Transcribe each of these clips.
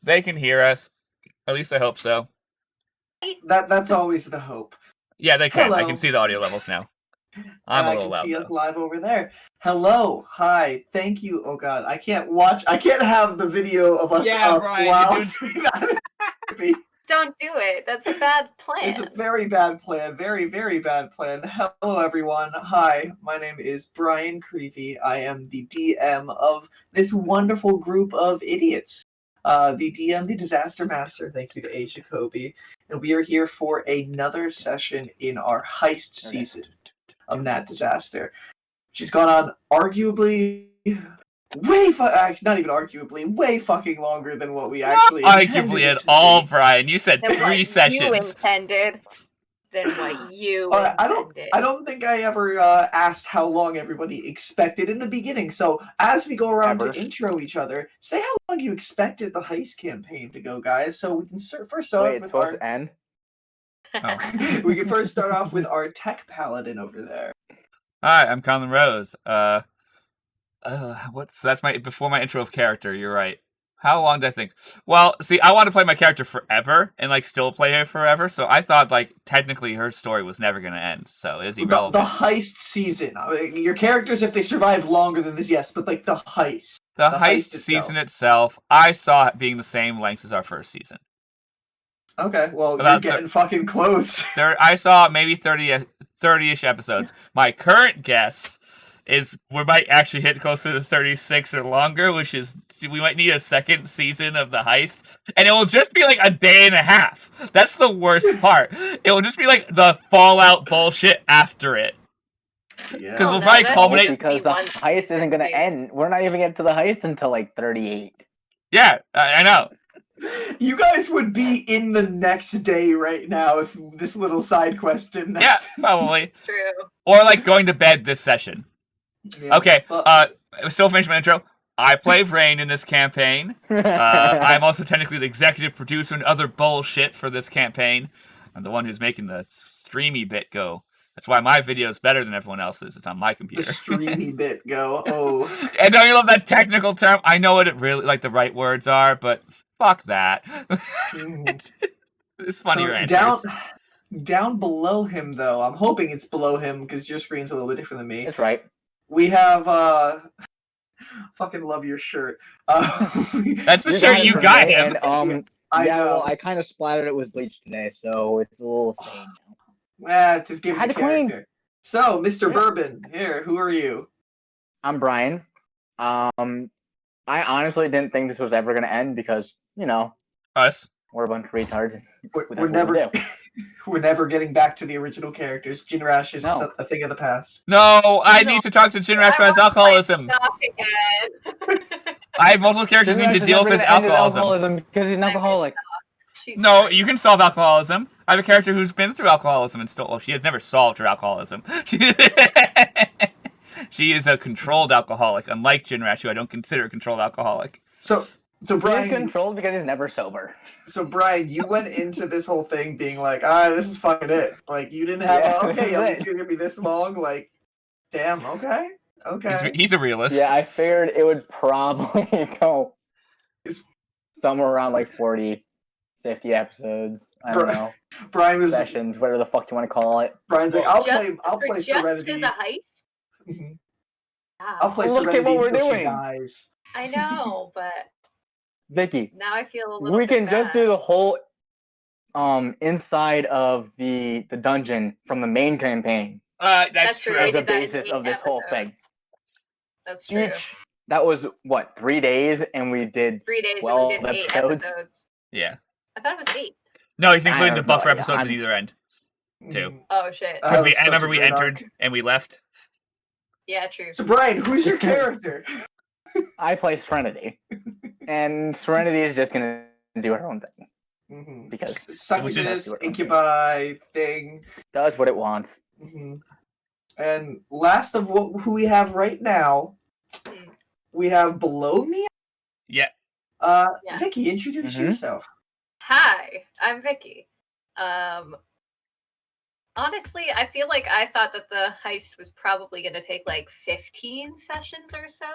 They can hear us. At least I hope so. That's always the hope. Yeah, they can. Hello. I can see the audio levels now. I'm a little loud, I can see though. us live over there. Hello, hi, thank you. Oh god, I can't have the video of us up Brian, while Don't do it. That's a bad plan. It's a very bad plan. Very, very bad plan. Hello, everyone. Hi, my name is Brian Creevy. I am the DM of this wonderful group of idiots. The DM, the Disaster Master. Thank you to A. Jacoby. And we are here for another session in our Heist season of Nat Disaster. She's gone on arguably not even arguably, way fucking longer than what we actually arguably at all, Brian. You said 3 sessions. You intended than what you intended. I don't think I ever asked how long everybody expected in the beginning. So as we go around to intro each other, say how long you expected the heist campaign to go, guys. So we can first start off with supposed to end? Oh. We can first start off with our tech paladin over there. Hi, I'm Colin Rose. That's before my intro of character. You're right. How long did I think? Well, see, I want to play my character forever and still play her forever. So I thought technically her story was never going to end. So it's irrelevant. The heist season. Your characters, if they survive longer than this, yes, but the heist. The heist season itself, I saw it being the same length as our first season. Okay, well, you're getting fucking close. I saw maybe 30-ish episodes. My current guess is we might actually hit closer to 36 or longer, which is we might need a second season of the heist, and it will just be a day and a half. That's the worst part. It will just be the Fallout bullshit after it. Yeah, we'll probably culminate because the heist isn't going to end. We're not even getting to the heist until 38. Yeah, I know. You guys would be in the next day right now if this little side quest didn't happen. Yeah, probably. True. Or going to bed this session. Yeah. Okay, still finish my intro. I play Rain in this campaign. I'm also technically the executive producer and other bullshit for this campaign. I'm the one who's making the streamy bit go. That's why my video is better than everyone else's. It's on my computer. The streamy bit go. Oh. And don't you love that technical term? I know what it really the right words are, but fuck that. It's funny. So down below him, though. I'm hoping it's below him because your screen's a little bit different than me. That's right. We have fucking love your shirt. That's the shirt you got him. And, I kind of splattered it with bleach today, so it's a little stained now. Just give it a clean. character. So, Mr. Bourbon, here, who are you? I'm Brian. I honestly didn't think this was ever going to end because, us. We're a bunch of retards. We're never getting back to the original characters. Jinrash is a thing of the past. No, I need to talk to Jinrash for his alcoholism. I have multiple characters who need to deal with his alcoholism. Because he's an alcoholic. No, you can solve alcoholism. I have a character who's been through alcoholism and still... Well, she has never solved her alcoholism. She is a controlled alcoholic, unlike Jinrash, who I don't consider a controlled alcoholic. So Brian... He's controlled because he's never sober. So, Brian, you went into this whole thing being this is fucking it. You didn't have it's gonna be this long. Damn, okay. He's a realist. Yeah, I figured it would probably go somewhere around 40, 50 episodes. I don't know. Brian was sessions, whatever the fuck you want to call it. Brian's I'll play Serenity. Just to the heist? I'll play Serenity at what we're until doing. She dies. I know, but Vicky, now I feel a little we can bit just bad. do the whole inside of the dungeon from the main campaign. That's true. As the basis of this whole thing. That's true. That was 3 days, and we did 3 days 12 and we did episodes. 8 episodes. Yeah. I thought it was 8. No, he's including the buffer episodes at either end, too. Oh shit. Because I remember we entered and we left. Yeah, true. So, Brian, who's your character? I play Serenity, and Serenity is just gonna do her own thing. Mm-hmm. Because Succubus, Incubi thing does what it wants. Mm-hmm. And last of who we have right now, we have below me. Yeah. Vicky, introduce yourself. Hi, I'm Vicky. Honestly, I feel like I thought that the heist was probably going to take 15 sessions or so.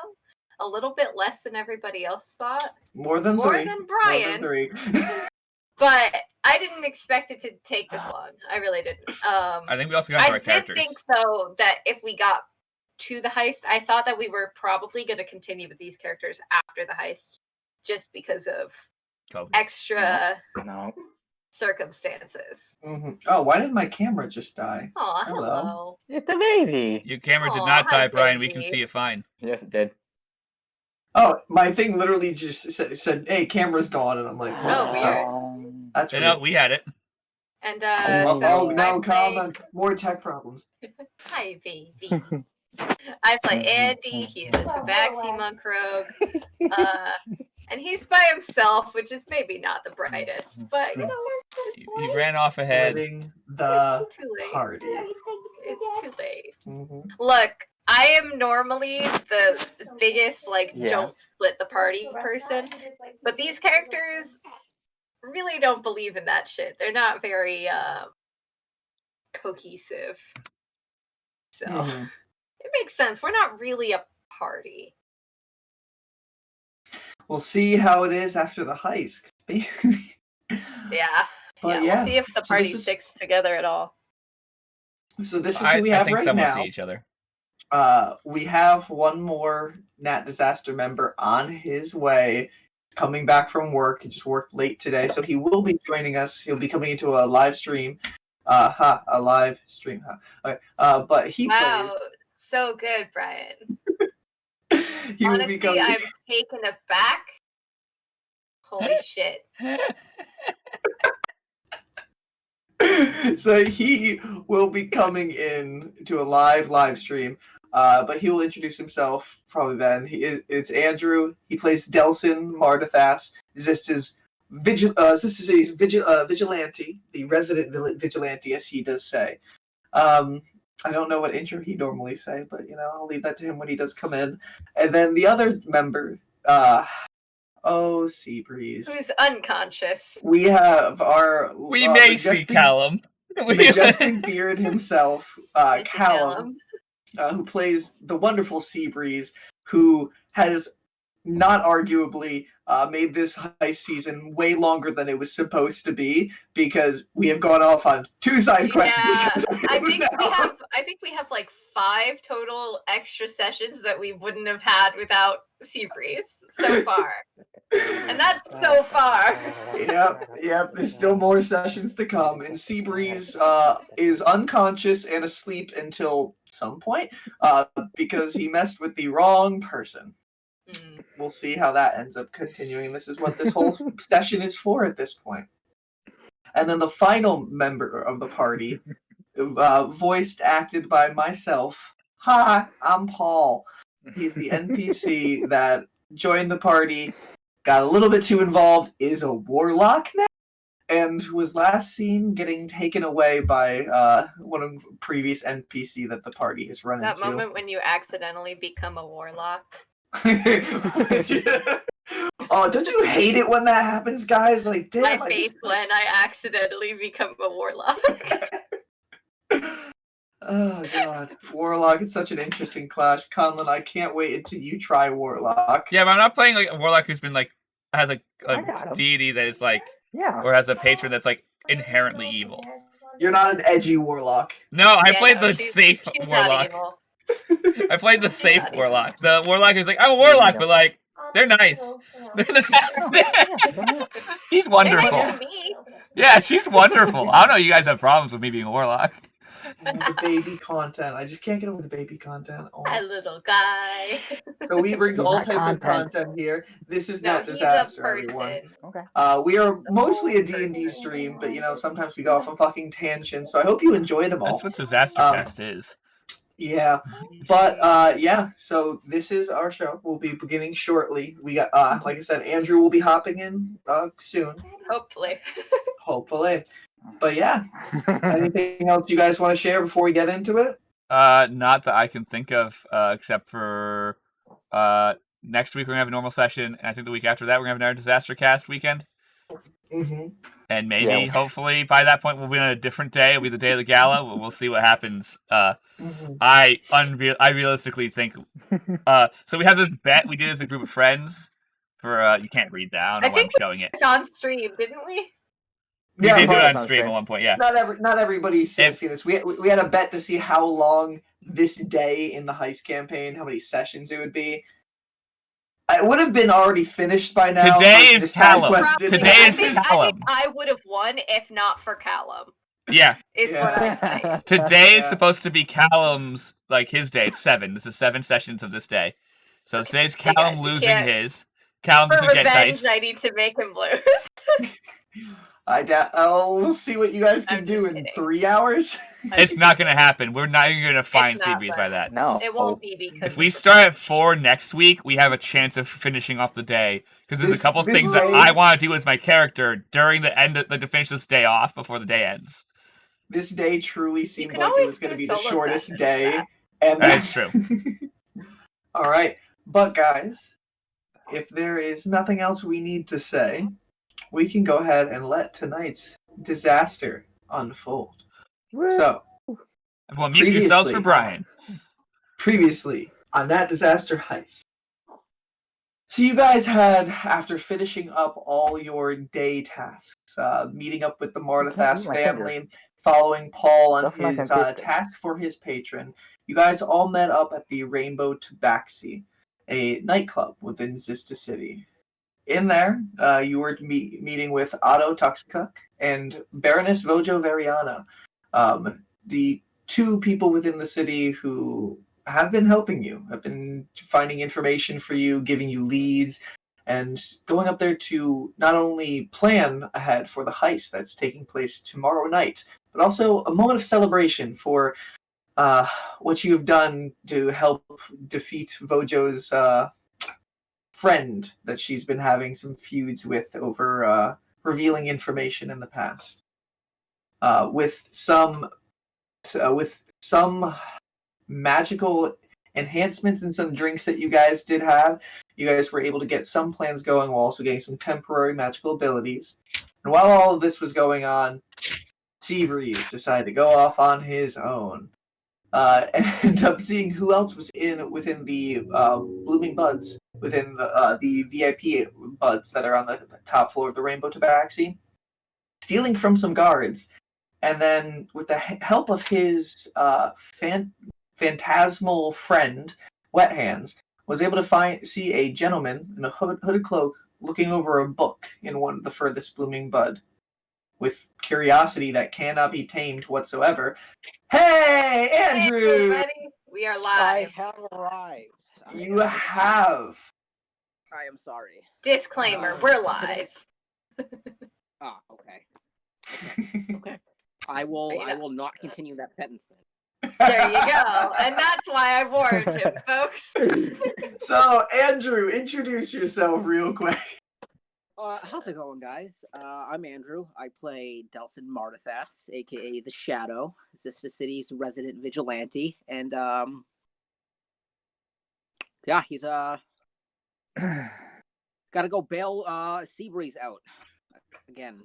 a little bit less than everybody else thought. More than More three. than Brian. More than 3. But I didn't expect it to take this long. I really didn't. I think we also got to our characters. I did think, though, that if we got to the heist, I thought that we were probably going to continue with these characters after the heist, just because of COVID. extra No. circumstances. Mm-hmm. Oh, why did my camera just die? Oh, Hello. hello. It's a baby. Your camera did Aw, not die, hi, Brian. We can baby. see it fine. Yes, it did. Oh, my thing literally just said, "Hey, camera's gone," and I'm like, "What?" Oh, weird. That's You weird. know, we had it. And Oh, so no, comment. More tech problems. Hi, baby. I play Andy. He's a Tabaxi monk rogue. And he's by himself, which is maybe not the brightest, but you know, He ran off ahead. Splitting the it's too late. party. It's too late. Mm-hmm. Look, I am normally the biggest, Yeah. don't split the party person, but these characters really don't believe in that shit. They're not very cohesive. So Mm-hmm. it makes sense. We're not really a party. We'll see how it is after the heist. Yeah. But We'll see if the so party this is- sticks together at all. So this is who we have I think right some will now. see each other. We have one more Nat Disaster member on his way, coming back from work. He just worked late today, so he will be joining us. He'll be coming into a live stream. A live stream. Okay. But he Wow, so good, Brian. plays. He will be Honestly, coming. I'm taken aback. Holy shit. So he will be coming in to a live stream. But he will introduce himself probably then. It's Andrew. He plays Delson Mardathas. Zistis vigilante, the resident vigilante, as he does say. I don't know what intro he normally say, but I'll leave that to him when he does come in. And then the other member, Seabreeze. Who's unconscious. We have our We may see Callum. majestic beard himself, Mr. Callum, who plays the wonderful Seabreeze, who has not arguably made this heist season way longer than it was supposed to be, because we have gone off on 2 side quests. Yeah, because of I him think now. we have like 5 total extra sessions that we wouldn't have had without Seabreeze so far. And that's so far. Yep. There's still more sessions to come, and Seabreeze is unconscious and asleep until some point, because he messed with the wrong person. We'll see how that ends up continuing. This is what this whole session is for at this point. And then the final member of the party, acted by myself. Hi, I'm Paul. He's the NPC that joined the party, got a little bit too involved, is a warlock now, and was last seen getting taken away by one of the previous NPC that the party has run That into. moment when you accidentally become a warlock. Oh, don't you hate it when that happens, guys? Like, damn, My face when I accidentally become a warlock. Oh god, Warlock! It's such an interesting clash, Conlon. I can't wait until you try Warlock. Yeah, but I'm not playing like a warlock who's been like has a got him. deity that is like Yeah. or has a patron that's like inherently evil. You're not an edgy Warlock. No, I Yeah, played no, the safe she's not warlock. evil. I played the safe not warlock. The warlock is like, I'm a warlock, but like they're nice. She's They're wonderful. nice to me. Yeah, she's wonderful. I don't know you guys have problems with me being a warlock. Oh, the baby content. I just can't get over the baby content. Oh. Hi, little guy. So he brings He's all not types of content. content here. This is No, not he's disaster, a everyone. person. Okay. We are mostly a D&D stream, but sometimes we go off on fucking tangents. So I hope you enjoy them all. That's what Disaster Cast is. Yeah, but so this is our show. We'll be beginning shortly. We got like I said, Andrew will be hopping in soon, Hopefully. hopefully. But yeah, anything else you guys want to share before we get into it? Not that I can think of, except for next week we're gonna have a normal session, and I think the week after that we're gonna have another Disaster Cast weekend. Mm-hmm. And maybe, hopefully, by that point we'll be on a different day. It'll be the day of the gala. We'll see what happens. I realistically think So we have this bet we did as a group of friends. For you can't read that. I don't know why I'm showing it. It's on stream, didn't we? We Yeah, did do it it's on on stream at stream. one point. Yeah. Not everybody's seen If- this. We had a bet to see how long this day in the heist campaign, how many sessions it would be. It would have been already finished by now. Today but is the side Callum. quest didn't Today is happen. I Callum. think I would have won if not for Callum. Yeah. Is what I'm saying. Today is Yeah. supposed to be Callum's, like, his day. It's 7. This is 7 sessions of this day. So today's Hey, Callum guys, you losing can't- his. Callum For doesn't get revenge, dice. I need to make him lose. We'll see what you guys can I'm do just in kidding. 3 hours. It's not going to happen. We're not even going to find It's not, Seabreeze but- by that. No. It won't be because If we start at 4 next week, we have a chance of finishing off the day. Because there's This- a couple this things that day- I want to do as my character during the end to finish this day off before the day ends. This day truly seemed can like it always was going to do be the solo shortest sessions day. for And That's true. All right, but guys, if there is nothing else we need to say, we can go ahead and let tonight's disaster unfold. So, Everyone, mute yourselves for Previously. Brian. previously on that disaster heist. So you guys had, after finishing up all your day tasks, meeting up with the Martathas my family, following Paul on Stuff my his computer. task for his patron, you guys all met up at the Rainbow Tabaxi, a nightclub within Zista City. In there, you were meeting with Otto Toxicuk and Baroness Vojo Variana, the two people within the city who have been helping you, have been finding information for you, giving you leads, and going up there to not only plan ahead for the heist that's taking place tomorrow night, but also a moment of celebration for what you have done to help defeat Vojo's friend that she's been having some feuds with over revealing information in the past. With some magical enhancements and some drinks that you guys did have, you guys were able to get some plans going while also getting some temporary magical abilities. And while all of this was going on, Seabreeze decided to go off on his own. And ended up seeing who else was within the blooming buds, within the VIP buds that are on the top floor of the Rainbow Tabaxi, stealing from some guards, and then with the help of his phantasmal friend, Wet Hands, was able to see a gentleman in a hooded cloak looking over a book in one of the furthest blooming bud. With curiosity that cannot be tamed whatsoever. Hey, Andrew! Hey, everybody, we are I live. have arrived. You have. I am sorry. Disclaimer, we're live. Ah, okay. Okay. I will not continue that sentence then. There you go. And that's why I warned him, folks. So, Andrew, introduce yourself real quick. How's it going, guys? I'm Andrew. I play Delson Martathas, aka the Shadow, Zista City's resident vigilante, and yeah, he's got to go bail Seabreeze out again.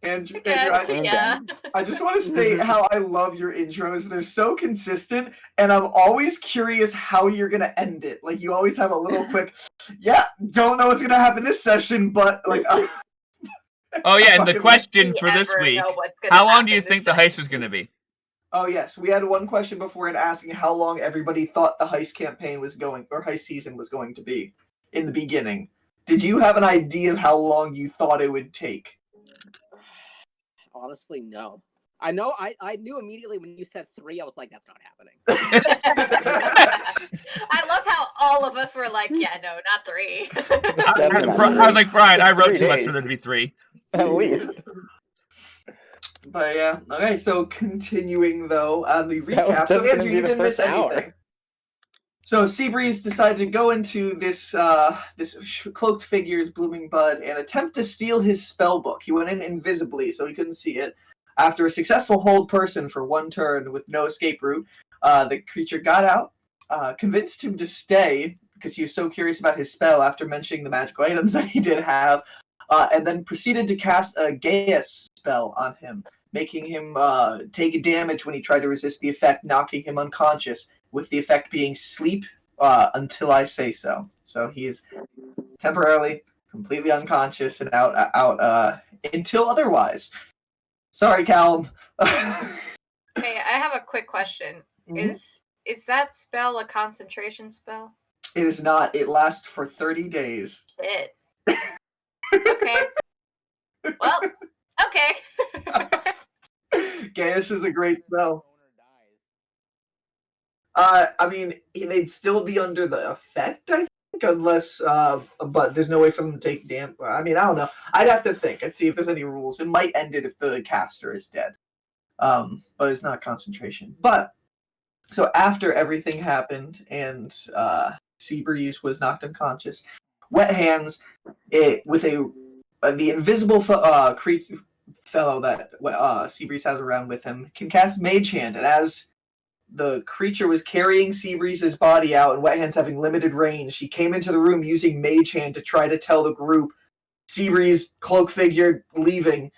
Andrew, Yeah. I just want to state how I love your intros. They're so consistent, and I'm always curious how you're going to end it. Like, you always have a little quick, yeah, don't know what's going to happen this session, but, like... Oh, yeah, and the question We for this ever week, know what's gonna how long happen do you this think the session. heist was going to be? Oh, yes, we had one question beforehand asking how long everybody thought the heist campaign was going, or heist season was going to be in the beginning. Did you have an idea of how long you thought it would take? Honestly, no. I know. I knew immediately when you said 3. I was like, that's not happening. I love how all of us were like, yeah, no, not 3. I was like, Brian, I wrote 3 too much days. for there to be 3. At least. But yeah, okay, so continuing though on the That was recap, just so gonna Andrew, be you the didn't miss first hour. anything. So Seabreeze decided to go into this cloaked figure's blooming bud and attempt to steal his spell book. He went in invisibly, so he couldn't see it. After a successful hold person for one turn with no escape route, the creature got out, convinced him to stay because he was so curious about his spell after mentioning the magical items that he did have, and then proceeded to cast a Gaius spell on him, making him take damage when he tried to resist the effect, knocking him unconscious, with the effect being sleep until I say so. So he is temporarily completely unconscious and out until otherwise. Sorry, Callum. Hey, I have a quick question. Mhm. Is that spell a concentration spell? It is not. It lasts for 30 days. Shit. Okay. Well, okay. Gaius is a great spell. I mean, they'd still be under the effect, I think, unless, but there's no way for them to take damage. I mean, I don't know. I'd have to think and see if there's any rules. It might end it if the caster is dead. But it's not concentration. But, so after everything happened and, Seabreeze was knocked unconscious, Wet Hands, with the invisible, fellow that, Seabreeze has around with him, can cast Mage Hand, and as the creature was carrying Seabreeze's body out and Wet Hands having limited range, she came into the room using Mage Hand to try to tell the group Seabreeze, cloak figure, leaving.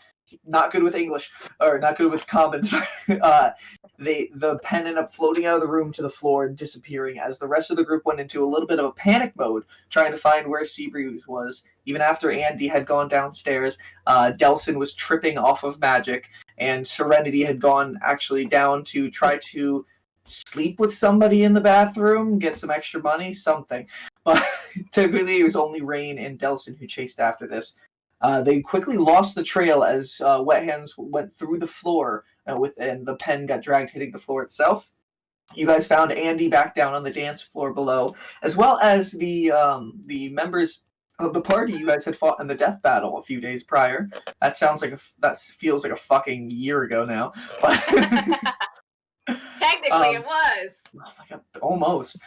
Not good with English, or not good with commons. The pen ended up floating out of the room to the floor and disappearing as the rest of the group went into a little bit of a panic mode, trying to find where Seabreeze was. Even after Andy had gone downstairs, Delson was tripping off of magic, and Serenity had gone actually down to try to sleep with somebody in the bathroom, get some extra money, something. But typically it was only Rain and Delson who chased after this. They quickly lost the trail as Wet Hands went through the floor and the pen got dragged hitting the floor itself. You guys found Andy back down on the dance floor below, as well as the members of the party you guys had fought in the death battle a few days prior. That feels like a fucking year ago now. But Technically, it was. Oh my god, almost.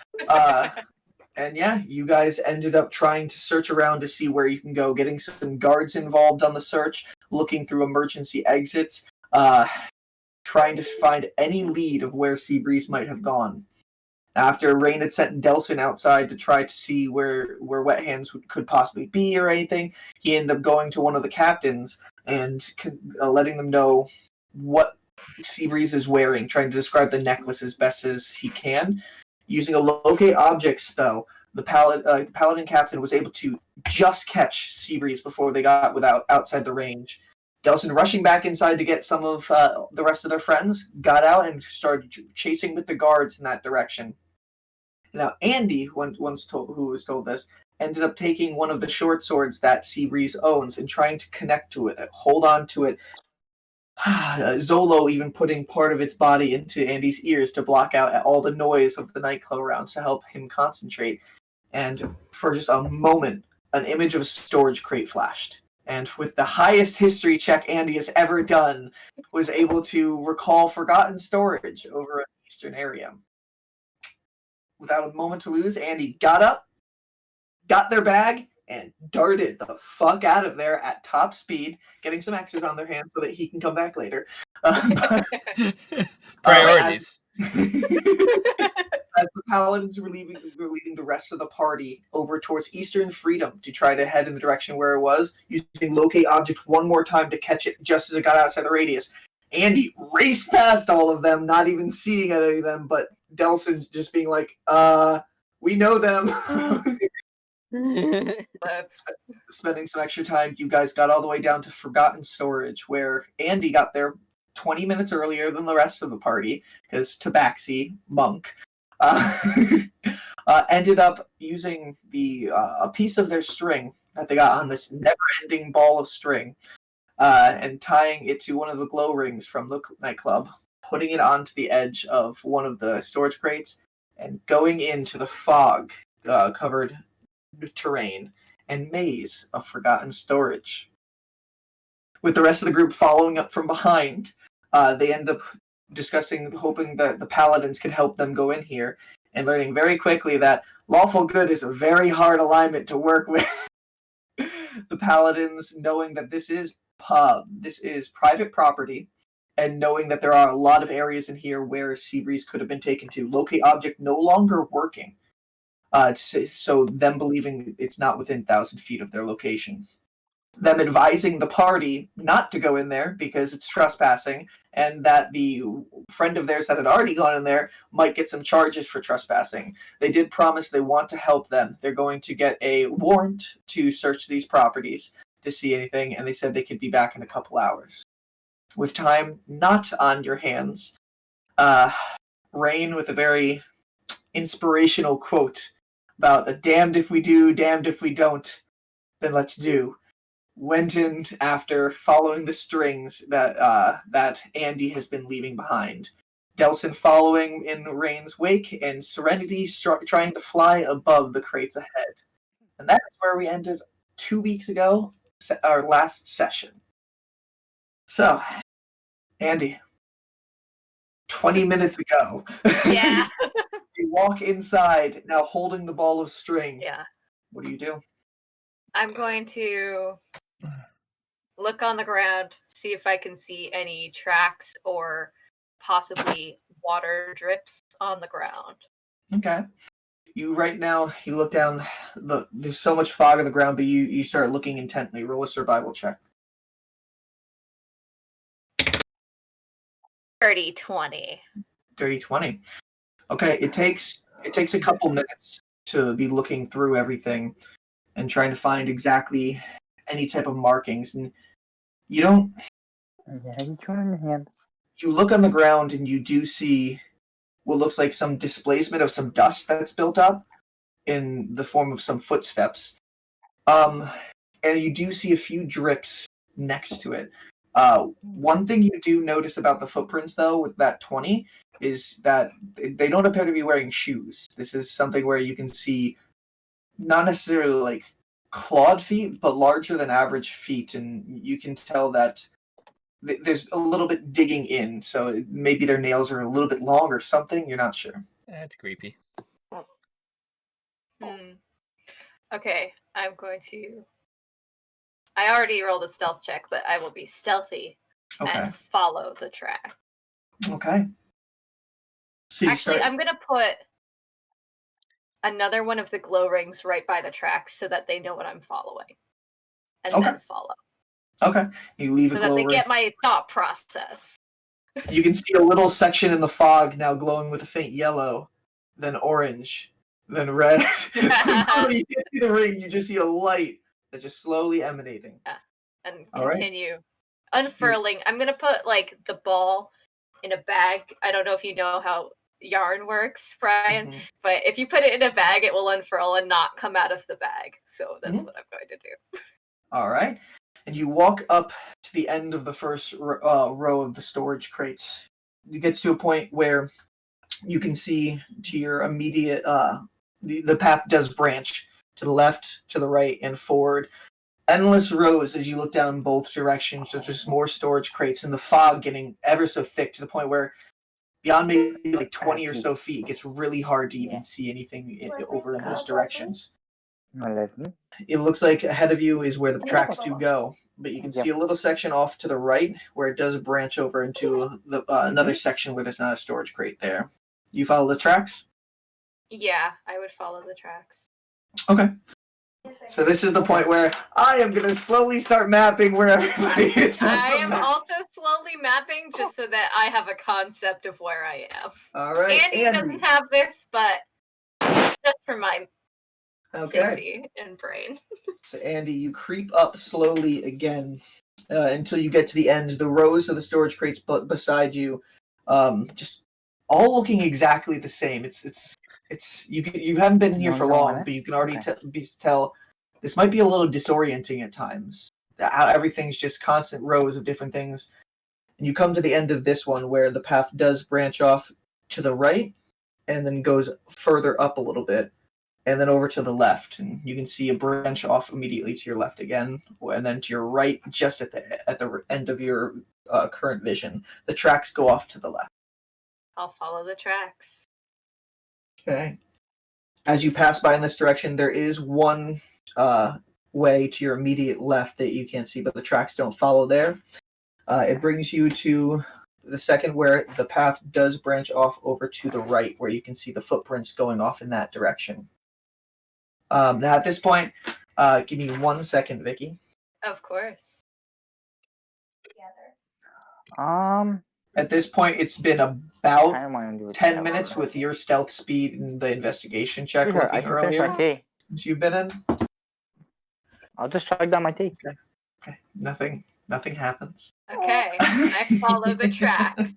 And yeah, you guys ended up trying to search around to see where you can go, getting some guards involved on the search, looking through emergency exits, trying to find any lead of where Seabreeze might have gone. After Rain had sent Delson outside to try to see where Wet Hands could possibly be or anything, he ended up going to one of the captains and letting them know what Seabreeze is wearing, trying to describe the necklace as best as he can. Using a locate object spell, the paladin captain was able to just catch Seabreeze before they got outside the range. Delson, rushing back inside to get some of the rest of their friends, got out and started chasing with the guards in that direction. Now, Andy, who was told this, ended up taking one of the short swords that Seabreeze owns and trying to connect to it, hold on to it. Zolo even putting part of its body into Andy's ears to block out all the noise of the nightclub around to help him concentrate. And for just a moment, an image of a storage crate flashed. And with the highest history check Andy has ever done, was able to recall forgotten storage over an eastern area. Without a moment to lose, Andy got up, got their bag, and darted the fuck out of there at top speed, getting some X's on their hands so that he can come back later. Priorities. As the paladins were leading the rest of the party over towards Eastern Freedom to try to head in the direction where it was, using locate object one more time to catch it just as it got outside the radius. Andy raced past all of them, not even seeing any of them, but Delson just being like, we know them. Spending some extra time, you guys got all the way down to Forgotten Storage, where Andy got there 20 minutes earlier than the rest of the party, because Tabaxi, monk, ended up using a piece of their string that they got on this never-ending ball of string, and tying it to one of the glow rings from the nightclub, putting it onto the edge of one of the storage crates, and going into the fog-covered terrain and maze of forgotten storage. With the rest of the group following up from behind, they end up discussing, hoping that the paladins can help them go in here, and learning very quickly that lawful good is a very hard alignment to work with. The paladins, knowing that this is private property, and knowing that there are a lot of areas in here where Seabreeze could have been taken to, locate object no longer working. So them believing it's not within 1,000 feet of their location. them advising the party not to go in there because it's trespassing, and that the friend of theirs that had already gone in there might get some charges for trespassing. They did promise they want to help them. They're going to get a warrant to search these properties to see anything, and they said they could be back in a couple hours. With time not on your hands, Rain, with a very inspirational quote about a damned if we do, damned if we don't, then let's do, went in after following the strings that Andy has been leaving behind. Delson following in Rain's wake, and Serenity trying to fly above the crates ahead. And that is where we ended 2 weeks ago, our last session. So, Andy, 20 minutes ago. Yeah. You walk inside, now holding the ball of string. Yeah. What do you do? I'm going to look on the ground, see if I can see any tracks or possibly water drips on the ground. Okay. You look down. There's so much fog on the ground, but you start looking intently. Roll a survival check. 30-20. Dirty 20. Okay, it takes a couple minutes to be looking through everything and trying to find exactly any type of markings, and you don't. Yeah, you turn on your hand. You look on the ground and you do see what looks like some displacement of some dust that's built up in the form of some footsteps. And you do see a few drips next to it. One thing you do notice about the footprints, though, with that 20, is that they don't appear to be wearing shoes. This is something where you can see not necessarily like clawed feet, but larger than average feet, and you can tell that there's a little bit digging in, so maybe their nails are a little bit long or something. You're not sure. That's creepy. Okay, I'm going to. I already rolled a stealth check, but I will be stealthy and follow the track. Okay. So Actually, I'm gonna put another one of the glow rings right by the tracks so that they know what I'm following, and then follow. Okay. You leave a glow so that they ring. get my thought process. You can see a little section in the fog now glowing with a faint yellow, then orange, then red. You can't see the ring, you just see a light that's just slowly emanating. Yeah. And All right. continue unfurling. I'm gonna put like the ball in a bag. I don't know if you know how yarn works, Brian, but if you put it in a bag, it will unfurl and not come out of the bag. So that's what I'm going to do. All right. And you walk up to the end of the first row of the storage crates. It gets to a point where you can see to your immediate, the path does branch to the left, to the right, and forward. Endless rows as you look down in both directions. There's just more storage crates, and the fog getting ever so thick to the point where beyond maybe like 20 or so feet, it gets really hard to even see anything over in those directions. It looks like ahead of you is where the tracks do go, but you can see a little section off to the right where it does branch over into the another section where there's not a storage crate there. You follow the tracks? Yeah, I would follow the tracks. Okay. So this is the point where I am going to slowly start mapping where everybody is. I am also slowly mapping just so that I have a concept of where I am. All right. Andy doesn't have this, but just for my safety and brain. So Andy, you creep up slowly again until you get to the end. The rows of the storage crates beside you, just all looking exactly the same. It's you haven't been here for long, but you can already tell this might be a little disorienting at times. How everything's just constant rows of different things. And you come to the end of this one where the path does branch off to the right and then goes further up a little bit and then over to the left. And you can see a branch off immediately to your left again, and then to your right just at the end of your current vision. The tracks go off to the left. I'll follow the tracks. Okay. As you pass by in this direction, there is one way to your immediate left that you can't see, but the tracks don't follow there. It brings you to the second where the path does branch off over to the right, where you can see the footprints going off in that direction. Now, at this point, give me 1 second, Vicky. Of course. At this point, it's been I about don't want to do 10 minutes with your stealth speed and the investigation check Sure, I looking can finish my earlier tea. since you've been in. I'll just chug down my tea. Okay, nothing happens. Okay, I follow the tracks.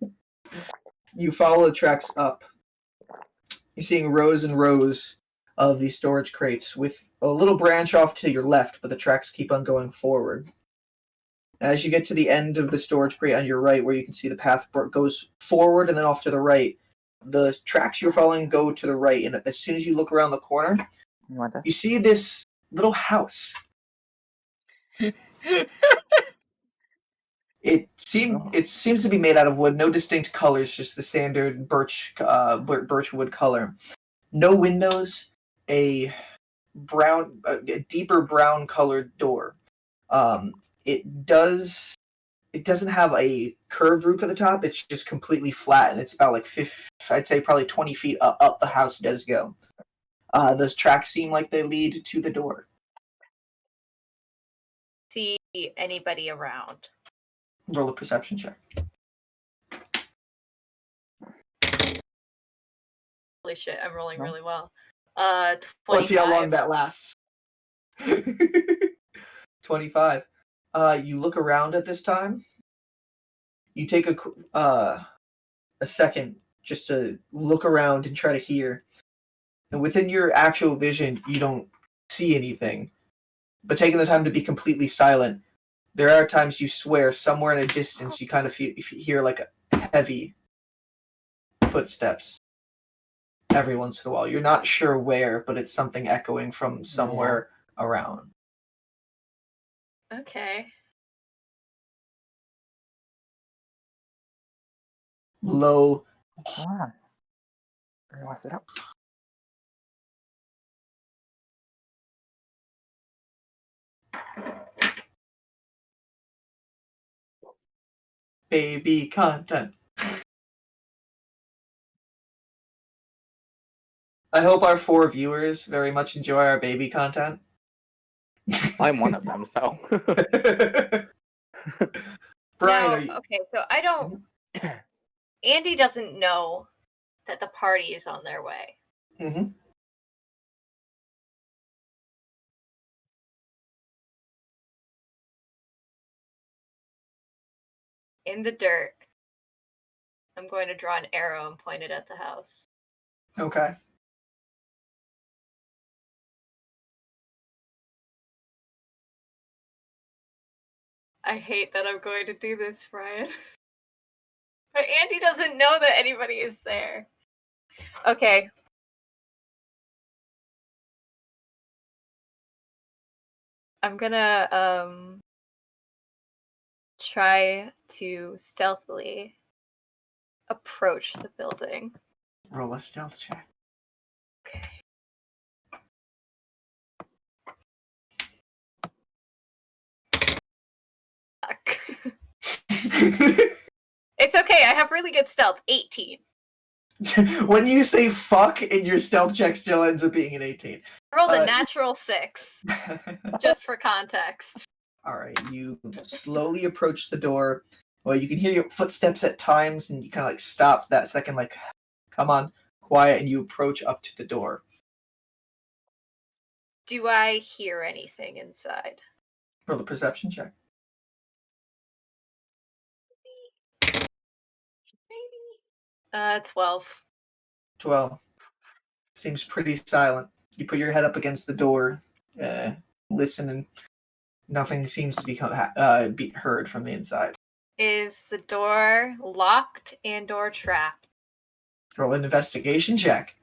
You follow the tracks up. You're seeing rows and rows of these storage crates with a little branch off to your left, but the tracks keep on going forward. As you get to the end of the storage crate on your right, where you can see the path goes forward and then off to the right, the tracks you're following go to the right, and as soon as you look around the corner, You want this? you see this little house. It seems to be made out of wood, no distinct colors, just the standard birchwood color. No windows, a deeper brown colored door. It doesn't have a curved roof at the top. It's just completely flat, and it's about like I'd say probably 20 feet up the house does go. Those tracks seem like they lead to the door. See anybody around? Roll a perception check. Holy shit, I'm rolling No. really well. 25. Let's see how long that lasts. 25. You look around at this time. You take a second just to look around and try to hear. And within your actual vision, you don't see anything. But taking the time to be completely silent, there are times you swear somewhere in a distance you kind of hear like heavy footsteps every once in a while. You're not sure where, but it's something echoing from somewhere around. Okay. Low. Come on. You want to sit up? Baby content. I hope our 4 viewers very much enjoy our baby content. I'm one of them, so. Brian, Now, are you... okay, so I don't. Andy doesn't know that the party is on their way. Mm-hmm. In the dirt, I'm going to draw an arrow and point it at the house. Okay. I hate that I'm going to do this, Brian. But Andy doesn't know that anybody is there. Okay. I'm gonna try to stealthily approach the building. Roll a stealth check. Okay. Fuck. It's okay, I have really good stealth. 18. When you say fuck and your stealth check still ends up being an 18. I rolled a natural 6, just for context. Alright, you slowly approach the door. Well, you can hear your footsteps at times, and you kind of like stop that second, like, come on, quiet, and you approach up to the door. Do I hear anything inside? Roll a perception check. 12. 12. Seems pretty silent. You put your head up against the door, listen, and nothing seems to be heard from the inside. Is the door locked and or trapped? Roll an investigation check.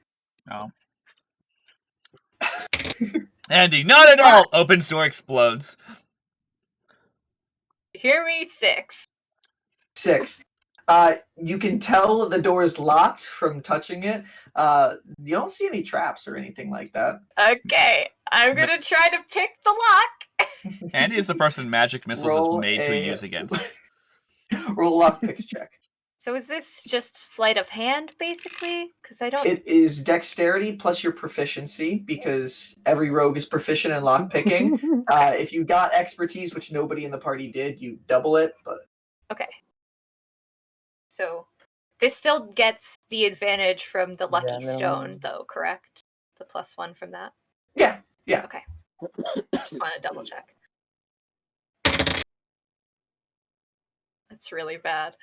Oh. Andy, not at all! Opens door, explodes. Hear me? 6. 6. You can tell the door is locked from touching it. You don't see any traps or anything like that. Okay, I'm gonna try to pick the lock. Andy is the person magic missiles is made to use against. Roll a lockpicks check. So is this just sleight of hand, basically? Because I don't. It is dexterity plus your proficiency, because every rogue is proficient in lockpicking. If you got expertise, which nobody in the party did, you double it. But Okay. So this still gets the advantage from the Lucky Stone, though, correct? The +1 from that? yeah. Okay. Just want to double check. That's really bad.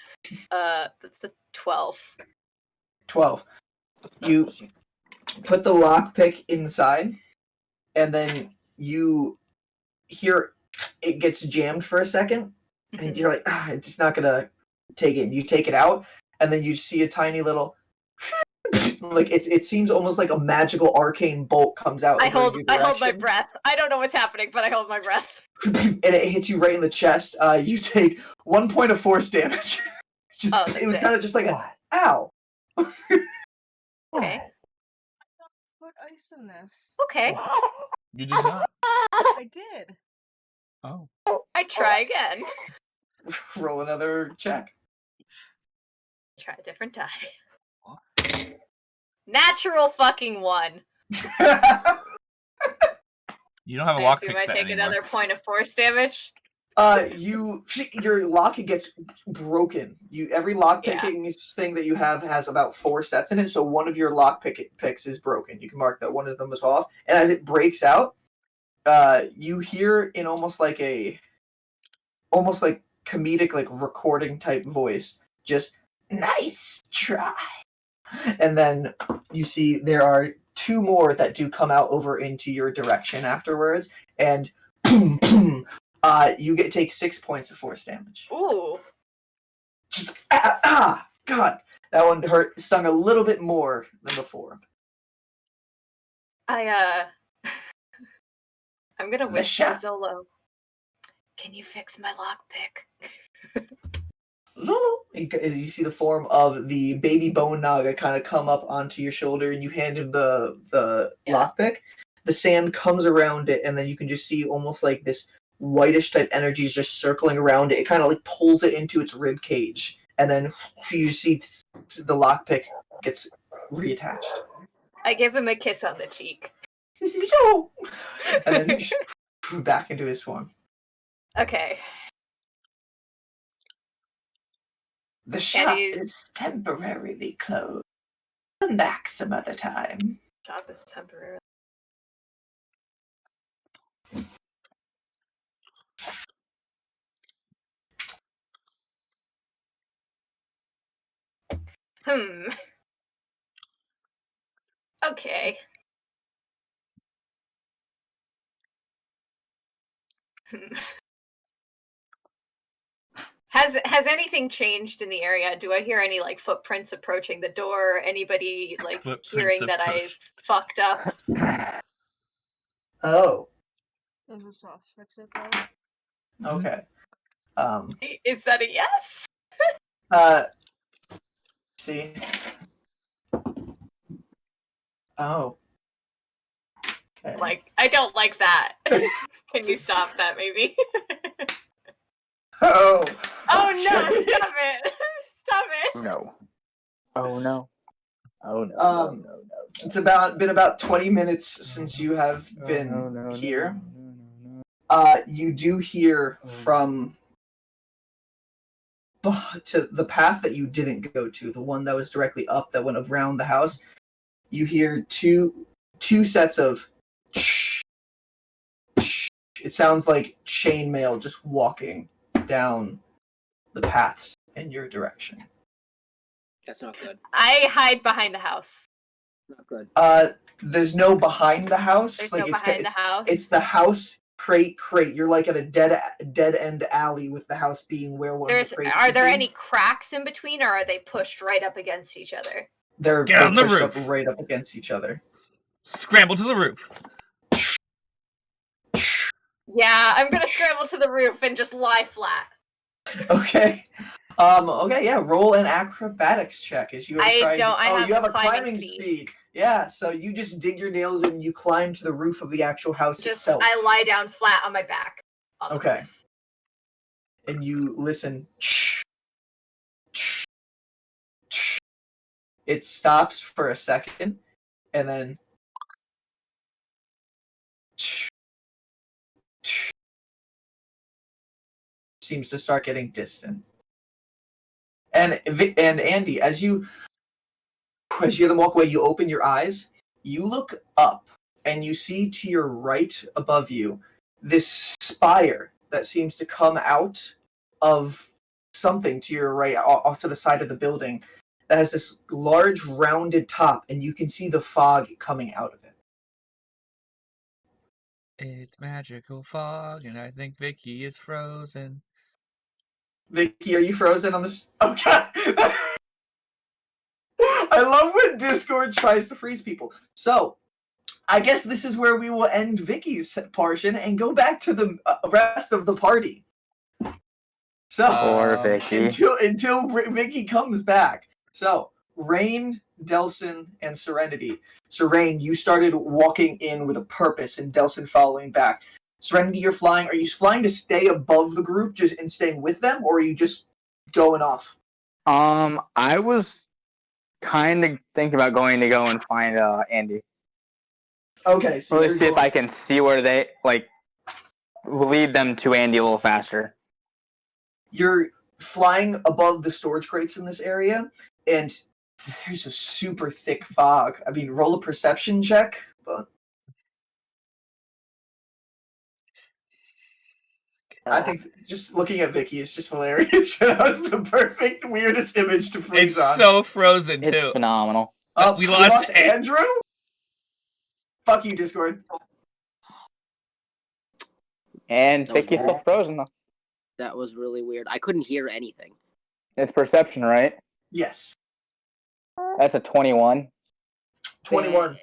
That's a 12. 12. You put the lockpick inside, and then you hear it gets jammed for a second, and you're like, it's not gonna take it. And you take it out, and then you see a tiny little, like it seems almost like a magical arcane bolt comes out. I hold my breath. I don't know what's happening, but I hold my breath. And it hits you right in the chest. You take 1 point of force damage. It was kind of just like a ow. Okay. Put ice in this. Okay. You did not. I did. Oh. I try again. Roll another check. Try a different die. Natural fucking 1. You don't have a I lockpick assume I set take anymore. another point of force damage. Your lock gets broken. Every lock picking thing that you have has about 4 sets in it, so one of your lock picks is broken. You can mark that one of them is off, and as it breaks out, you hear in almost like comedic, like recording type voice, just nice try. And then you see there are 2 more that do come out over into your direction afterwards, and boom, boom. You take 6 points of force damage. Ooh. Just God, that one stung a little bit more than before. I'm gonna whisper Misha. Zolo. Can you fix my lockpick? Zolo. You see the form of the baby bone naga kind of come up onto your shoulder, and you hand him the lockpick. The sand comes around it, and then you can just see almost like this whitish type energy is just circling around it. It kind of like pulls it into its rib cage, and then you see the lockpick gets reattached. I give him a kiss on the cheek. And then back into his form. Okay. The shop is temporarily closed. Come back some other time. Shop is temporary. Okay. Has anything changed in the area? Do I hear any like footprints approaching the door? Anybody like hearing that I've fucked up? Oh. Does the sauce fix it though? Okay. Is that a yes? See. Oh. Okay. Like, I don't like that. Can you stop that, maybe? Oh. Oh no! Stop it! Stop it! No. Oh no. Oh no. No. It's been about 20 minutes since you have been here. You do hear from to the path that you didn't go to, the one that was directly up that went around the house. You hear two sets of. It sounds like chainmail just walking down the paths in your direction. That's not good. I hide behind the house. Not good. There's no behind the house. There's like no behind the house. It's the house crate. You're like at a dead end alley with the house being where one of the crates. Are there any cracks in between, or are they pushed right up against each other? They're pushed up right up against each other. Scramble to the roof. Yeah, I'm gonna scramble to the roof and just lie flat. Okay. Okay, yeah, roll an acrobatics check as you I have a climbing speed. Yeah, so you just dig your nails in and you climb to the roof of the actual house itself. I lie down flat on my back. Okay. And you listen. it stops for a second, and then seems to start getting distant. And Andy, as you hear them walk away, you open your eyes, you look up, and you see to your right above you this spire that seems to come out of something to your right, off to the side of the building, that has this large rounded top, and you can see the fog coming out of it. It's magical fog, and I think Vicky is frozen. Vicky, are you frozen on this? Okay. I love when Discord tries to freeze people. So, I guess this is where we will end Vicky's portion and go back to the rest of the party. So, Poor Vicky. until Vicky comes back. So, Rain, Delson, and Serenity. So, Rain, you started walking in with a purpose, and Delson following back. Serenity, you're flying. Are you flying to stay above the group and staying with them, or are you just going off? I was kind of thinking about go and find Andy. Okay, so Really see if I can see where they lead them to Andy a little faster. You're flying above the storage crates in this area, and there's a super thick fog. I mean, roll a perception check, but I think just looking at Vicky is just hilarious. That was the perfect, weirdest image to freeze It's on. so frozen, too. It's phenomenal. We lost Andrew? Fuck you, Discord. And That was Vicky's still bad. frozen, though. That was really weird. I couldn't hear anything. It's perception, right? Yes. That's a 21. 21.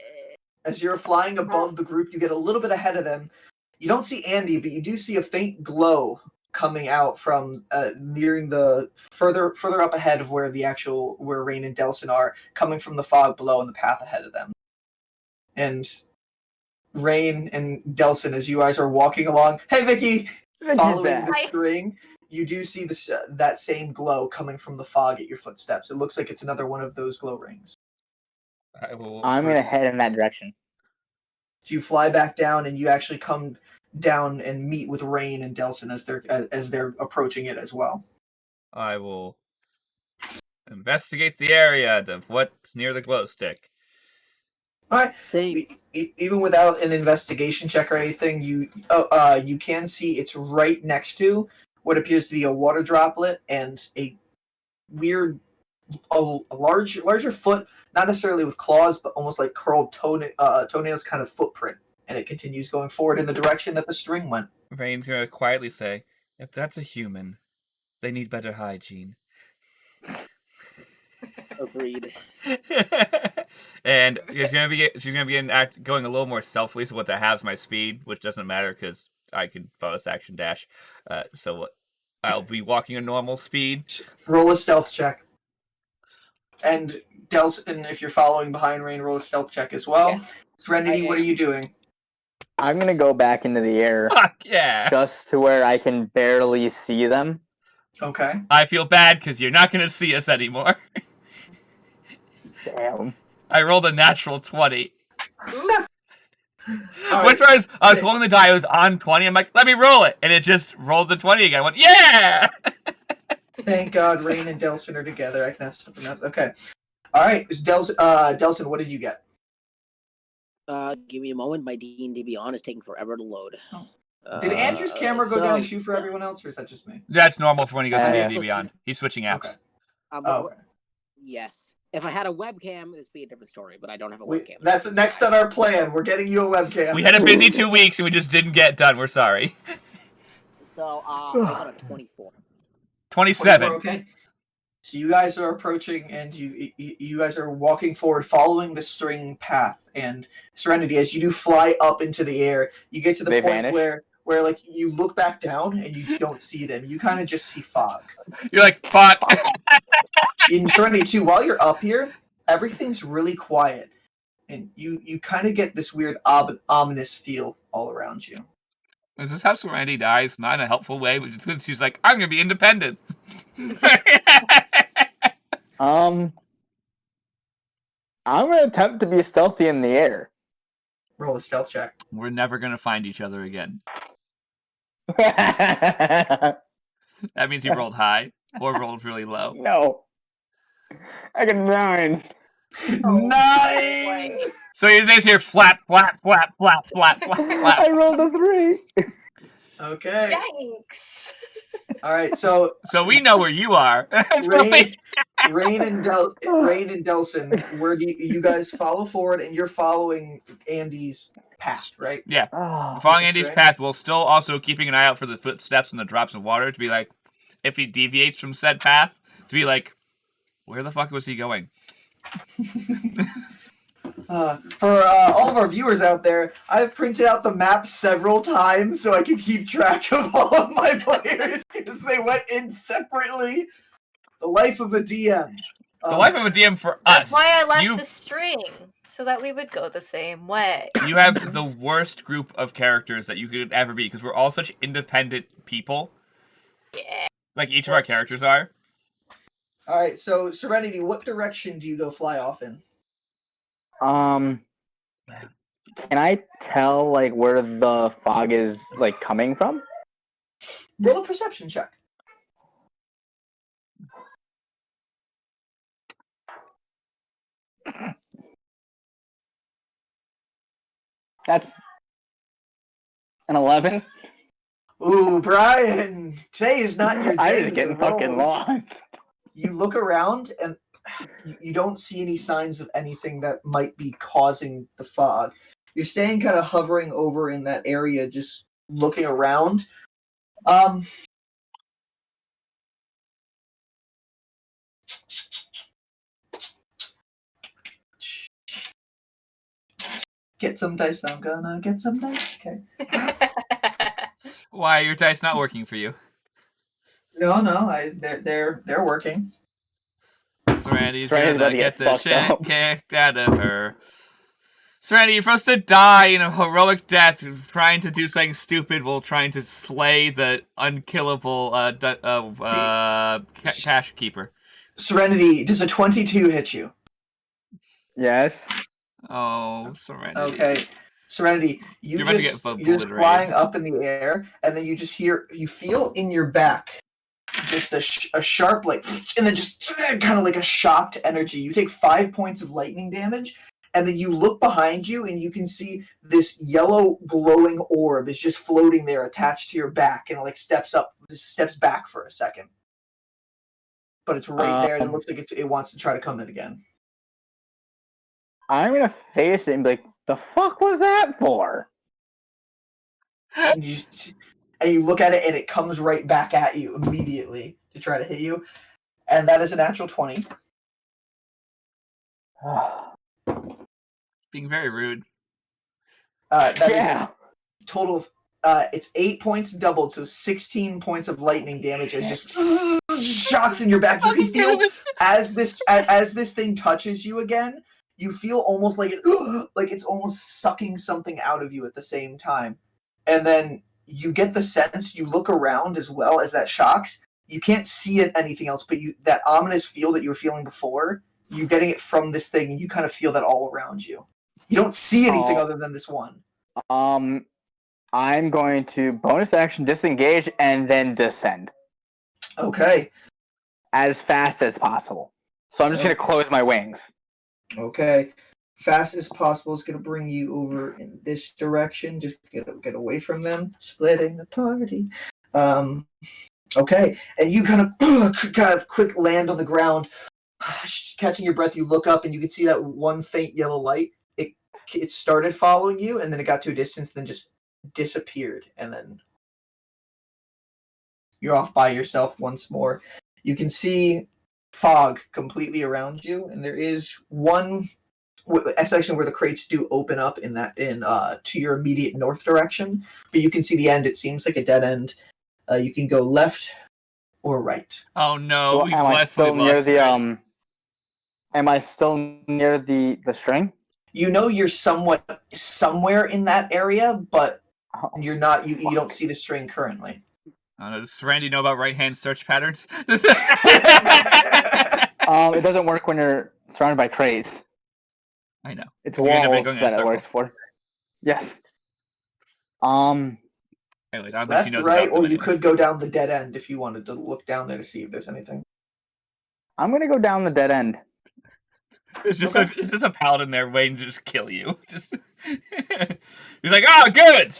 As you're flying above the group, you get a little bit ahead of them. You don't see Andy, but you do see a faint glow coming out from nearing the further up ahead of where Rain and Delson are, coming from the fog below and the path ahead of them. And Rain and Delson, as you guys are walking along, hey Vicky, following the string, you do see that same glow coming from the fog at your footsteps. It looks like it's another one of those glow rings. I'm going to head in that direction. You fly back down, and you actually come down and meet with Rain and Delson as they're approaching it as well. I will investigate the area of what's near the glow stick. All right. Same. Even without an investigation check or anything, you can see it's right next to what appears to be a water droplet and a weird, larger foot, not necessarily with claws, but almost like curled toenails kind of footprint. And it continues going forward in the direction that the string went. Rain's going to quietly say, if that's a human, they need better hygiene. Agreed. And she's gonna be going a little more stealthily, so what that halves my speed, which doesn't matter because I can bonus action dash. So I'll be walking a normal speed. Roll a stealth check. And Delson, if you're following behind Rain, roll a stealth check as well. Yes. Serenity, what are you doing? I'm going to go back into the air. Fuck yeah! Just to where I can barely see them. Okay. I feel bad because you're not gonna see us anymore. Damn. I rolled a natural 20. Right. Which was, I was holding the die, it was on 20, I'm like, let me roll it! And it just rolled the 20 again. I went, yeah! Thank God Rain and Delson are together. I can have something up. Okay. Alright, Delson, what did you get? Give me a moment. My D&D Beyond is taking forever to load. Did Andrew's camera go down too for everyone else, or is that just me? That's normal for when he goes to Yeah. D&D Beyond. He's switching apps. Okay. Okay. Yes. If I had a webcam, this would be a different story, but I don't have a webcam. That's next on our plan. We're getting you a webcam. We had a busy 2 weeks and we just didn't get done. We're sorry. So, I got a 24. 27. Okay. So you guys are approaching, and you guys are walking forward, following the string path. And Serenity, as you do fly up into the air, you get to the point vanish? where like you look back down and you don't see them. You kind of just see fog. You're like, fuck. In Serenity 2, while you're up here, everything's really quiet. And you kind of get this weird ominous feel all around you. Is this how Serenity dies? Not in a helpful way, but just she's like, I'm going to be independent. I'm gonna attempt to be stealthy in the air. Roll a stealth check. We're never gonna find each other again. That means you rolled high or rolled really low. No. I got 9. Oh, 9! So you just hear flap, flap, flap, flap, flap, flap, flap. I rolled a 3. Okay. Yikes! All right. So we know where you are. Rain and Delson, where do you guys follow forward, and you're following Andy's path, right? Yeah. Oh, Following Andy's Right. path, while still also keeping an eye out for the footsteps and the drops of water to be like, if he deviates from said path, to be like, where the fuck was he going? For all of our viewers out there, I've printed out the map several times so I can keep track of all of my players because they went in separately. The life of a DM. The life of a DM for That's us. why I left you, the string, so that we would go the same way. You have the worst group of characters that you could ever be because we're all such independent people. Yeah. Like each of our characters are. All right, so Serenity, what direction do you go fly off in? Can I tell like where the fog is like coming from? Roll a perception check. That's an 11. Ooh, Brian, today is not your day. I was with getting the fucking rolls. lost. You look around and you don't see any signs of anything that might be causing the fog. You're staying kind of hovering over in that area, just looking around. Get some dice. I'm gonna get some dice. Okay. Why are your dice not working for you? No, they're working. Serenity's Serenity's gonna about to get get the fucked shit up. kicked out of her. Serenity, you're supposed to die in a heroic death trying to do something stupid while trying to slay the unkillable cash keeper. Serenity, does a 22 hit you? Yes. Oh, Serenity. Okay. Serenity, You're about to get you're just obliterated. flying up in the air, and then you feel in your back just a sharp, like, and then just kind of like a shocked energy. You take 5 points of lightning damage, and then you look behind you, and you can see this yellow glowing orb is just floating there attached to your back, and it like steps back for a second. But it's right there, and it looks like it wants to try to come in again. I'm gonna face it and be like, the fuck was that for? And you look at it, and it comes right back at you immediately to try to hit you. And that is a natural 20. Being very rude. That Yeah. is a total of it's 8 points doubled, so 16 points of lightning damage as just shocks in your back. You can feel as this thing touches you again, you feel almost like it's almost sucking something out of you at the same time. And then you get the sense, you look around as well as that shocks. You can't see anything else, but that ominous feel that you were feeling before, you're getting it from this thing, and you kind of feel that all around you. You don't see anything other than this one. I'm going to bonus action disengage and then descend. Okay. As fast as possible. So I'm just going to close my wings. Okay. Fast as possible is going to bring you over in this direction. Just get away from them. Splitting the party. Okay. And you kind of quick land on the ground. Catching your breath, you look up and you can see that one faint yellow light. It started following you, and then it got to a distance, then just disappeared, and then you're off by yourself once more. You can see fog completely around you, and there is one section where the crates do open up to your immediate north direction, but you can see the end. It seems like a dead end. You can go left or right. Oh no, we've am I still near lost the Serenity. Am I still near the string? You know you're somewhere in that area, but you're not. You don't see the string currently. Does Serenity know about right-hand search patterns? It doesn't work when you're surrounded by crates. I know. It's So you end up walls going in a that it circle. works for. Yes. Anyways, I don't think Left, she knows right, about them or you anyway. could go down the dead end if you wanted to look down there to see if there's anything. I'm gonna go down the dead end. It's just Okay. it's just a paladin there waiting to just kill you. Just he's like, oh, good.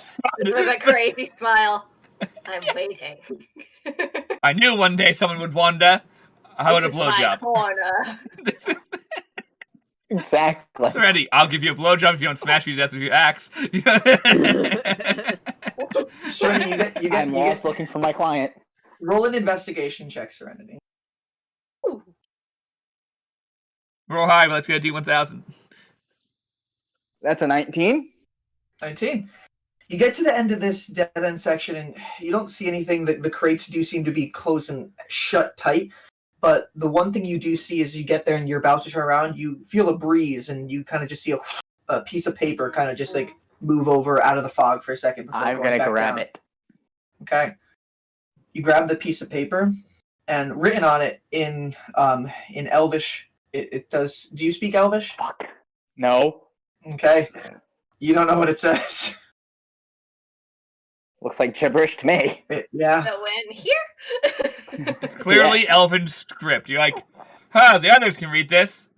With a crazy smile. I'm waiting. I knew one day someone would wander. I would a This is my blowjob. corner. Exactly. Serenity, I'll give you a blowjob if you don't smash me to death with your axe. Serenity, you I'm get lost looking for my client. roll an investigation check, Serenity. Roll high, but let's get a D1000. That's a 19. 19. You get to the end of this dead end section, and you don't see anything. The crates do seem to be closed and shut tight. But the one thing you do see is you get there and you're about to turn around, you feel a breeze, and you kind of just see a piece of paper kind of just like move over out of the fog for a second before I'm going gonna back grab down. it. Okay. You grab the piece of paper, and written on it in Elvish, it does. Do you speak Elvish? Fuck. No. Okay. You don't know what it says. Looks like gibberish to me. Yeah. So when here? It's clearly Yes. Elven script. You're like, huh, the others can read this.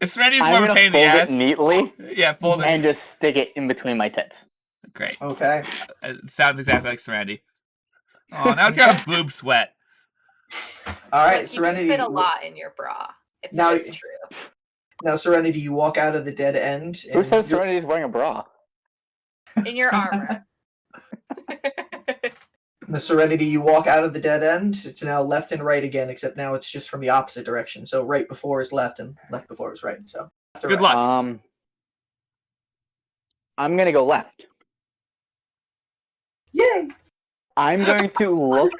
Serenity's I'm more of a gonna pain in fold the it ass. neatly Yeah, fold it. and just stick it in between my tits. Great. Okay. It sounds exactly like Serenity. Oh, now it's got a boob sweat. All right, Look, Serenity. you can fit a lot in your bra. It's Now- just true. Now, Serenity, you walk out of the dead end. Who and says you're- Serenity's wearing a bra? In your armor. The Serenity, you walk out of the dead end. It's now left and right again, except now it's just from the opposite direction. So right before is left and left before is right. So left or Good right. luck. I'm gonna go left. Yay! I'm going to look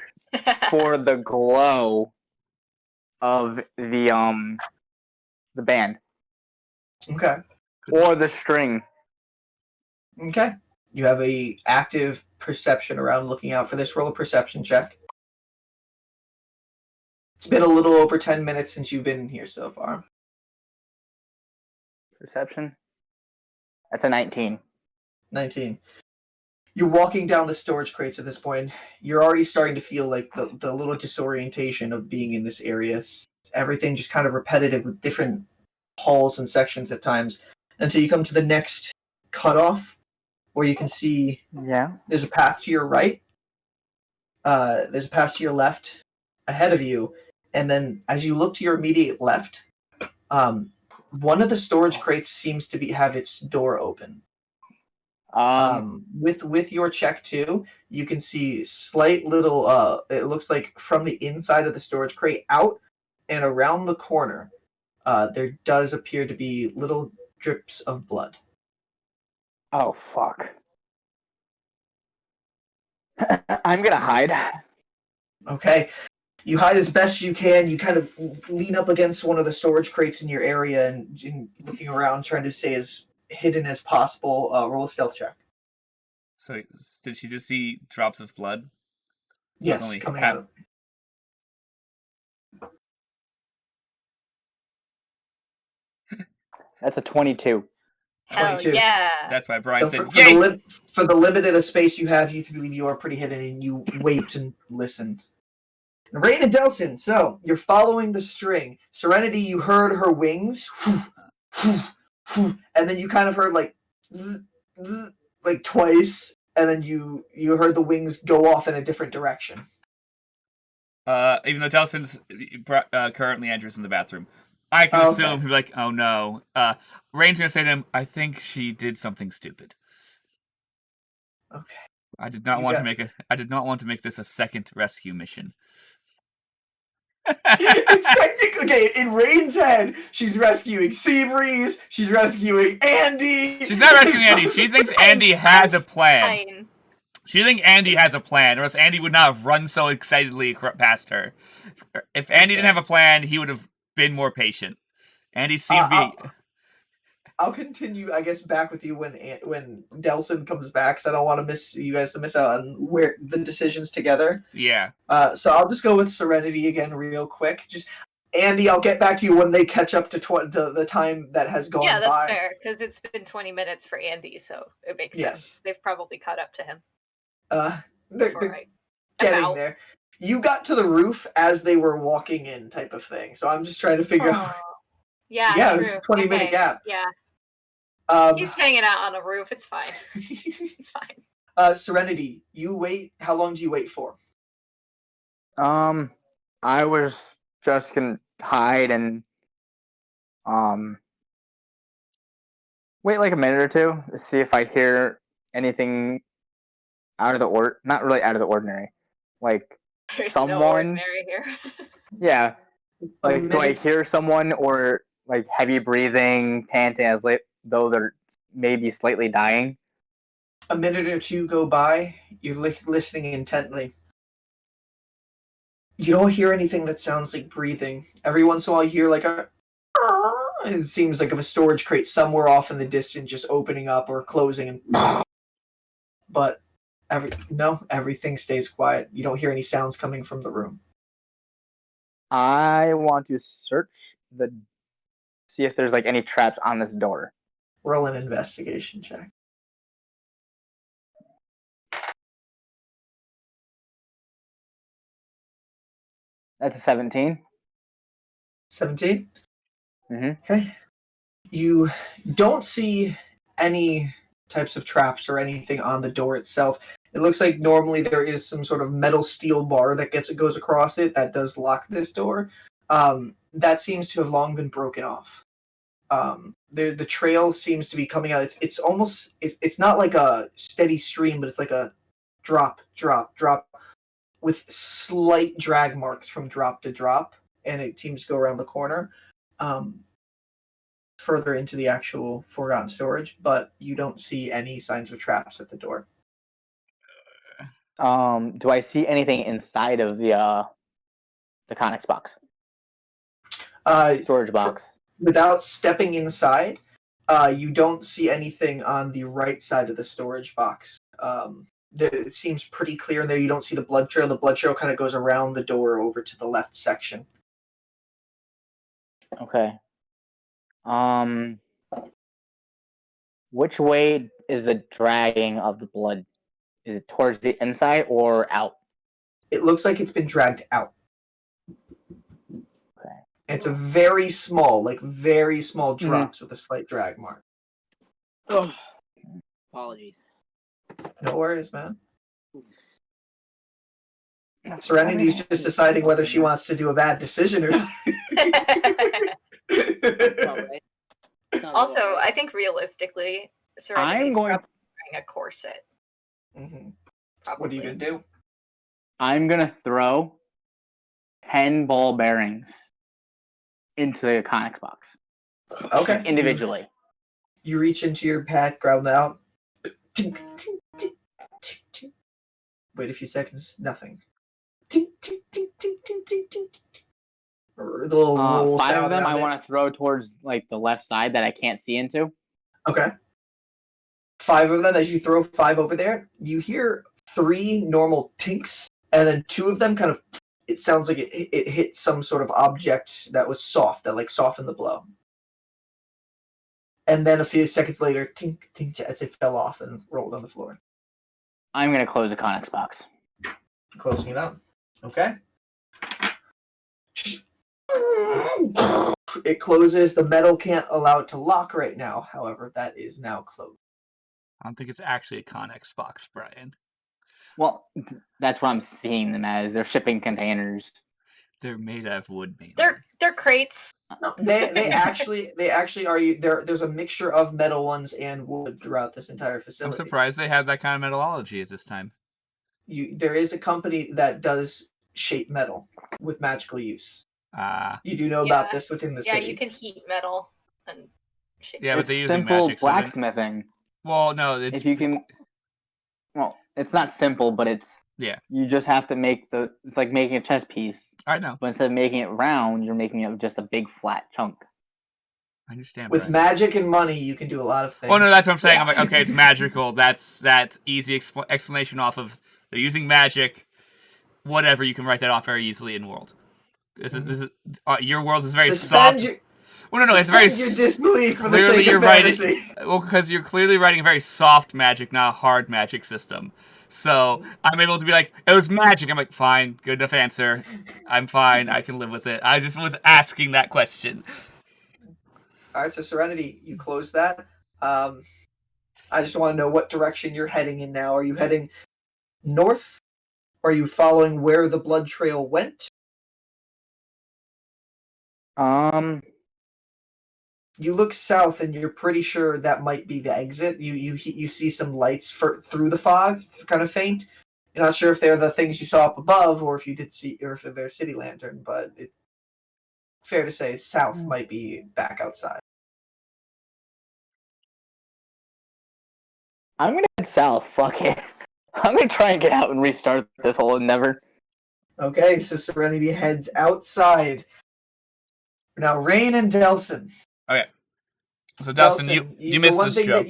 for the glow of the band Okay. or the string. Okay. You have a active perception around looking out for this. Roll a perception check. It's been a little over 10 minutes since you've been in here so far. Perception. That's a 19. 19. You're walking down the storage crates at this point. You're already starting to feel like the little disorientation of being in this area. Everything just kind of repetitive with different halls and sections at times until you come to the next cutoff where you can see Yeah. there's a path to your right. There's a path to your left ahead of you. And then as you look to your immediate left, one of the storage crates seems to have its door open. With your check too, you can see slight little it looks like from the inside of the storage crate out and around the corner, there does appear to be little drips of blood. Oh fuck. I'm gonna hide. Okay. You hide as best you can. You kind of lean up against one of the storage crates in your area and looking around, trying to stay as hidden as possible. Roll a stealth check. So, did she just see drops of blood? Yes, only coming half- out. That's a 22. Hell 22. yeah. That's why Brian So said, yay! for the limited of space you have, you believe you are pretty hidden, and you wait and listen. And Rain and Delson, so you're following the string. Serenity, you heard her wings, and then you kind of heard like twice, and then you heard the wings go off in a different direction. Even though Telson's currently enters in the bathroom, I can assume he'll be like, oh no. Rain's gonna say to him, I think she did something stupid. Okay. I did not want to make this a second rescue mission. It's technically okay. In Rain's head, she's rescuing Seabreeze. She's rescuing Andy. She's not rescuing Andy. She thinks Andy has a plan. Fine. She thinks Andy has a plan, or else Andy would not have run so excitedly past her. If Andy didn't have a plan, he would have been more patient. Andy seemed to be... I'll continue, I guess, back with you when Delson comes back, because I don't want you guys to miss out on where the decisions together. Yeah. So I'll just go with Serenity again real quick. Just Andy, I'll get back to you when they catch up to the time that has gone by. Yeah, that's fair, because it's been 20 minutes for Andy, so it makes Yes. sense. They've probably caught up to him. They're getting there. You got to the roof as they were walking in, type of thing. So I'm just trying to figure out. Yeah, it was a 20-minute gap. Yeah. He's hanging out on a roof. It's fine. It's fine. Serenity, you wait. How long do you wait for? I was just gonna hide and wait like a minute or two to see if I hear anything out of the not really out of the ordinary. Like There's someone no ordinary here. Yeah. Like do I hear someone or like heavy breathing, panting as though they're maybe slightly dying? A minute or two go by. You're listening intently. You don't hear anything that sounds like breathing. Every once in a while you hear like a... It seems like of a storage crate somewhere off in the distance just opening up or closing. But everything stays quiet. You don't hear any sounds coming from the room. I want to see if there's like any traps on this door. Roll an investigation check. That's a 17. 17? Mm-hmm. Okay. You don't see any types of traps or anything on the door itself. It looks like normally there is some sort of metal steel bar that goes across it that does lock this door. That seems to have long been broken off. The trail seems to be coming out. It's almost it's not like a steady stream, but it's like a drop, drop, drop, with slight drag marks from drop to drop, and it seems to go around the corner, further into the actual forgotten storage. But you don't see any signs of traps at the door. Do I see anything inside of the Connex box? Storage box. Without stepping inside, you don't see anything on the right side of the storage box. It seems pretty clear in there. You don't see the blood trail. The blood trail kind of goes around the door over to the left section. Okay. Which way is the dragging of the blood? Is it towards the inside or out? It looks like it's been dragged out. Okay. It's a very small drops with a slight drag mark. Oh, apologies. No worries, man. Serenity's just deciding whether she wants to do a bad decision or not. Also, I think realistically, Serenity's probably wearing a corset. Mm-hmm. What are you going to do? I'm going to throw 10 ball bearings into the Connex box. Okay. Individually. You reach into your pack, grab them out. Tink, tink, tink, tink, tink. Wait a few seconds. Nothing. Tink, tink, tink, tink, tink, tink, tink. Or the little roll 5 of them I want to throw towards like the left side that I can't see into. Okay. 5 of them. As you throw 5 over there, you hear 3 normal tinks, and then 2 of them kind of. It sounds like it hit some sort of object that was soft, that like softened the blow. And then a few seconds later, tink, tink, as it fell off and rolled on the floor. I'm going to close the Connex box. Closing it up. Okay. It closes. The metal can't allow it to lock right now. However, that is now closed. I don't think it's actually a Connex box, Brian. Well, that's what I'm seeing them as. They're shipping containers. They're made out of wood, mainly. They're crates. No, they actually are. There's a mixture of metal ones and wood throughout this entire facility. I'm surprised they have that kind of metallurgy at this time. There is a company that does shape metal with magical use. You do know about this within the city. Yeah, you can heat metal and shape. Yeah, but it's they're using simple magic. Blacksmithing. Well, no, it's if you can. Well, it's not simple, but it's You just have to make it's like making a chess piece. I know. But instead of making it round, you're making it just a big flat chunk. I understand. With magic and money, you can do a lot of things. Oh no, that's what I'm saying. I'm like, okay, it's magical. That's easy explanation off of they're using magic. Whatever, you can write that off very easily in World. Your world is very Suspend soft. your, Well, no, it's very suspend your disbelief for the clearly sake you're of fantasy. Well, because you're clearly writing a very soft magic, not a hard magic system. So I'm able to be like, it was magic. I'm like, fine, good enough answer. I'm fine. I can live with it. I just was asking that question. All right, so Serenity, you close that. I just want to know what direction you're heading in now. Are you heading north? Are you following where the blood trail went? You look south, and you're pretty sure that might be the exit. You see some lights through the fog, kind of faint. You're not sure if they're the things you saw up above, or if you did see, or if they're city lantern. But it's fair to say south might be back outside. I'm gonna head south. Fuck it. I'm gonna try and get out and restart this whole endeavor. Okay, so Serenity heads outside. Now, Rain and Delson. Okay. So Delson, you missed this joke.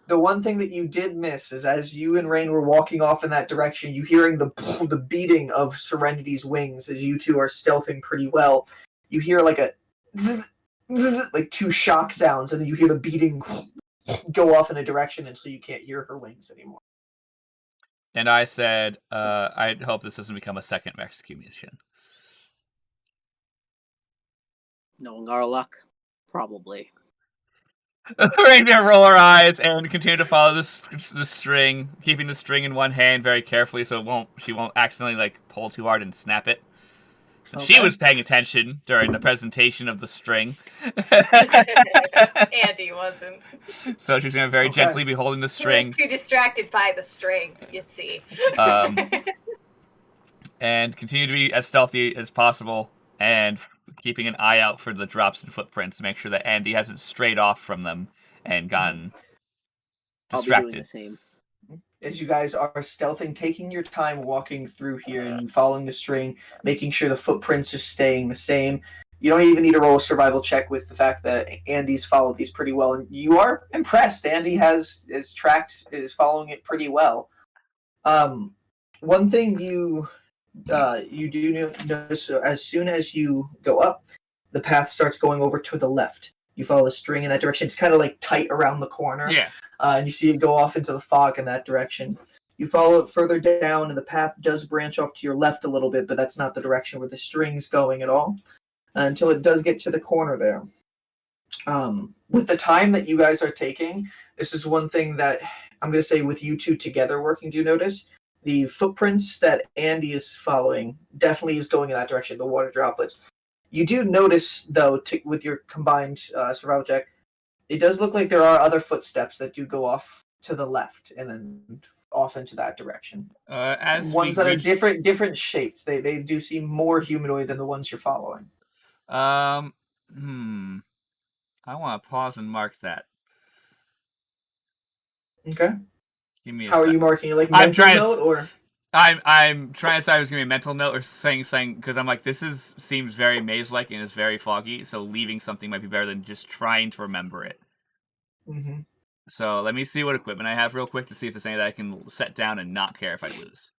The one thing that you did miss is as you and Rain were walking off in that direction, you hearing the beating of Serenity's wings as you two are stealthing pretty well. You hear like a zzz, zzz, like two shock sounds, and then you hear the beating go off in a direction until you can't hear her wings anymore. And I said, I hope this doesn't become a second rescue mission. Knowing our luck, probably. Rain will roll her eyes and continue to follow the string, keeping the string in one hand very carefully so she won't accidentally like pull too hard and snap it. So She was paying attention during the presentation of the string. Andy wasn't. So she's going to very gently be holding the string. He was too distracted by the string, you see. And continue to be as stealthy as possible and keeping an eye out for the drops and footprints to make sure that Andy hasn't strayed off from them and gotten distracted. I'll be doing the same. As you guys are stealthing, taking your time walking through here and following the string, making sure the footprints are staying the same. You don't even need to roll a survival check with the fact that Andy's followed these pretty well, and you are impressed. Andy is following it pretty well. One thing you do notice, as soon as you go up, the path starts going over to the left. You follow the string in that direction. It's kind of like tight around the corner. Yeah. And you see it go off into the fog in that direction. You follow it further down, and the path does branch off to your left a little bit, but that's not the direction where the string's going at all, until it does get to the corner there. With the time that you guys are taking, this is one thing that I'm going to say with you two together working, do you notice? The footprints that Andy is following definitely is going in that direction, the water droplets. You do notice, though, with your combined survival check, it does look like there are other footsteps that do go off to the left and then off into that direction. Ones that are different shaped. They do seem more humanoid than the ones you're following. I want to pause and mark that. Okay. Give me a How second. Are you marking it? Like mental note or? I'm trying to decide if it was gonna be a mental note or saying because I'm like seems very maze-like and is very foggy. So leaving something might be better than just trying to remember it. Mm-hmm. So let me see what equipment I have real quick to see if there's anything that I can set down and not care if I lose.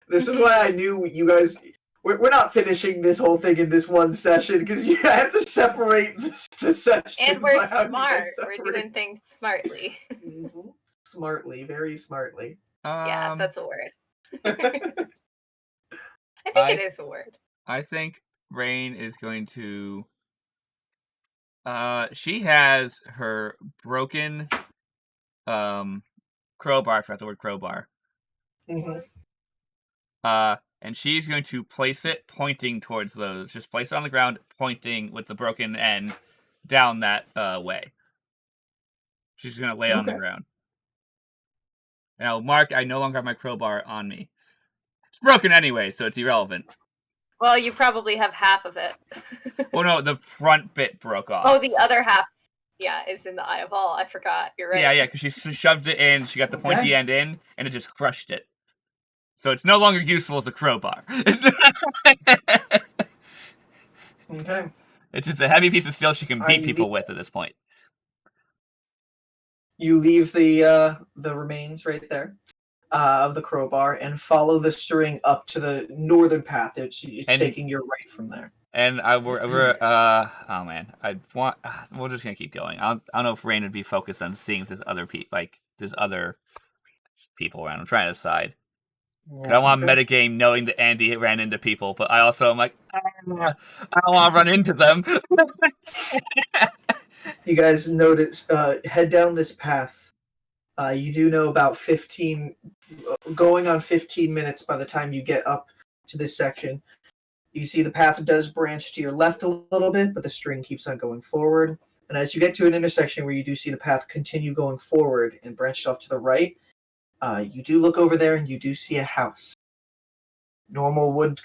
This is why I knew you guys. We're not finishing this whole thing in this one session because you have to separate the session. And we're smart. We're doing things smartly. Mm-hmm. Smartly, very smartly. Yeah, that's a word. I think it is a word. I think Rain is going to. She has her broken crowbar. I forgot the word crowbar. Mm-hmm. And she's going to place it pointing towards those. Just place it on the ground, pointing with the broken end down that way. She's going to lay on the ground. Now, Mark, I no longer have my crowbar on me. It's broken anyway, so it's irrelevant. Well, you probably have half of it. Well, no, the front bit broke off. Oh, the other half, is in the Eye of All. I forgot. You're right. Yeah, because she shoved it in, she got the pointy end in, and it just crushed it. So it's no longer useful as a crowbar. Okay. It's just a heavy piece of steel she can beat people with at this point. You leave the remains right there. of the crowbar and follow the string up to the northern path. It's And- taking your right from there. And we're oh man, we're just gonna keep going. I don't know if Rain would be focused on seeing if there's other there's other people around. I'm trying to decide. Cause I want to metagame knowing that Andy ran into people, but I also am like, I don't want to run into them. You guys notice, head down this path. You do know about 15, going on 15 minutes by the time you get up to this section. You see the path does branch to your left a little bit, but the string keeps on going forward. And as you get to an intersection where you do see the path continue going forward and branched off to the right, you do look over there and you do see a house. Normal wood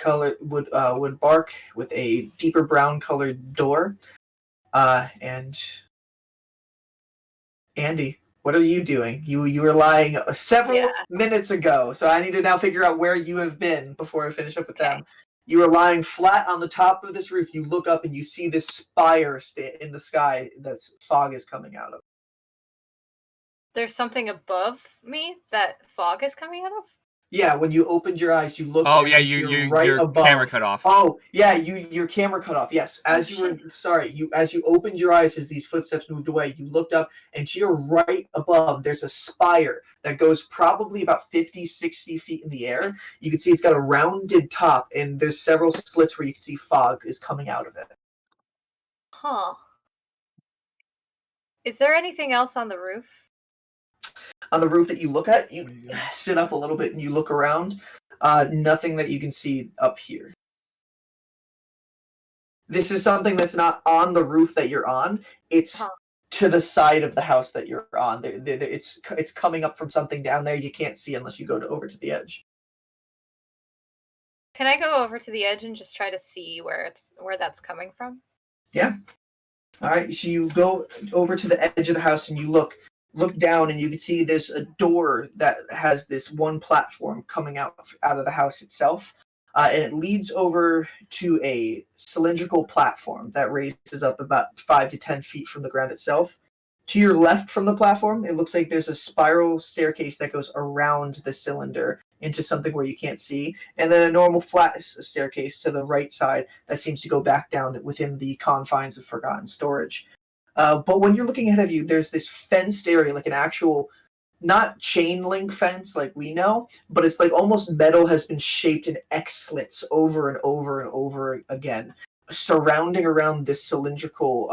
bark with a deeper brown colored door. And Andy, what are you doing? You were lying several minutes ago, so I need to now figure out where you have been before I finish up with them. You are lying flat on the top of this roof. You look up and you see this spire in the sky that fog is coming out of. There's something above me that fog is coming out of? Yeah, when you opened your eyes, you looked. Oh yeah, you're right your above. camera cut off. Oh yeah, your camera cut off. Yes, as you opened your eyes as these footsteps moved away, you looked up, and to your right above, there's a spire that goes probably about 50, 60 feet in the air. You can see it's got a rounded top, and there's several slits where you can see fog is coming out of it. Huh. Is there anything else on the roof? On the roof that you look at, you sit up a little bit and you look around. Nothing that you can see up here. This is something that's not on the roof that you're on. It's to the side of the house that you're on. It's coming up from something down there you can't see unless you go over to the edge. Can I go over to the edge and just try to see where that's coming from? Yeah. All right. So you go over to the edge of the house and you look down and you can see there's a door that has this one platform coming out of the house itself. And it leads over to a cylindrical platform that raises up about 5 to 10 feet from the ground itself. To your left from the platform, it looks like there's a spiral staircase that goes around the cylinder into something where you can't see, and then a normal flat staircase to the right side that seems to go back down within the confines of Forgotten Storage. But when you're looking ahead of you, there's this fenced area, like an actual, not chain link fence like we know, but it's like almost metal has been shaped in X slits over and over and over again, surrounding around this cylindrical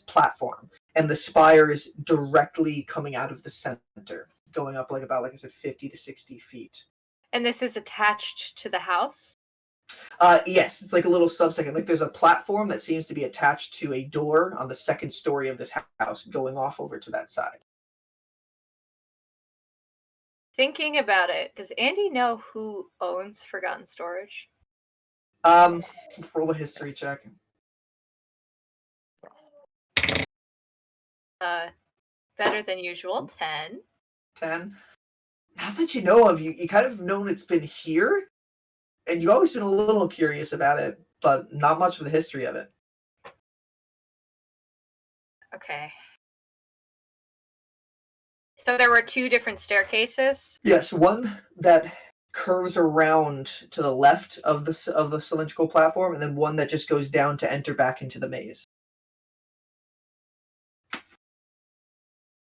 platform. And the spire is directly coming out of the center, going up like I said, 50 to 60 feet. And this is attached to the house? Yes, it's like a little subsecond. Like there's a platform that seems to be attached to a door on the second story of this house, going off over to that side. Thinking about it, does Andy know who owns Forgotten Storage? Roll a history check. Better than usual, 10. 10. Not that you know of, you kind of known it's been here, and you've always been a little curious about it, but not much of the history of it. Okay. So there were 2 different staircases? Yes, one that curves around to the left of the cylindrical platform, and then one that just goes down to enter back into the maze.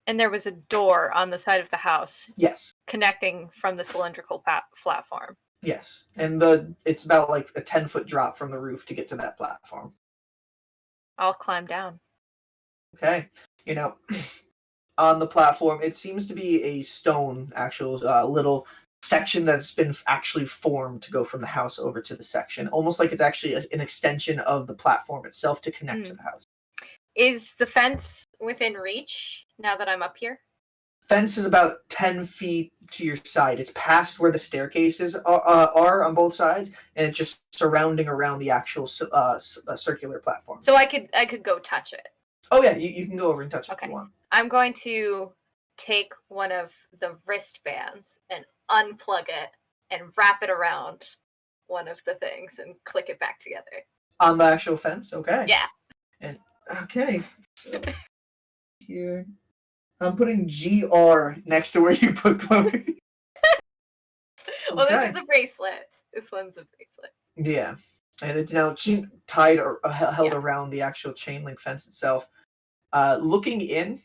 And there was a door on the side of the house. Yes. Connecting from the cylindrical platform. Yes, and it's about like a 10-foot drop from the roof to get to that platform. I'll climb down. Okay, on the platform, it seems to be a stone, actual little section that's been actually formed to go from the house over to the section, almost like it's actually an extension of the platform itself to connect to the house. Is the fence within reach now that I'm up here? Fence is about 10 feet to your side. It's past where the staircases are on both sides, and it's just surrounding around the actual circular platform. So I could go touch it. Oh yeah, you can go over and touch it if you want. I'm going to take one of the wristbands and unplug it and wrap it around one of the things and click it back together. On the actual fence? Okay. Yeah. And okay. So, here. I'm putting GR next to where you put Chloe. Well, this Okay. is a bracelet. This one's a bracelet. Yeah, and it's now tied or held Yeah. around the actual chain link fence itself. Looking in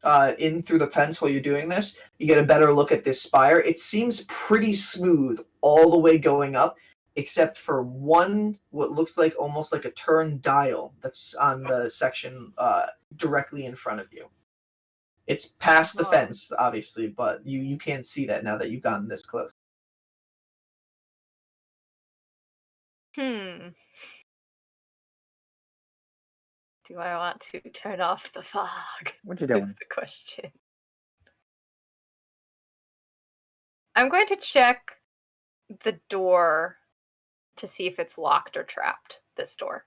through the fence while you're doing this, you get a better look at this spire. It seems pretty smooth all the way going up, except for one what looks like almost like a turn dial that's on the section directly in front of you. It's past the fence, obviously, but you can't see that now that you've gotten this close. Do I want to turn off the fog? What you doing? Is the question. I'm going to check the door to see if it's locked or trapped. This door.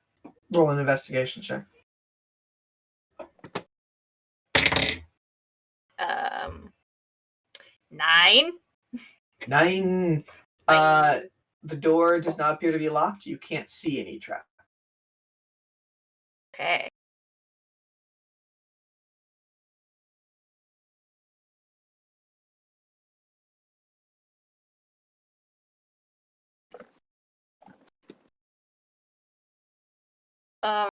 Roll an investigation check. 9. 9. The door does not appear to be locked. You can't see any trap. Okay. I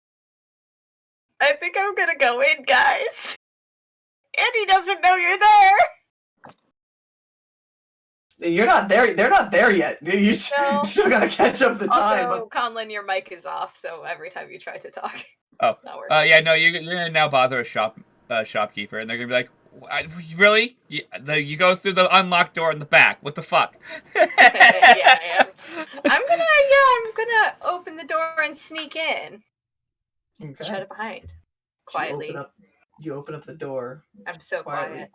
think I'm gonna go in, guys. Andy doesn't know you're there. You're not there. They're not there yet. You No. still gotta catch up the time. Also, Conlon, your mic is off, so every time you try to talk, Oh, not working. yeah, no, you're gonna now bother a shopkeeper, and they're gonna be like, "Really? You go through the unlocked door in the back? What the fuck?" Yeah, I am. I'm gonna open the door and sneak in. Okay. Shut it behind. Quietly. You open up the door. I'm so quietly. quiet.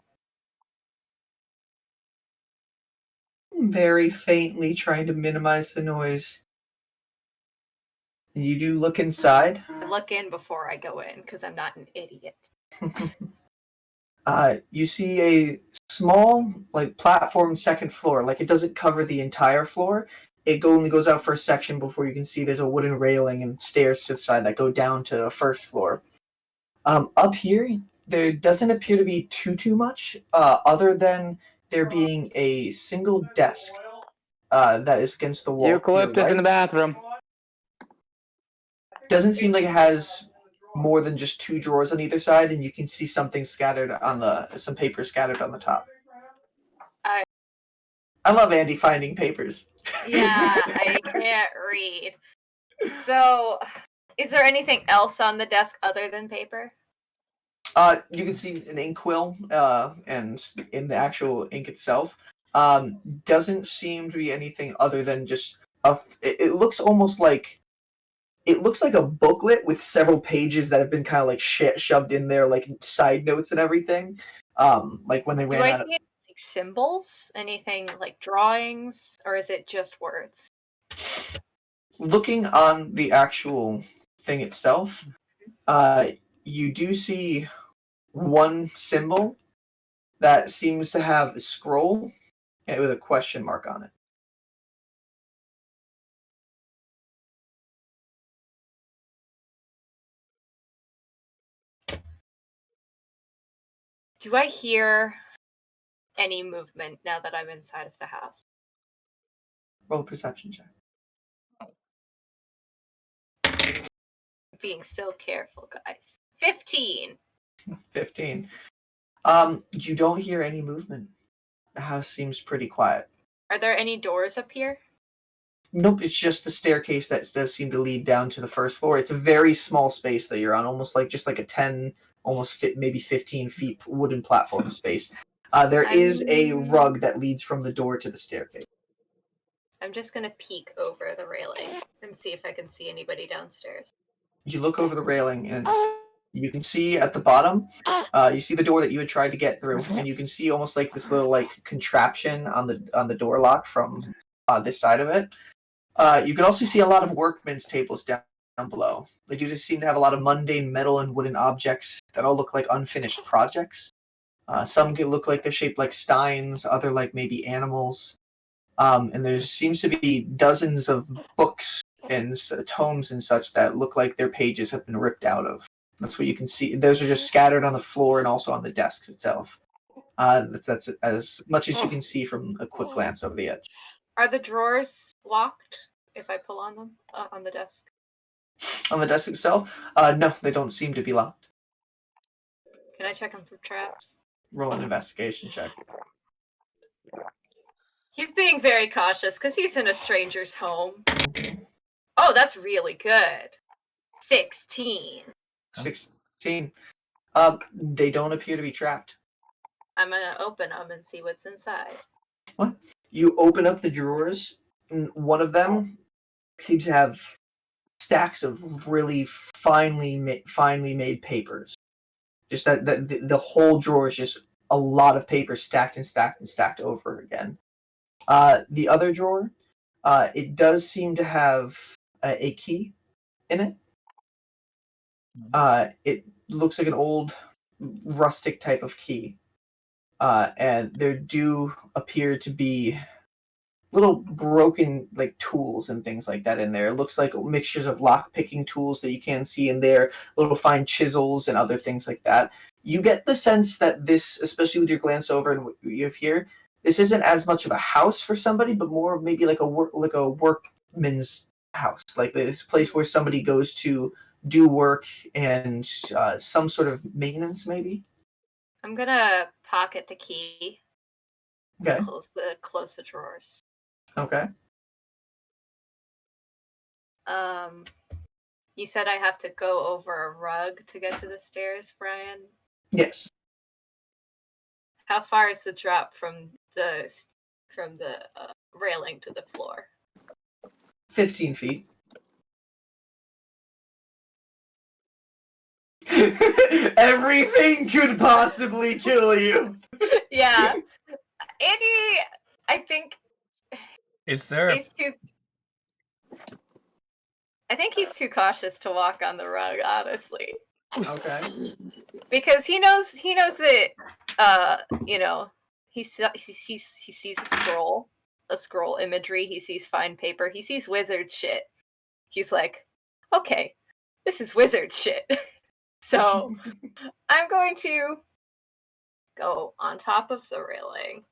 Very faintly, trying to minimize the noise. You do look inside. I look in before I go in because I'm not an idiot. You see a small, platform second floor. Like, it doesn't cover the entire floor. It only goes out for a section before you can see there's a wooden railing and stairs to the side that go down to the first floor. Up here, there doesn't appear to be too much, other than there being a single desk that is against the wall. Eucalyptus in the bathroom. Doesn't seem like it has more than just 2 drawers on either side, and you can see something scattered on some paper scattered on the top. I love Andy finding papers. Yeah, I can't read. So, is there anything else on the desk other than paper? You can see an inkwell, and in the actual ink itself, doesn't seem to be anything other than just it looks almost like a booklet with several pages that have been kind of like shoved in there, like side notes and everything. Like when they ran out. Do I see any, like, symbols? Anything like drawings, or is it just words? Looking on the actual thing itself, you do see one symbol that seems to have a scroll with a question mark on it. Do I hear any movement now that I'm inside of the house? Roll a perception check. Being so careful, guys. 15. 15. You don't hear any movement. The house seems pretty quiet. Are there any doors up here? Nope, it's just the staircase that does seem to lead down to the first floor. It's a very small space that you're on, almost like just like a 10, maybe 15 feet wooden platform space. There is a rug that leads from the door to the staircase. I'm just gonna peek over the railing and see if I can see anybody downstairs. You look over the railing and you can see at the bottom, you see the door that you had tried to get through, and you can see almost like this little contraption on the door lock from this side of it. You can also see a lot of workmen's tables down below. They do just seem to have a lot of mundane metal and wooden objects that all look like unfinished projects. Some look like they're shaped like steins, other like maybe animals. And there seems to be dozens of books and tomes and such that look like their pages have been ripped out of. That's what you can see. Those are just scattered on the floor and also on the desks itself. That's as much as you can see from a quick glance over the edge. Are the drawers locked if I pull on them on the desk? On the desk itself, no, they don't seem to be locked. Can I check them for traps? Roll an investigation check. He's being very cautious because he's in a stranger's home. Oh, that's really good. 16. 16. They don't appear to be trapped. I'm gonna open them and see what's inside. What? You open up the drawers, and one of them seems to have stacks of really finely made papers. Just that the whole drawer is just a lot of papers stacked and stacked and stacked over again. The other drawer, it does seem to have a key in it. It looks like an old rustic type of key. And there do appear to be little broken like tools and things like that in there. It looks like mixtures of lock picking tools that you can see in there, little fine chisels and other things like that. You get the sense that this, especially with your glance over and what you have here, this isn't as much of a house for somebody, but more maybe like a workman's house, like this place where somebody goes to do work and some sort of maintenance, maybe. I'm gonna pocket the key. Okay. Close the drawers. Okay. You said I have to go over a rug to get to the stairs, Brian? Yes. How far is the drop from the railing to the floor? 15 feet. Everything could possibly kill you. Yeah. Andy, I think Is there? he's too. I think he's too cautious to walk on the rug, honestly. Okay. Because he knows that he sees a scroll imagery, he sees fine paper, he sees wizard shit. He's like, okay, this is wizard shit. So I'm going to go on top of the railing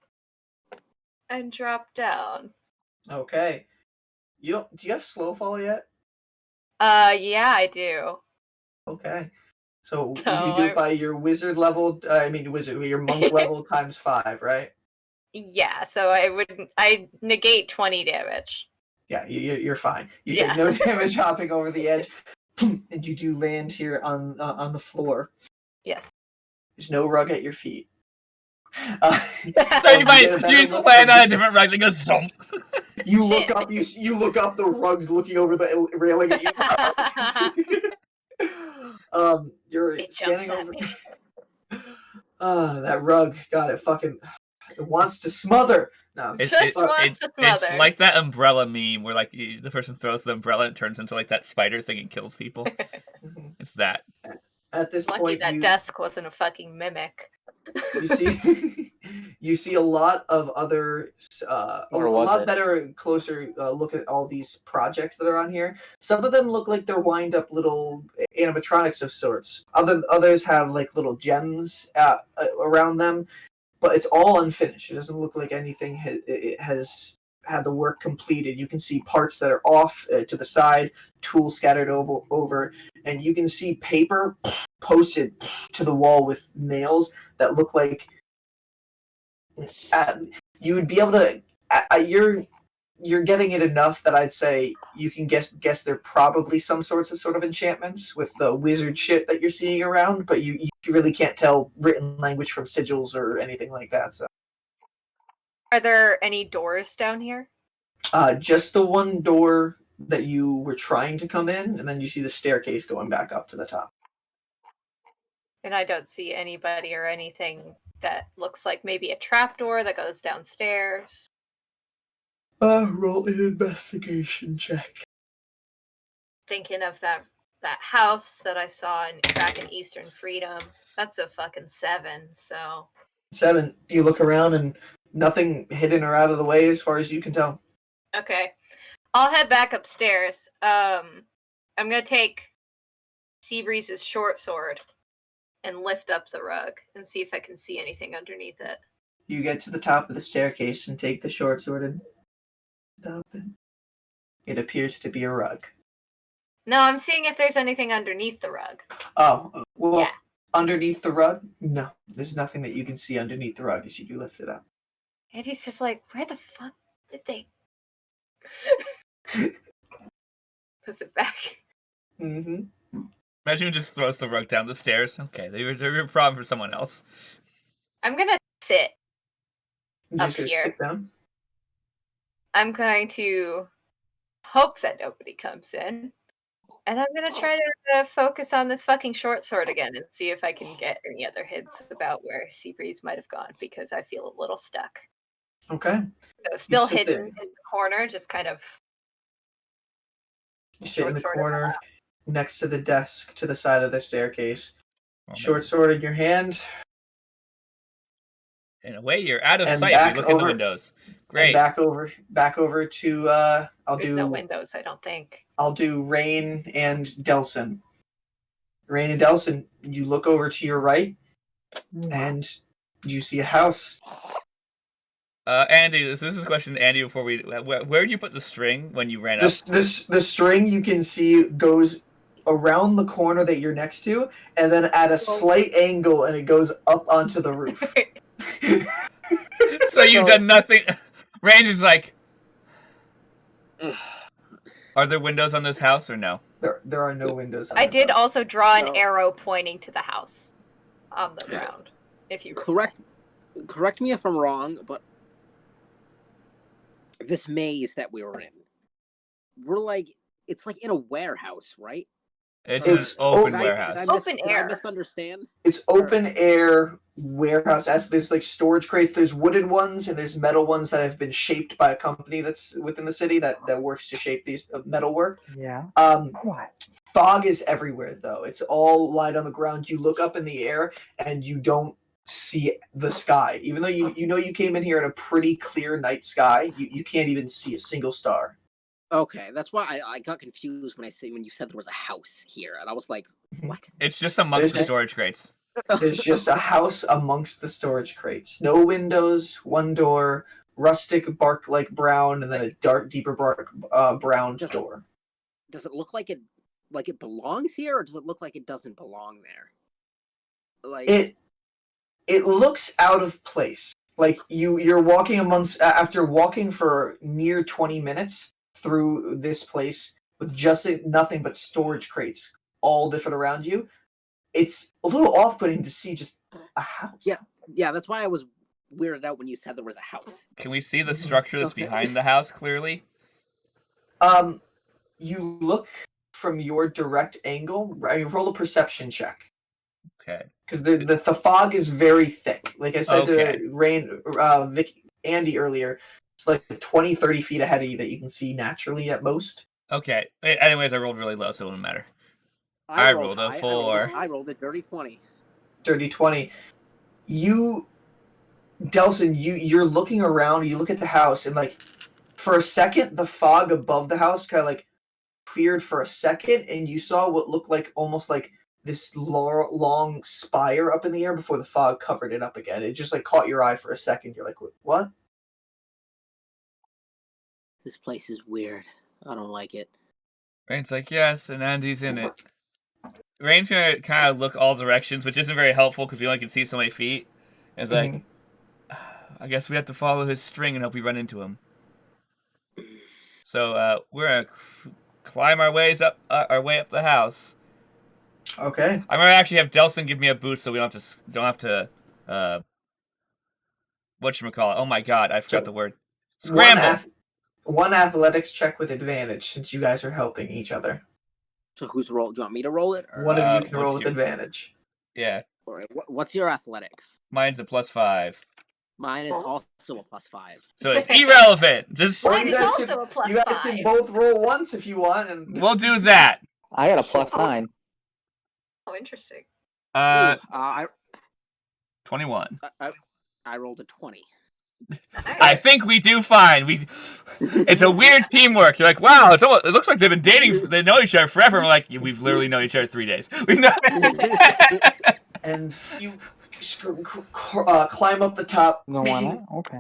and drop down. Okay. Do you have slow fall yet? Yeah, I do. Okay. So So you do it by your wizard level, your monk level times 5, right? Yeah, so I negate 20 damage. Yeah, you're fine. You Yeah. take no damage hopping over the edge, and you do land here on the floor. Yes. There's no rug at your feet. You just land on a different rug and go zomp. You look up. You look up. The rug's looking over the railing at you. You're It standing jumps over. at me. That rug. God, it wants to smother. No, It just wants to smother. It's like that umbrella meme where like the person throws the umbrella and it turns into like that spider thing and kills people. It's that. At this Lucky point, that desk wasn't a fucking mimic. you see a lot of other a lot better closer look at all these projects that are on here. Some of them look like they're wind up little animatronics of sorts. Others have like little gems around them, but it's all unfinished. It doesn't look like anything has had the work completed. You can see parts that are off to the side, tools scattered over, and you can see paper posted to the wall with nails that look like you would be able to. You're getting it enough that I'd say you can guess they're probably some sort of enchantments with the wizard shit that you're seeing around, but you really can't tell written language from sigils or anything like that. So, Are there any doors down here? just the one door that you were trying to come in, and then you see the staircase going back up to the top. And I don't see anybody or anything that looks like maybe a trapdoor that goes downstairs. Roll an investigation check. Thinking of that house that I saw back in Eastern Freedom. That's a fucking 7, so... 7. You look around and nothing hidden or out of the way as far as you can tell. Okay. I'll head back upstairs. I'm gonna take Seabreeze's short sword and lift up the rug and see if I can see anything underneath it. You get to the top of the staircase and take the short sword and Open. It appears to be a rug. No, I'm seeing if there's anything underneath the rug. Oh, well, Yeah. underneath the rug? No, there's nothing that you can see underneath the rug as you do lift it up. And he's just like, where the fuck did they... Puts it back. Mm-hmm. Imagine he just throws the rug down the stairs. Okay, they're a problem for someone else. I'm gonna sit up Just gonna here. sit down. I'm going to hope that nobody comes in. And I'm gonna try to focus on this fucking short sword again and see if I can get any other hints about where Seabreeze might have gone, because I feel a little stuck. Okay. So still sit hidden there. in the corner, just kind of You sit in the short sword in my corner lap. next to the desk to the side of the staircase. Oh, Short man. sword in your hand. In a way, you're out of And sight if you back look in the over- windows. And Great. back over to There's no windows, I don't think. I'll do Rain and Delson. Rain and Delson, you look over to your right and you see a house. Andy, this is a question to Andy before we... Where did you put the string when you ran up? The string you can see goes around the corner that you're next to, and then at a slight angle, and it goes up onto the roof. So you've done nothing. Range is like... Are there windows on this house or no? There are no windows. I did house. also draw an No. arrow pointing to the house on the ground. If you Correct me if I'm wrong, but this maze that we were in, it's like in a warehouse, right? It's It's an open open- warehouse. Open Did I air. misunderstand? It's open air warehouse. As there's like storage crates. There's wooden ones and there's metal ones that have been shaped by a company that's within the city that works to shape these metal work. Yeah. What? Fog is everywhere though. It's all light on the ground. You look up in the air and you don't see the sky. Even though you know you came in here in a pretty clear night sky, you can't even see a single star. Okay, that's why I got confused when you said there was a house here, and I was like, what? It's just amongst the There's- storage crates. There's just a house amongst the storage crates. No windows, one door, rustic bark like brown, and then a dark, deeper bark brown Just- door. Does it look like it belongs here, or does it look like it doesn't belong there? Like It looks out of place. Like you're walking amongst after walking for near 20 minutes through this place with just nothing but storage crates all different around you. It's a little off-putting to see just a house. Yeah, that's why I was weirded out when you said there was a house. Can we see the structure that's Okay. behind the house clearly? You look from your direct angle. Roll a perception check. Okay. Because the fog is very thick. Like I said Okay. to Rain, Andy earlier, it's like 20, 30 feet ahead of you that you can see naturally at most. Okay. Anyways, I rolled really low, so it wouldn't matter. I rolled a high. 4. I rolled a dirty 20. Dirty 20. Delson, you're looking around, you look at the house, and like for a second, the fog above the house kind of like cleared for a second, and you saw what looked like almost like this long spire up in the air before the fog covered it up again. It just like caught your eye for a second. You're like, what? This place is weird. I don't like it. Rain's like, yes, and Andy's in it. Rain's gonna kind of look all directions, which isn't very helpful because we only can see so many feet. And it's like, I guess we have to follow his string and hope we run into him. So we're gonna climb our way up the house. Okay. I'm gonna actually have Delson give me a boost so we don't have to whatchamacallit. Oh my god, I forgot the word. Scramble. One athletics check with advantage since you guys are helping each other. So who's roll? Do you want me to roll it? Or, One of you can what's roll with your- advantage. Yeah, all right, what's your athletics? mine's a +5. Mine is also a +5. So it's irrelevant. Just Or Mine you is guys also can- a plus You guys 5. can both roll once if you want, and we'll do that. I got a +9. Oh, interesting. I 21. rolled a 20. I think we do fine. It's a weird teamwork. You're like, wow, it looks like they've been dating. They know each other forever. And we're like, we've literally known each other 3 days. We've known. and you climb up the top. No, why not? Okay.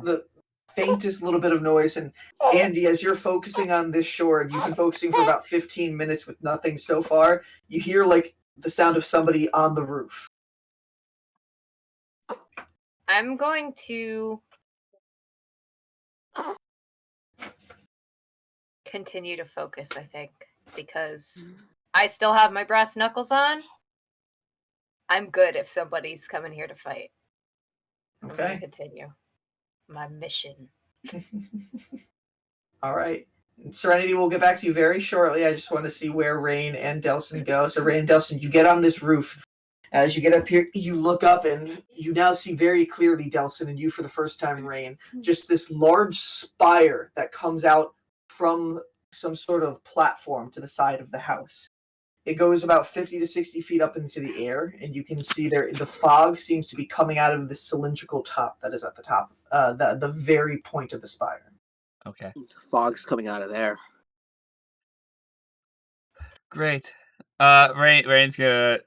faintest little bit of noise. And Andy, as you're focusing on this shore, and you've been focusing for about 15 minutes with nothing so far, you hear like the sound of somebody on the roof. I'm going to continue to focus, I think, because I still have my brass knuckles on. I'm good if somebody's coming here to fight. I'm going to Okay. continue my mission. All right. Serenity, we'll get back to you very shortly. I just want to see where Rain and Delson go. So, Rain and Delson, you get on this roof. As you get up here, you look up and you now see very clearly, Delson, and you for the first time, Rain, just this large spire that comes out from some sort of platform to the side of the house. It goes about 50 to 60 feet up into the air, and you can see there the fog seems to be coming out of the cylindrical top that is at the top, the very point of the spire. Okay. Fog's coming out of there. Great. Rain's gonna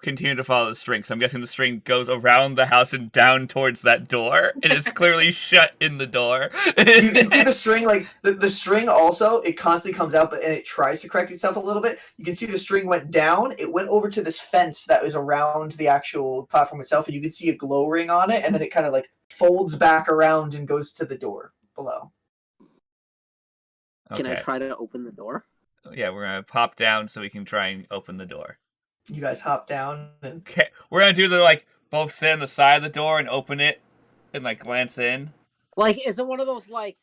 continue to follow the string. So I'm guessing the string goes around the house and down towards that door, and it's clearly shut in the door. You can see the string, like the string also, it constantly comes out, and it tries to correct itself a little bit. You can see the string went down, it went over to this fence that was around the actual platform itself, and you can see a glow ring on it, and then it kind of like folds back around and goes to the door below. Can I try to open the door? Yeah, we're gonna pop down so we can try and open the door. You guys hop down and Okay, we're gonna do the like both sit on the side of the door and open it and like glance in. Like, is it one of those like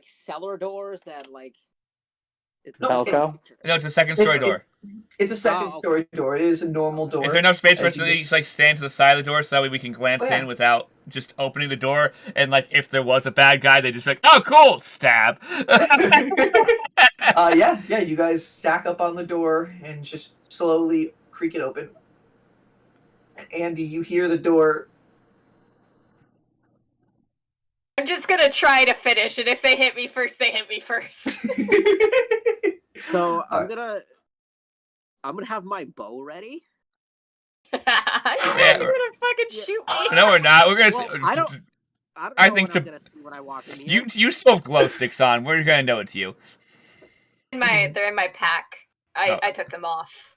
cellar doors that like? Velcro? No, it's a second story door. It's a second story door. It is a normal door. Is there enough space for us As to you just like stand to the side of the door so that way we can glance in without just opening the door? And like if there was a bad guy, they just be like, "Oh, cool, stab." Yeah. You guys stack up on the door and just slowly creak it open. Andy, you hear the door. I'm just gonna try to finish, and if they hit me first, they hit me first. So I'm gonna have my bow ready. You guys are gonna fucking shoot me. No, we're not. We're gonna. Well, I don't know I think I'm gonna see when I walk in here. You still have glow sticks on. We're gonna know it's you. They're in my pack. I took them off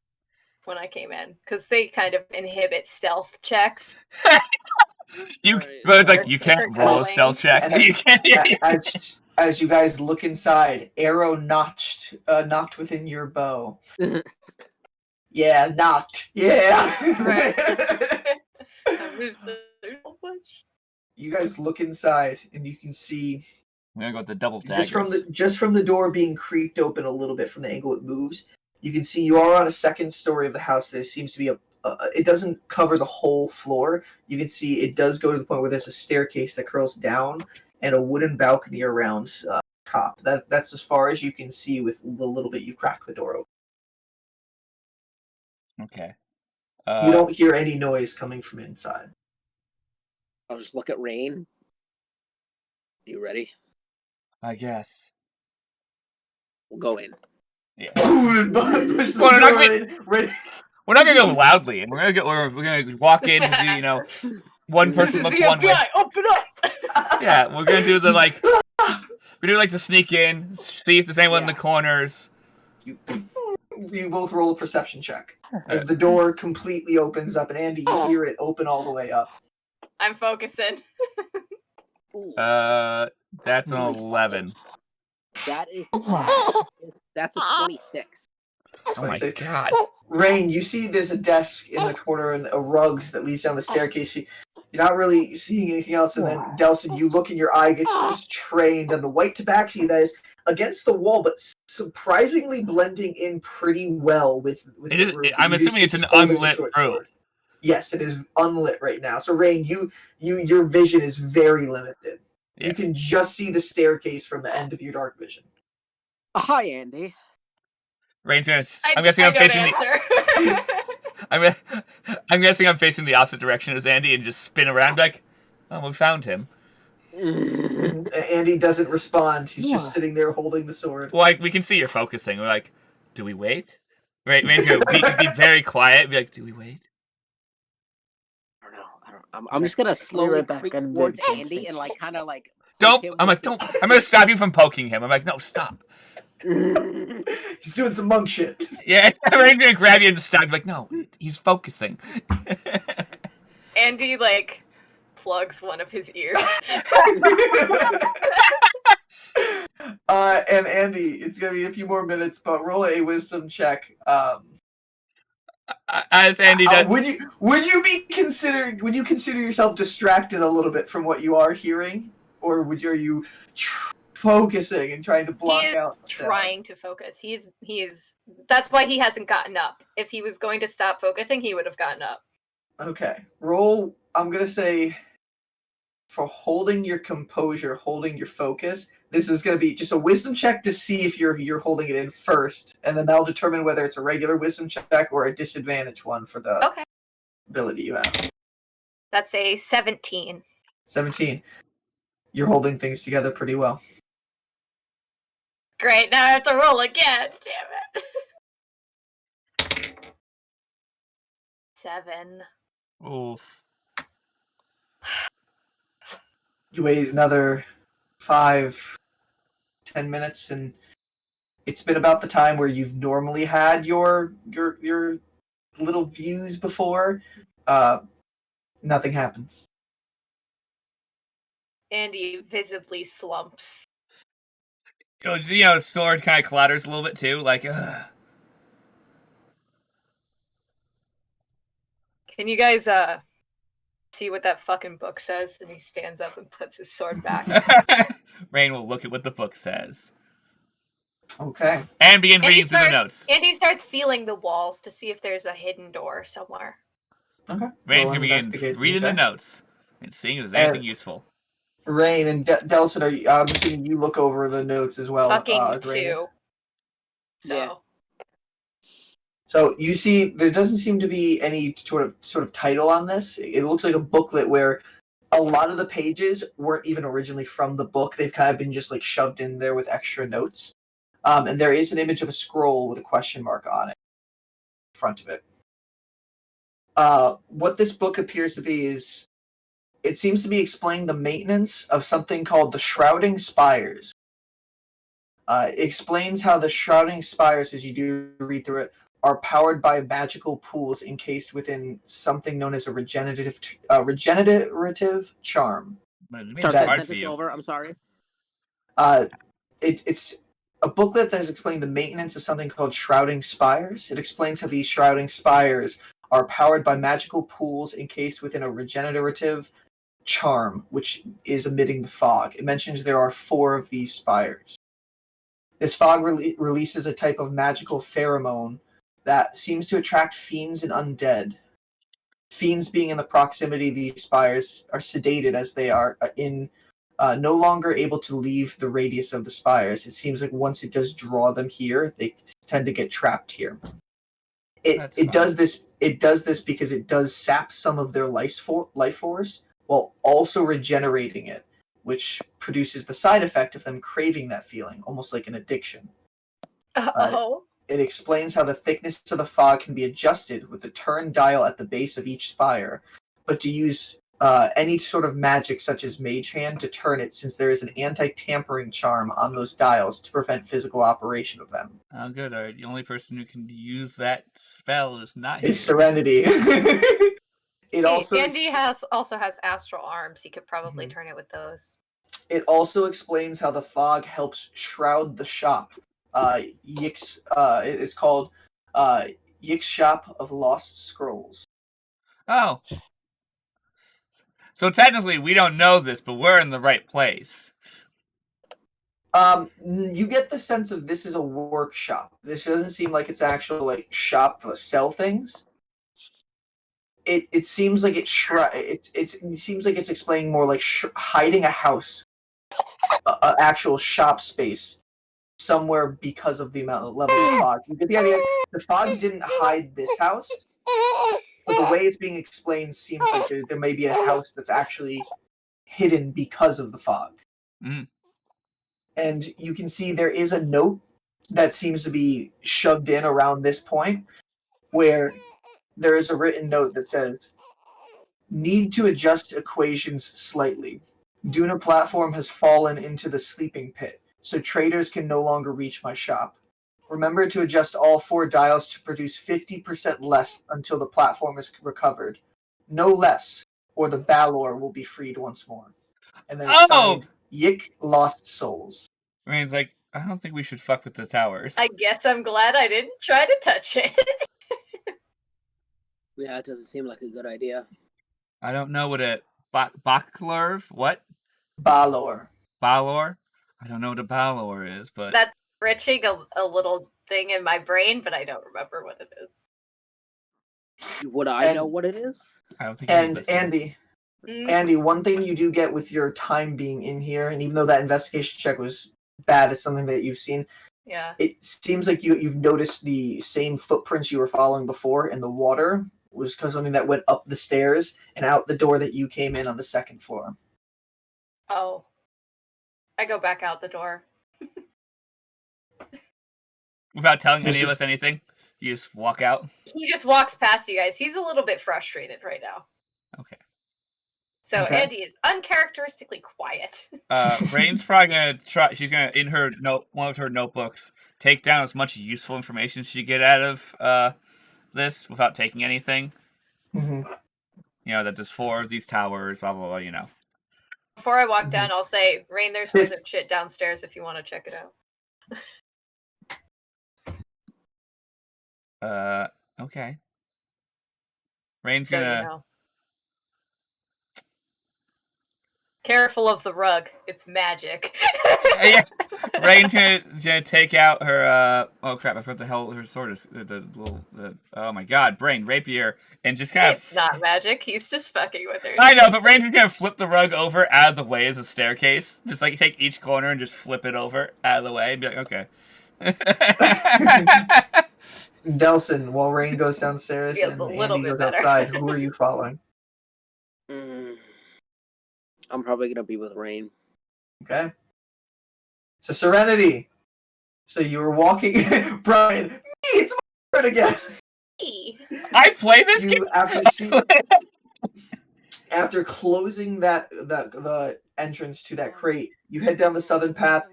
when I came in because they kind of inhibit stealth checks. But it's like you can't roll a stealth check. You can't. As you guys look inside, arrow notched within your bow. Yeah, knocked. Yeah. You guys look inside, and you can see. We're gonna go with the double daggers. Just from the door being creaked open a little bit from the angle it moves, you can see you are on a second story of the house. There seems to be it doesn't cover the whole floor. You can see it does go to the point where there's a staircase that curls down and a wooden balcony around top. That's as far as you can see with the little bit you've cracked the door open. Okay. You don't hear any noise coming from inside. I'll just look at Rain. You ready? I guess. We'll go in. Yeah. We're not gonna go loudly, and we're gonna walk in and do one person look one way. Open up. Yeah, we're gonna do the like. We do like to sneak in, see if there's anyone in the corners. You both roll a perception check as the door completely opens up, and Andy, you hear it open all the way up. I'm focusing. That's an 11. That's a 26. Oh my god. Rain, you see there's a desk in the corner and a rug that leads down the staircase. You're not really seeing anything else, and then Delson, you look and your eye gets just trained on the white tabaxi that is against the wall, but surprisingly blending in pretty well with the room. I'm assuming it's an unlit room. Yes, it is unlit right now. So Rain, your vision is very limited. Yeah. You can just see the staircase from the end of your dark vision. Hi, Andy. Rain's gonna. I'm guessing I'm facing the. I'm guessing I'm facing the opposite direction as Andy and just spin around like, oh, we found him. Andy doesn't respond. He's just sitting there holding the sword. Well, we can see you're focusing. We're like, do we wait? Rain's gonna be very quiet. Be like, do we wait? I don't know. I'm just gonna slowly right back. creep I'm towards dead. Andy and like kind of like. Don't. him I'm with like, don't. I'm gonna stop you from poking him. I'm like, no, stop. He's doing some monk shit. Yeah, I'm gonna grab you and stop. Like, no, he's focusing. Andy like plugs one of his ears. And Andy, it's gonna be a few more minutes, but roll a wisdom check. As Andy does. Would you consider yourself distracted a little bit from what you are hearing, or are you focusing and trying to block He is out? trying to focus. He's that's why he hasn't gotten up. If he was going to stop focusing, he would have gotten up. Okay. Roll. I'm gonna say for holding your composure, holding your focus. This is gonna be just a wisdom check to see if you're holding it in first, and then that'll determine whether it's a regular wisdom check or a disadvantage one for the Okay. ability you have. That's a 17. 17. You're holding things together pretty well. Great, now I have to roll again. Damn it. 7. Oof. You wait another 5, 10 minutes, and it's been about the time where you've normally had your little views before. Nothing happens. Andy visibly slumps. Sword kind of clatters a little bit too. Like, ugh. Can you guys see what that fucking book says? And he stands up and puts his sword back. Rain will look at what the book says. Okay. And begin reading through the notes. Andy starts feeling the walls to see if there's a hidden door somewhere. Okay. Rain's going to begin reading the notes and seeing if there's anything useful. Rain and Delson, I'm assuming you look over the notes as well. Fucking 2. Rain. So. Yeah. So you see, there doesn't seem to be any sort of title on this. It looks like a booklet where a lot of the pages weren't even originally from the book. They've kind of been just like shoved in there with extra notes. And there is an image of a scroll with a question mark on it, in front of it. What this book appears to be is, it seems to be explaining the maintenance of something called the Shrouding Spires. It explains how the Shrouding Spires, as you do read through it, are powered by magical pools encased within something known as a regenerative charm. Start that sentence over. I'm sorry. It's a booklet that is explaining the maintenance of something called Shrouding Spires. It explains how these Shrouding Spires are powered by magical pools encased within a regenerative charm, which is emitting the fog. It mentions there are 4 of these spires. This fog releases a type of magical pheromone that seems to attract fiends and undead. Fiends being in the proximity of these spires are sedated as they are no longer able to leave the radius of the spires. It seems like once it does draw them here, they tend to get trapped here. It does this because it does sap some of their life force while also regenerating it, which produces the side effect of them craving that feeling, almost like an addiction. It explains how the thickness of the fog can be adjusted with the turn dial at the base of each spire, but to use any sort of magic such as Mage Hand to turn it, since there is an anti-tampering charm on those dials to prevent physical operation of them. Oh, good. All right. The only person who can use that spell is not here. Is Serenity. Andy also has astral arms. He could probably turn it with those. It also explains how the fog helps shroud the shop. It's called Yik's Shop of Lost Scrolls. Oh. So technically we don't know this, but we're in the right place. You get the sense of this is a workshop. This doesn't seem like it's actual like shop to sell things. It seems like it seems like it's explaining more like hiding a house, an actual shop space somewhere because of the amount of level of fog. You get the idea. The fog didn't hide this house, but the way it's being explained seems like there may be a house that's actually hidden because of the fog. Mm. And you can see there is a note that seems to be shoved in around this point, where there is a written note that says, Need to adjust equations slightly. Duna platform has fallen into the sleeping pit, so traders can no longer reach my shop. Remember to adjust all 4 dials to produce 50% less until the platform is recovered. No less, or the Balor will be freed once more. And then it's signed, Yik Lost Souls. Rain's like, I don't think we should fuck with the towers. I guess I'm glad I didn't try to touch it. Yeah, it doesn't seem like a good idea. I don't know what a Baklerv? What? Balor. Balor? I don't know what a Balor is, but That's enriching a little thing in my brain, but I don't remember what it is. Would I know what it is? I don't think. And Andy, Mm. Andy, one thing you do get with your time being in here, and even though that investigation check was bad, it's something that you've seen. Yeah. It seems like you've noticed the same footprints you were following before, and the water was something that went up the stairs and out the door that you came in on the 2nd floor. Oh. I go back out the door. Without telling This any of is- us anything, you just walk out. He just walks past you guys. He's a little bit frustrated right now. Okay. So Okay. Andy is uncharacteristically quiet. Rain's probably gonna try. She's gonna, in her one of her notebooks, take down as much useful information she get out of this without taking anything. Mm-hmm. You know that there's 4 of these towers. Blah blah blah. You know. Before I walk down, I'll say, Rain, there's wizard shit downstairs if you want to check it out. Okay. Rain's So gonna. you know. Careful of the rug. It's magic. Yeah. Rain's gonna take out her. Oh crap! I forgot the hell her sword is. Oh my god, Brain rapier, and just kind of. It's not magic. He's just fucking with her. I know, but Rain's just gonna flip the rug over out of the way as a staircase. Just like take each corner and just flip it over out of the way and be like, okay. Delson, while Rain goes downstairs Feels and a little Andy bit goes better. outside, who are you following? I'm probably gonna be with Rain. Okay. So Serenity. So you were walking, Brian. Me, it's my turn again. I play this game. After closing the entrance to that crate, you head down the southern path.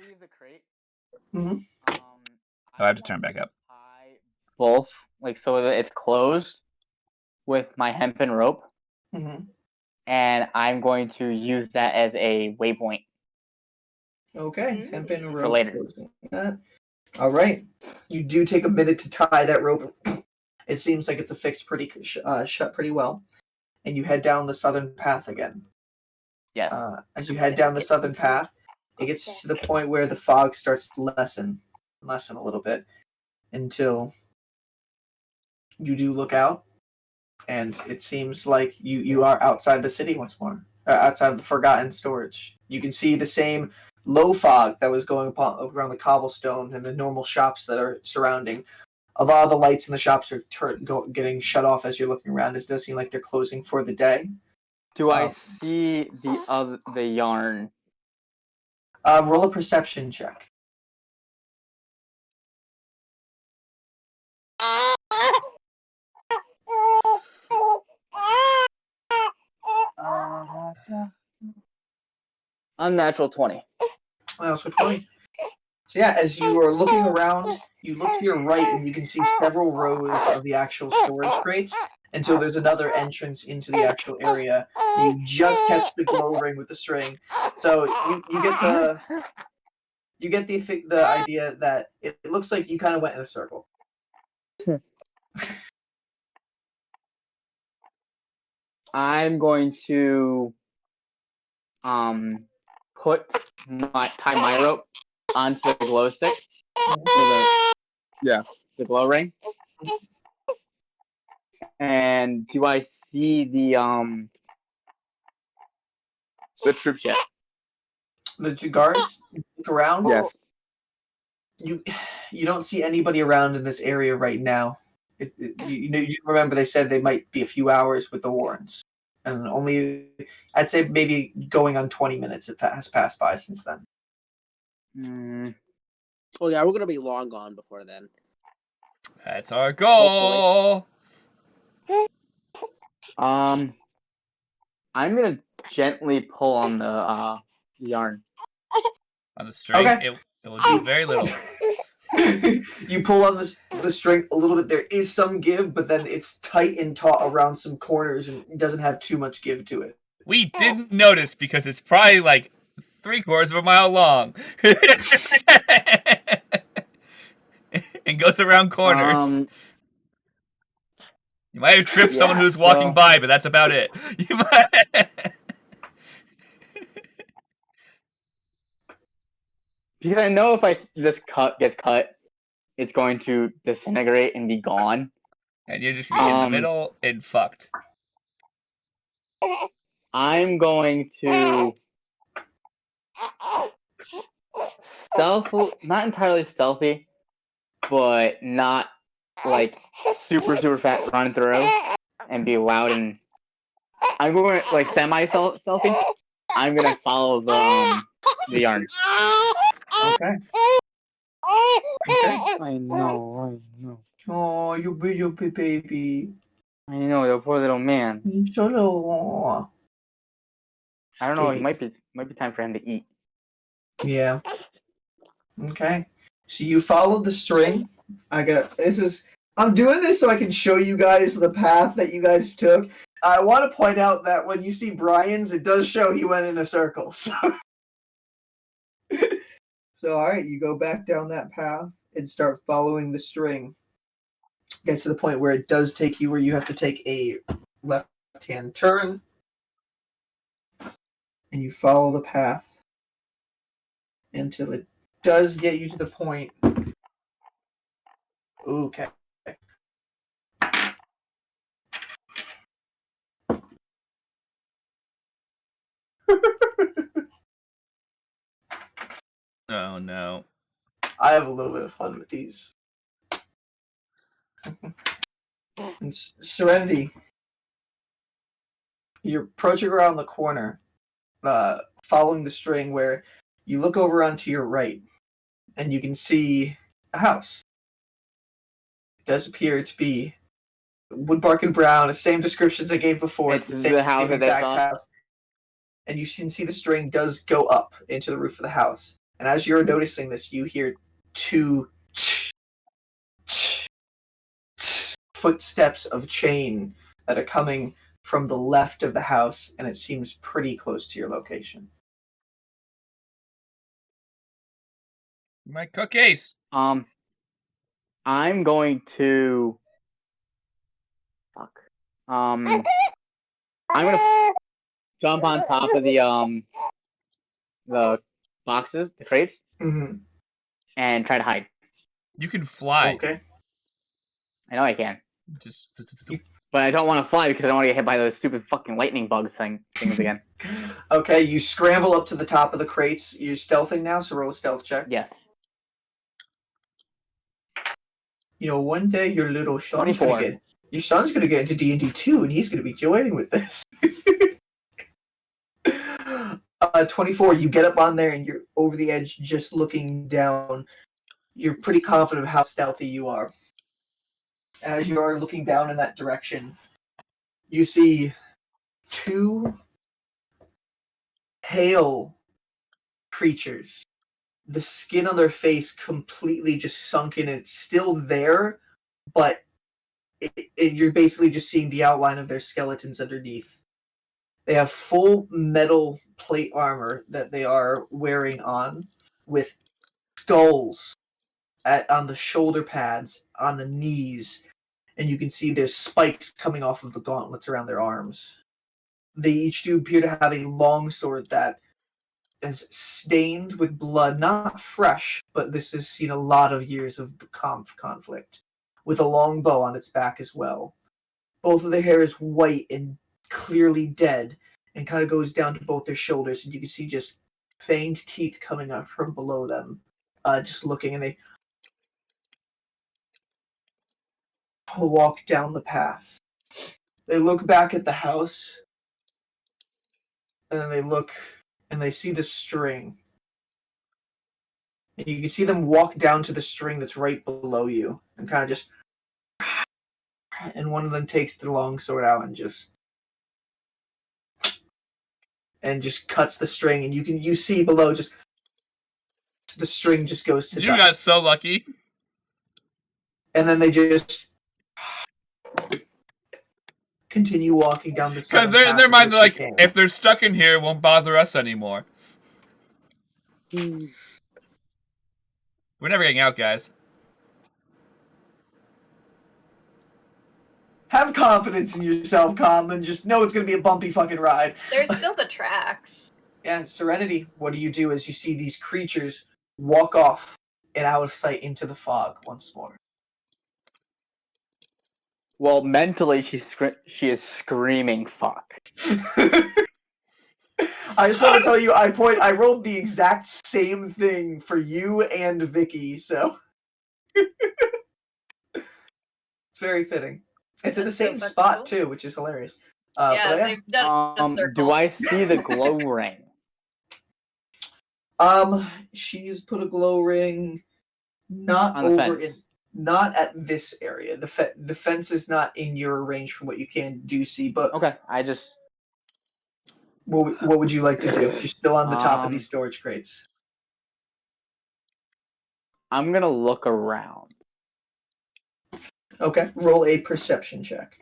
Mm-hmm. Oh, I have to turn back up. Both, like, so that it's closed with my hempen rope, Mm-hmm. and I'm going to use that as a waypoint. Okay, hempen rope. For later. All right. You do take a minute to tie that rope. It seems like it's affixed shut pretty well. And you head down the southern path again. Yes. As you head down the southern path, it gets to the point where the fog starts to lessen a little bit until you do look out, and it seems like you are outside the city once more, outside of the Forgotten Storage. You can see the same low fog that was going around the cobblestone and the normal shops that are surrounding. A lot of the lights in the shops are getting shut off as you're looking around. It does seem like they're closing for the day. Do I see the yarn? Roll a perception check. Unnatural 20. So 20. So yeah, as you are looking around, you look to your right and you can see several rows of the actual storage crates until there's another entrance into the actual area. You just catch the glow ring with the string. So you get the idea that it looks like you kind of went in a circle. I'm going to tie my rope onto the glow stick. The glow ring. And do I see the troops yet? The 2 guards look around. Yes. You don't see anybody around in this area right now. You remember they said they might be a few hours with the Warrens, and only I'd say maybe going on 20 minutes has passed by since then. Oh yeah, we're gonna be long gone before then. That's our goal. I'm gonna gently pull on the yarn. On the string, Okay. it will do very little. You pull on the string a little bit. There is some give, but then it's tight and taut around some corners and doesn't have too much give to it. We didn't notice because it's probably like 3/4 of a mile long. And goes around corners. You might have tripped someone who's walking by, but that's about it. You might... Because I know if this gets cut, it's going to disintegrate and be gone. And you're just gonna be in the middle and fucked. I'm going to not entirely stealthy, but not like super fast run through and be loud, and I'm going to like semi-stealthy. I'm gonna follow the yarn. Okay. I know. Oh, you baby. I know, the poor little man. Solo. I don't know. It might be time for him to eat. Yeah. Okay. So you followed the string. I'm doing this so I can show you guys the path that you guys took. I want to point out that when you see Brian's, it does show he went in a circle. So all right, you go back down that path and start following the string. Gets to the point where it does take you where you have to take a left-hand turn. And you follow the path until it does get you to the point. Okay. Oh no. I have a little bit of fun with these. And Serenity, you're approaching around the corner, following the string where you look over onto your right, and you can see a house. It does appear to be wood, bark, and brown, the same descriptions I gave before. It's the same the house that exact they saw. house. And you can see the string does go up into the roof of the house. And as you're noticing this, you hear two footsteps of chain that are coming from the left of the house, and it seems pretty close to your location. My cookies. I'm going to. Fuck. I'm gonna jump on top of the boxes, the crates, and try to hide. You can fly. Okay. I know I can. Just But I don't want to fly because I don't want to get hit by those stupid fucking lightning bug things again. Okay, you scramble up to the top of the crates. You're stealthing now, so roll a stealth check. Yes. You know, one day your little son's 24. gonna get into D&D 2, and he's gonna be joining with this. 24, you get up on there, and you're over the edge just looking down. You're pretty confident of how stealthy you are. As you are looking down in that direction, you see two pale creatures. The skin on their face completely just sunk in. It's still there, but you're basically just seeing the outline of their skeletons underneath. They have full metal plate armor that they are wearing on, with skulls on the shoulder pads, on the knees, and you can see there's spikes coming off of the gauntlets around their arms. They each do appear to have a long sword that is stained with blood, not fresh, but this has seen a lot of years of conflict, with a long bow on its back as well. Both of their hair is white and clearly dead, and kind of goes down to both their shoulders, and you can see just fanged teeth coming up from below them, just looking, and they walk down the path. They look back at the house, and then they look, and they see the string. And you can see them walk down to the string that's right below you, and kind of just... And one of them takes the long sword out and just and just cuts the string, and you see below just the string just goes to You dust. got so lucky. And then they just continue walking down the Because southern in their path mind, towards the like, camp. if they're stuck in here, it won't bother us anymore. We're never getting out, guys. Have confidence in yourself, Calm, and just know it's going to be a bumpy fucking ride. There's still the tracks. Yeah, Serenity, what do you do as you see these creatures walk off and out of sight into the fog once more? Well, mentally, she is screaming "fuck." I just want to tell you, I rolled the exact same thing for you and Vicky, so it's very fitting. It's in the That's so same fucking spot cool. too, which is hilarious. Yeah, But they've done a circle. Do I see the glow ring? She's put a glow ring not On the over fence. not at this area. The fence is not in your range from what you can see. But Okay, I just. what would you like to do? You're still on the top of these storage crates. I'm gonna look around. Okay, roll a perception check.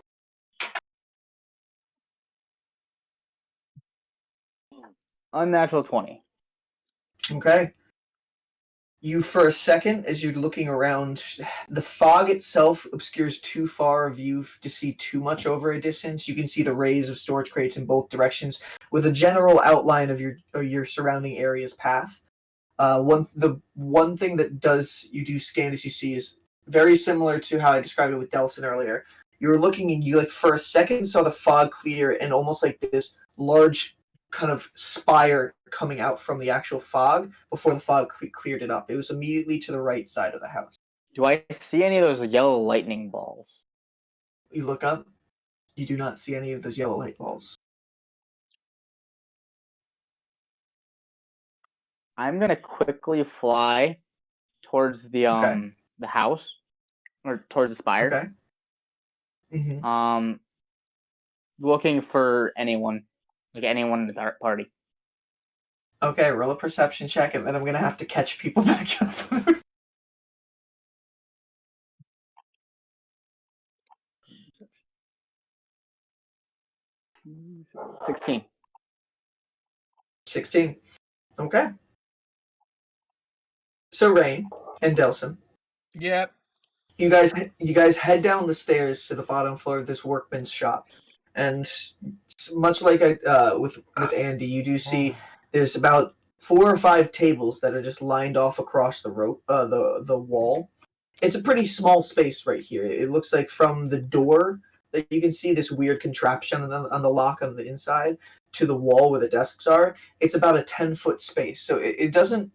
Unnatural 20. Okay. You, for a second, as you're looking around, the fog itself obscures too far of view to see too much over a distance. You can see the rays of storage crates in both directions, with a general outline of your surrounding area's path. The one thing that you do scan as you see is very similar to how I described it with Delson earlier. You were looking and you, like, for a second saw the fog clear and almost like this large kind of spire coming out from the actual fog before the fog cleared it up. It was immediately to the right side of the house. Do I see any of those yellow lightning balls? You look up, you do not see any of those yellow light balls. I'm gonna quickly fly towards the Okay. the house, or towards the spire. Okay. Mm-hmm. Looking for anyone in the party. Okay, roll a perception check, and then I'm gonna have to catch people back up. 16. 16. Okay. So Rain and Delson, Yep. you guys head down the stairs to the bottom floor of this workman's shop, and much like with Andy, you do see there's about 4 or 5 tables that are just lined off across the the wall. It's a pretty small space right here. It looks like from the door that you can see this weird contraption on the lock on the inside to the wall where the desks are. It's about a 10-foot space, so it doesn't.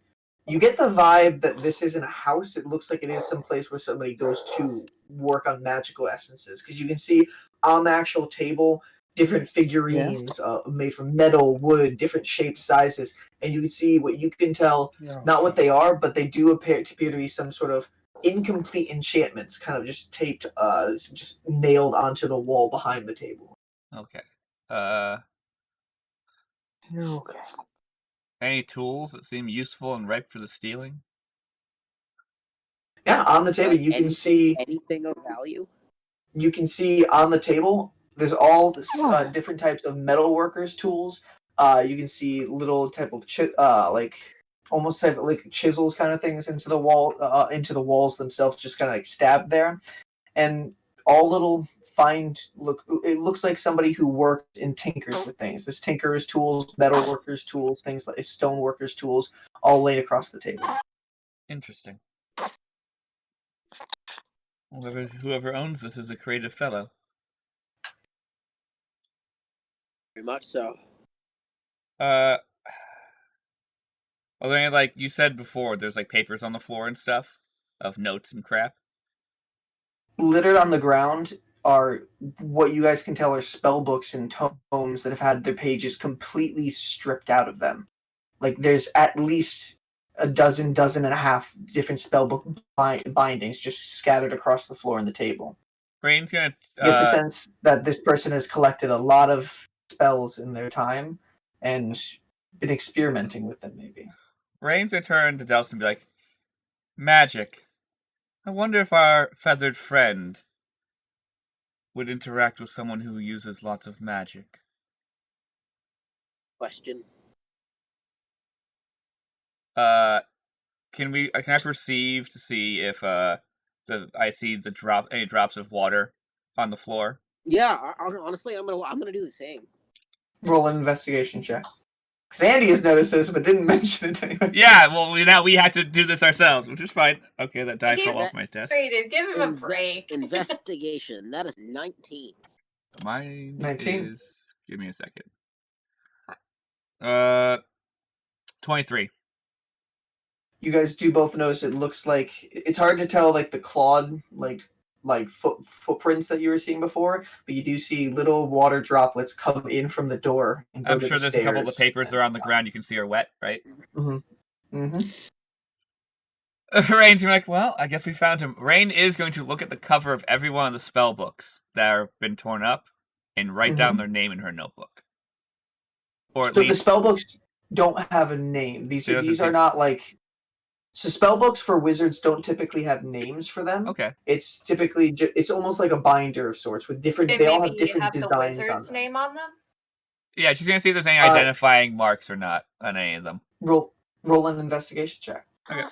You get the vibe that this isn't a house. It looks like it is some place where somebody goes to work on magical essences, because you can see on the actual table different figurines made from metal, wood, different shapes, sizes, and you can see what you can tell, not what they are, but they do appear to be some sort of incomplete enchantments, kind of just taped, just nailed onto the wall behind the table. Okay. Okay. Any tools that seem useful and ripe for the stealing? Yeah, on the table Like you can see anything of value. You can see on the table there's all different types of metalworkers tools. You can see little type of like almost like chisels kind of things into the walls themselves, just kind of like stabbed there, and all little it looks like somebody who worked and tinkers with things. There's tinkerers tools, metalworkers tools, things like stoneworkers tools, all laid across the table. Interesting. Whoever owns this is a creative fellow. Very much so. Well, then, like you said before, there's like papers on the floor and stuff of notes and crap. Littered on the ground are what you guys can tell are spell books and tomes that have had their pages completely stripped out of them. Like there's at least a dozen and a half different spell book bindings just scattered across the floor and the table. Rain's gonna You get the sense that this person has collected a lot of spells in their time, and been experimenting with them, maybe. Rain's gonna turn to Delson and be like, magic. I wonder if our feathered friend would interact with someone who uses lots of magic. Question. Can I perceive to see if I see any drops of water on the floor? Yeah, honestly, I'm gonna do the same. Roll an investigation check. Because Andy has noticed this, but didn't mention it to anyone. Yeah, well, now we had to do this ourselves, which is fine. Okay, that die He's fell off my desk. Give him a break. Investigation. That is 19. Mine 19. is... Give me a second. 23. You guys do both notice it looks like it's hard to tell like the clawed footprints that you were seeing before, but you do see little water droplets come in from the door and go I'm to sure the there's stairs. a couple of the papers that are on the ground you can see are wet, right? Mm-hmm. Rain's like, well, I guess we found him. Rain is going to look at the cover of every one of the spell books that have been torn up and write down their name in her notebook. Or at so least the spell books don't have a name. These are not like... So spell books for wizards don't typically have names for them. Okay. It's typically it's almost like a binder of sorts with different. They all have different designs the wizard's on them. name on them. Yeah, she's gonna see if there's any identifying marks or not on any of them. Roll an investigation check. Okay.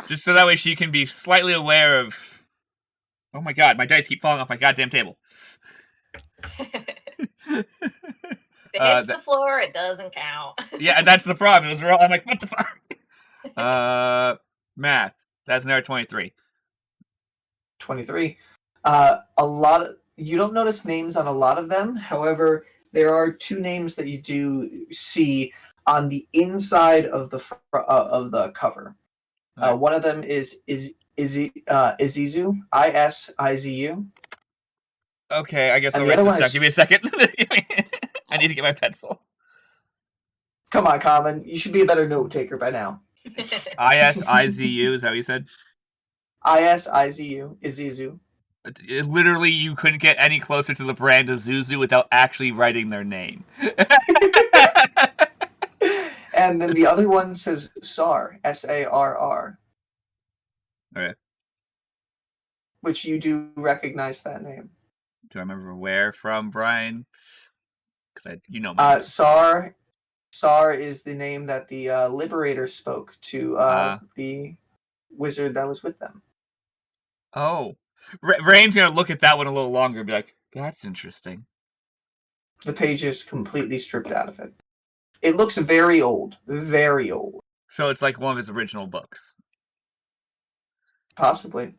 Just so that way she can be slightly aware of. Oh my god, my dice keep falling off my goddamn table. If it hits the floor, it doesn't count. Yeah, that's the problem. It was real. I'm like, what the fuck? Math. That's another 23. 23. You don't notice names on a lot of them. However, there are two names that you do see on the inside of the cover. Right. One of them is Izizu, Isizu. Okay, I guess I'll write this down. Give me a second. I need to get my pencil. Come on, Common. You should be a better note taker by now. Isizu, is that what you said? Isizu, Izizu. Literally, you couldn't get any closer to the brand of Zuzu without actually writing their name. And then the other one says Sar, Sarr. Okay. Which you do recognize that name. Do I remember where from, Brian? Because you know me. Sar is the name that the Liberator spoke to the wizard that was with them. Oh. Rain's going to look at that one a little longer and be like, that's interesting. The page is completely stripped out of it. It looks very old. Very old. So it's like one of his original books. Possibly.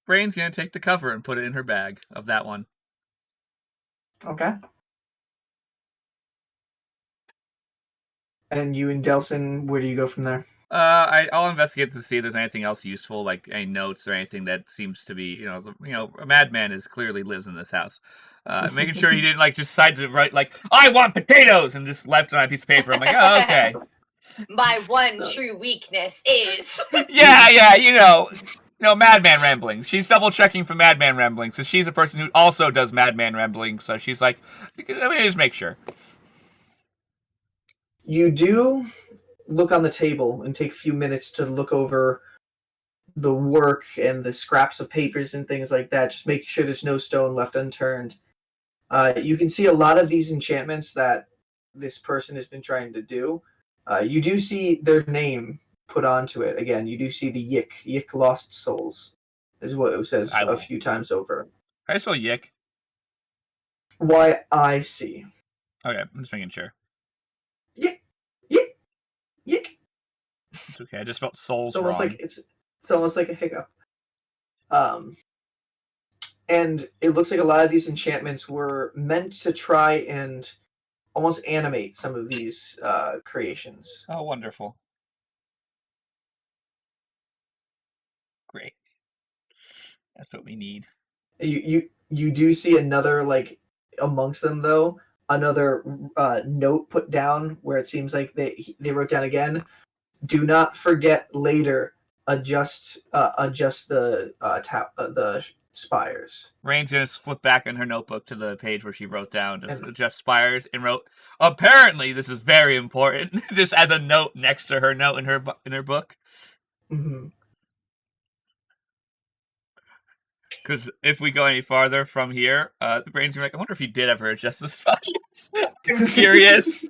Rain's going to take the cover and put it in her bag of that one. Okay. And you and Delson, where do you go from there? I'll investigate to see if there's anything else useful, like any notes or anything that seems to be, a madman clearly lives in this house. Making sure he didn't just decide to write I want potatoes and just left on a piece of paper. I'm like, oh, okay. My one true weakness is. Yeah, madman rambling. She's double checking for madman rambling, so she's a person who also does madman rambling. So she's like, let me just make sure. You do look on the table and take a few minutes to look over the work and the scraps of papers and things like that, just making sure there's no stone left unturned. You can see a lot of these enchantments that this person has been trying to do. You do see their name put onto it. Again, you do see the Yik Lost Souls, is what it says a few times over. How do you spell Yik? Y-I-C. Okay, I'm just making sure. Yik. It's okay. I just spelled souls wrong. It's almost like a hiccup. And it looks like a lot of these enchantments were meant to try and almost animate some of these creations. Oh, wonderful. Great. That's what we need. You do see another, amongst them, though, another note put down where it seems like they wrote down again, do not forget later, adjust the spires. Rain's gonna flip back in her notebook to the page where she wrote down just spires and wrote, apparently this is very important, just as a note next to her note in her book. Mm-hmm. Because if we go any farther from here, Rain's gonna be like, I wonder if he did ever adjust the spines. I'm curious.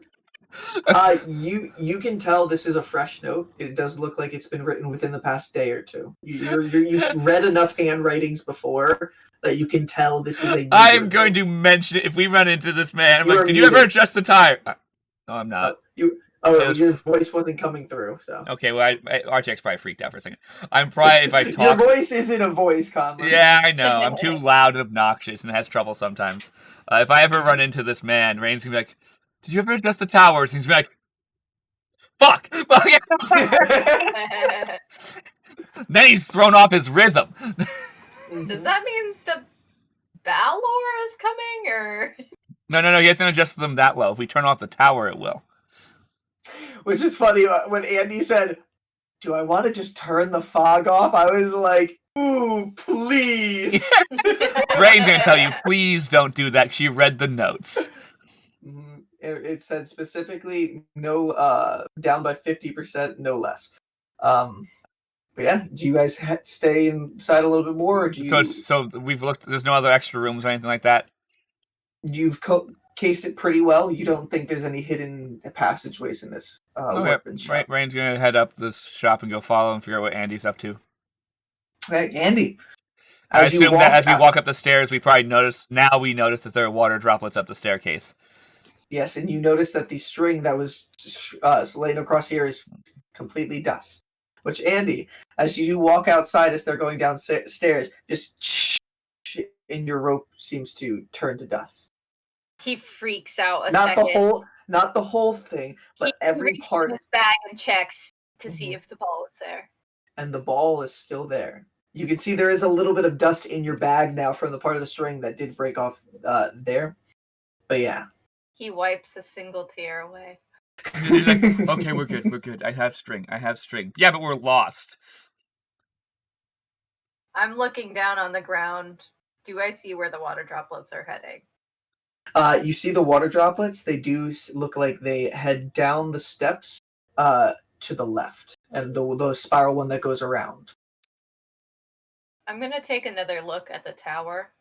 You can tell this is a fresh note. It does look like it's been written within the past day or two. You've read enough handwritings before that you can tell this is a. I'm going to mention it if we run into this man. I'm like, did you ever adjust the tire? No, I'm not. Your voice wasn't coming through. So okay, well, RTX probably freaked out for a second. I'm probably if I talk. Your voice isn't a voice, Conlon. Yeah, I know. I'm too loud and obnoxious and has trouble sometimes. If I ever run into this man, Rain's gonna be like, did you ever adjust the towers? And he's gonna be like, fuck! Then he's thrown off his rhythm. Does that mean the Balor is coming, or? No, he hasn't adjusted them that low. If we turn off the tower, it will. Which is funny, when Andy said, do I want to just turn the fog off? I was like, ooh, please. Rain's gonna tell you, please don't do that. She read the notes. It said specifically no, down by 50%, no less. But yeah, do you guys stay inside a little bit more, or do you? So we've looked. There's no other extra rooms or anything like that. You've cased it pretty well. You don't think there's any hidden passageways in this weapons shop. Rain's gonna head up this shop and go follow and figure out what Andy's up to. Hey, Andy. I assume that as we walk up the stairs, we notice that there are water droplets up the staircase. Yes, and you notice that the string that was laying across here is completely dust. Which, Andy, as you walk outside as they're going downstairs, just and your rope seems to turn to dust. He freaks out second. Not the whole thing, but every part. He reaches in his bag and checks to see if the ball is there. And the ball is still there. You can see there is a little bit of dust in your bag now from the part of the string that did break off there. But yeah. He wipes a single tear away. He's like, okay, we're good. I have string. Yeah, but we're lost. I'm looking down on the ground. Do I see where the water droplets are heading? You see the water droplets. They do look like they head down the steps to the left. And the spiral one that goes around. I'm going to take another look at the tower.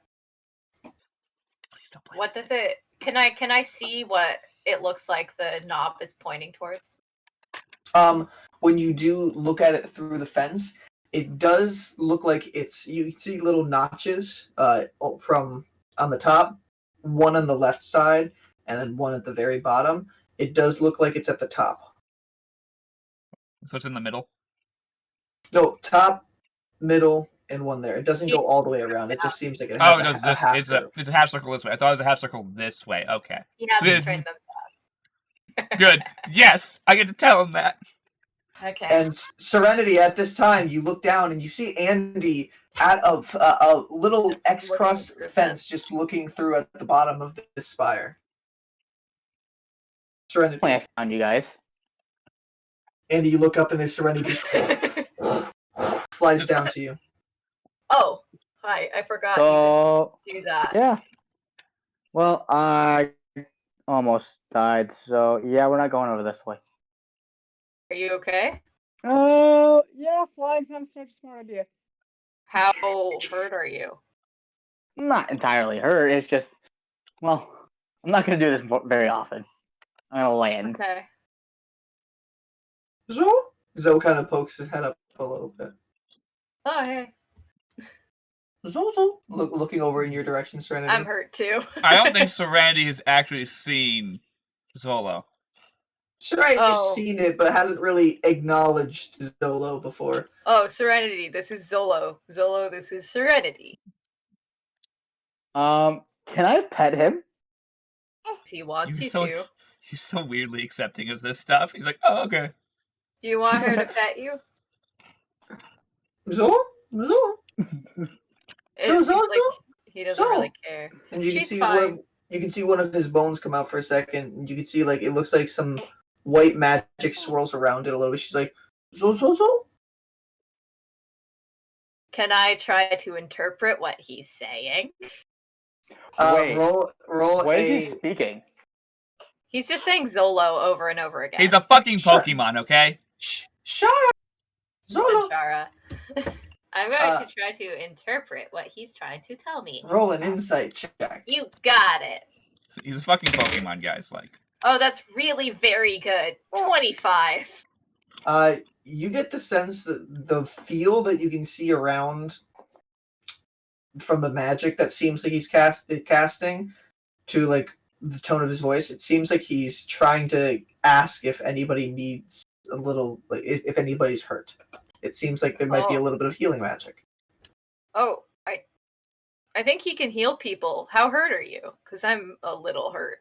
Please don't play. What does it... Can I see what it looks like the knob is pointing towards? When you do look at it through the fence, it does look like you see little notches from on the top, one on the left side, and then one at the very bottom. It does look like it's at the top. So it's in the middle? No, top, middle, and one there. It doesn't go all the way around. It just seems like it has a half circle. It's a half circle this way. I thought it was a half circle this way. Okay. He hasn't turned them down. Good. Yes, I get to tell him that. Okay. And Serenity, at this time, you look down and you see Andy at a little X-cross fence just looking through at the bottom of the spire. Serenity. I found you guys. Andy, you look up and there's Serenity just flies down to you. Oh, hi. I forgot you could do that. Yeah. Well, I almost died, so yeah, we're not going over this way. Are you okay? Yeah, flying's not such a smart idea. How hurt are you? I'm not entirely hurt, it's just, well, I'm not going to do this very often. I'm going to land. Okay. Zoe kind of pokes his head up a little bit. Oh, hey. Zoe, looking over in your direction, Serenity. I'm hurt too. I don't think Serenity has actually seen Zolo. Serenity's seen it, but hasn't really acknowledged Zolo before. Oh, Serenity, this is Zolo. Zolo, this is Serenity. Can I pet him? If he wants you to. He's so weirdly accepting of this stuff. He's like, oh, okay. Do you want her to pet you? Zolo? He doesn't really care. And you She's can see fine. you can see one of his bones come out for a second. And you can see it looks like some white magic swirls around it a little bit. She's like, Zo. Can I try to interpret what he's saying? Wait, roll what is a. he speaking? He's just saying Zolo over and over again. He's a fucking Shut- Pokemon, okay? Shut up, Zolo. Sanchara. I'm going to try to interpret what he's trying to tell me. Roll an insight check. You got it. He's a fucking Pokemon, guys. Like, Oh, that's really very good. 25. You get the sense that the feel that you can see around from the magic that seems like he's casting to like the tone of his voice. It seems like he's trying to ask if anybody needs a little, like if anybody's hurt. It seems like there might be a little bit of healing magic. Oh, I think he can heal people. How hurt are you? Because I'm a little hurt.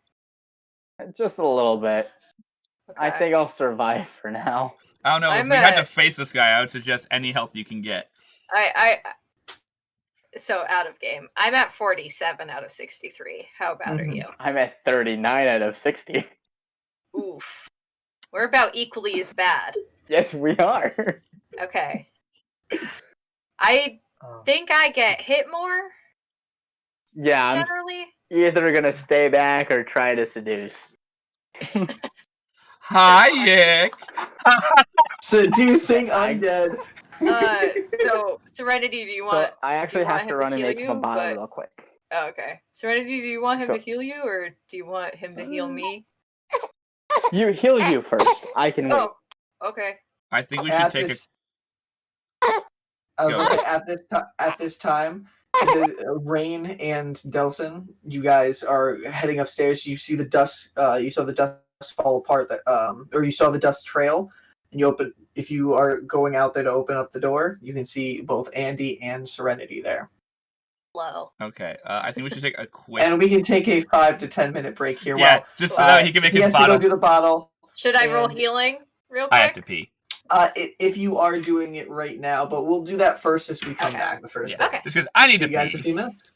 Just a little bit. Okay. I think I'll survive for now. I don't know. I'm if we had at- to face this guy, I would suggest any health you can get. So out of game. I'm at 47 out of 63. How bad are you? I'm at 39 out of 60. Oof. We're about equally as bad. Yes, we are. Okay. I think I get hit more, Yeah, I'm generally. either gonna stay back or try to seduce. Hi, Yick. Seducing undead. So Serenity, do you want? So I actually have to run and make him a bottle But... real quick. Oh, okay. Serenity, do you want him Sure. to heal you, or do you want him to heal me? You heal you first. I can wait. Oh, okay. I think we should take I was gonna say, at this time, Rain and Delson, you guys are heading upstairs. You see the dust. You saw the dust fall apart. Or you saw the dust trail. And you open. If you are going out there to open up the door, you can see both Andy and Serenity there. Low. Okay, I think we should take a quick. And we can take a 5 to 10 minute break here. Yeah, while, just so that he can make he his has bottle. to go do the bottle. Should I roll And- healing real quick? I have to pee. If you are doing it right now, but we'll do that first as we come Okay. back. The first Yeah, thing. Okay. just because I need See to you guys in pee. a few minutes.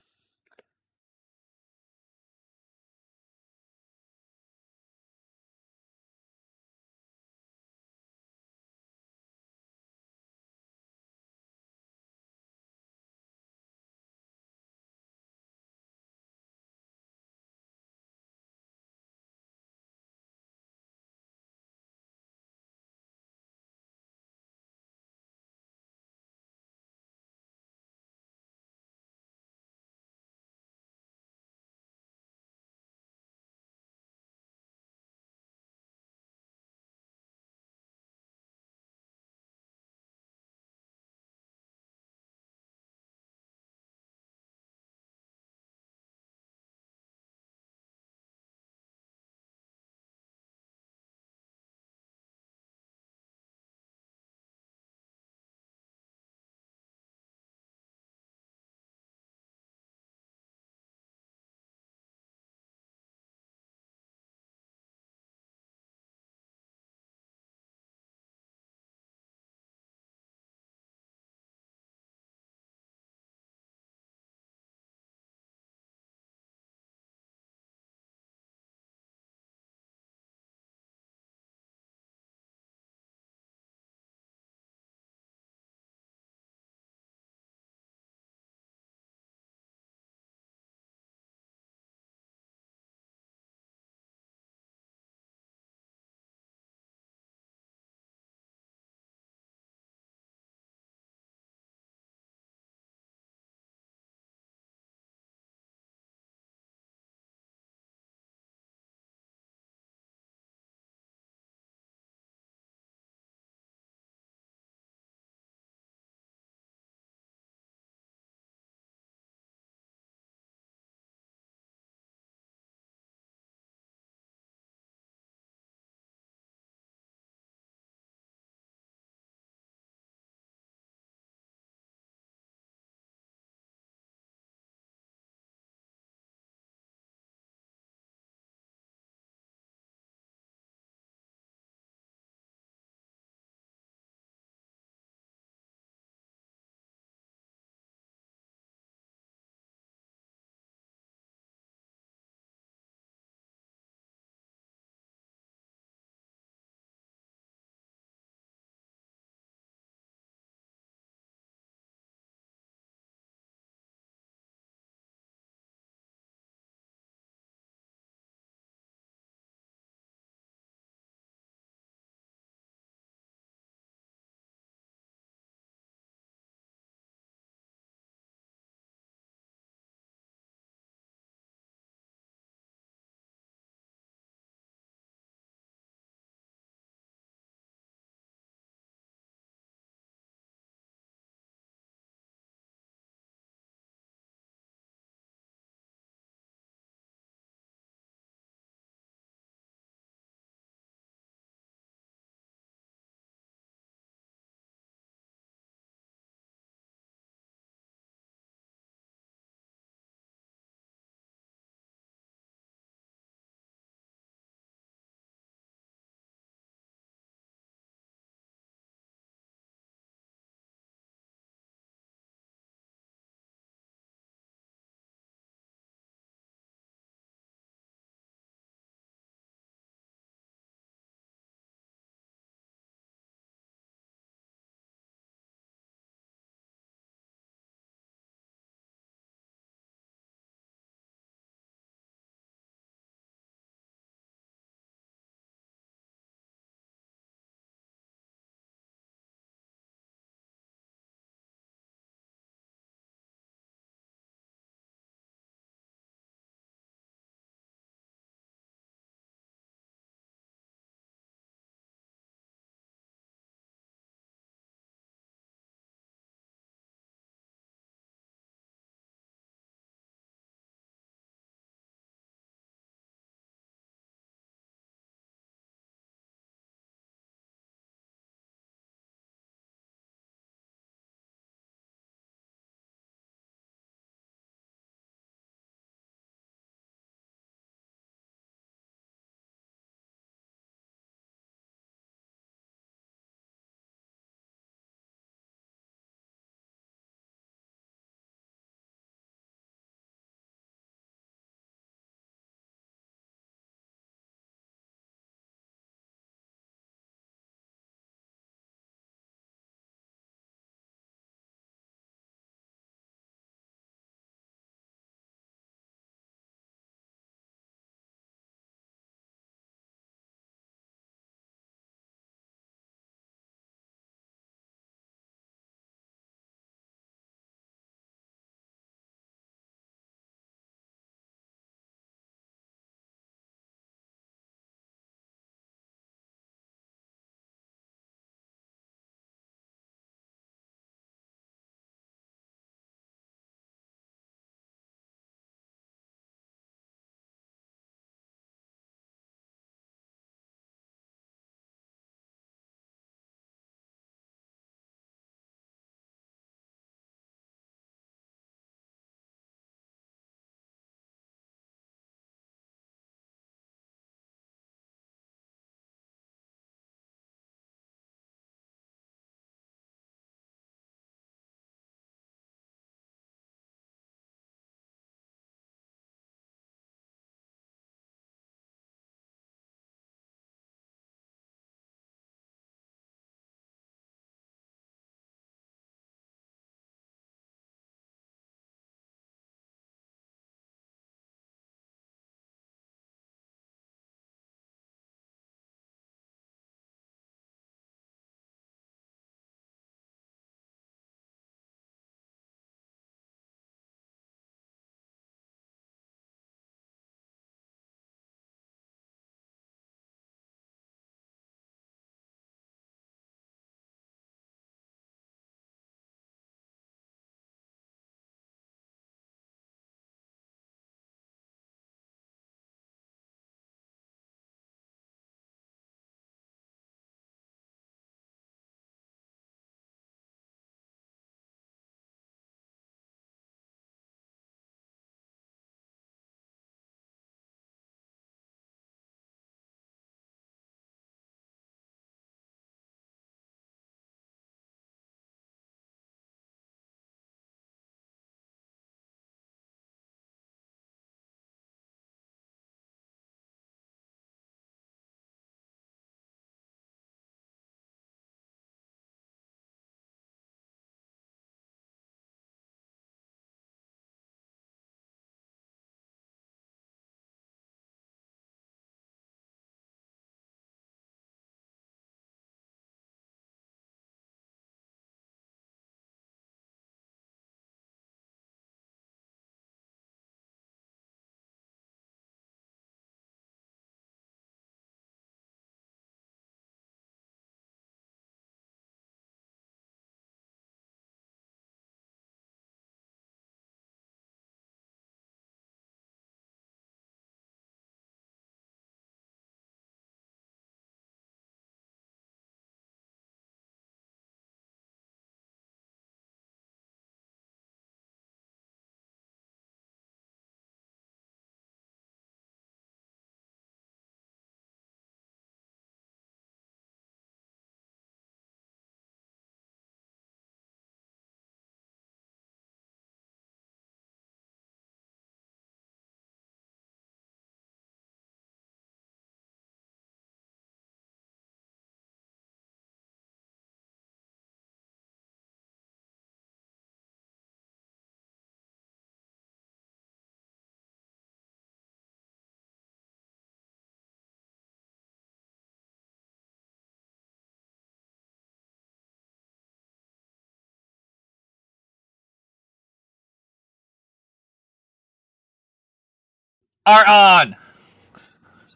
are on.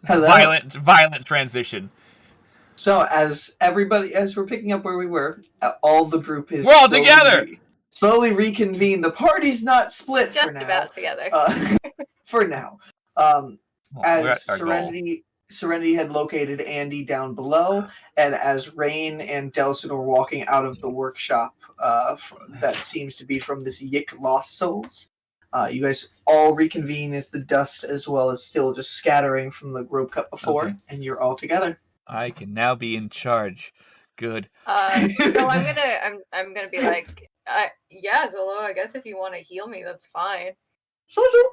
Hello. Violent transition. So as we're picking up where we were, all the group is We're all together. Slowly reconvene. The party's not split Just for now. about together. For now. As Serenity had located Andy down below, and as Rain and Delson were walking out of the workshop that seems to be from this Yick Lost Souls, you guys all reconvene as the dust as well as still just scattering from the rope cut before, and you're all together. I can now be in charge. Good. So I'm gonna be like, yeah, Zolo, I guess if you want to heal me, that's fine.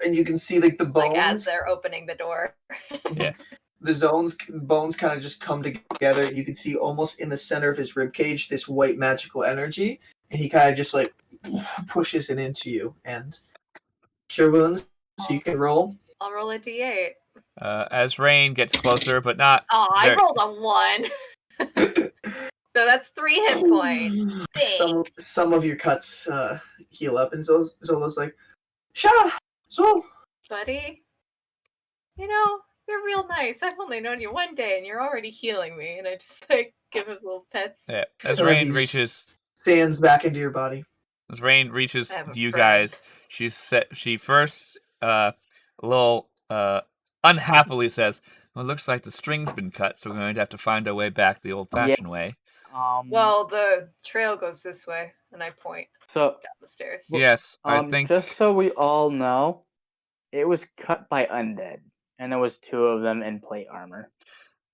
And you can see like the bones. Like as they're opening the door. Yeah. The bones kind of just come together. You can see almost in the center of his ribcage this white magical energy, and he kind of just like pushes it into you. And cure wounds, so you can roll. I'll roll a d8. As Rain gets closer, but not. Oh, I rolled a 1. So that's 3 hit points. Some of your cuts heal up, and Zola's like, "Sha, Zol, buddy, you're real nice. I've only known you 1 day, and you're already healing me." And I just like give him little pets. Yeah. As Rain reaches, sands back into your body. As Rain reaches you guys, she first a little unhappily says, "Well, it looks like the string's been cut, so we're going to have to find our way back the old-fashioned way." Well, the trail goes this way, and I point down the stairs. Yes, I think. Just so we all know, it was cut by undead, and there was 2 of them in plate armor.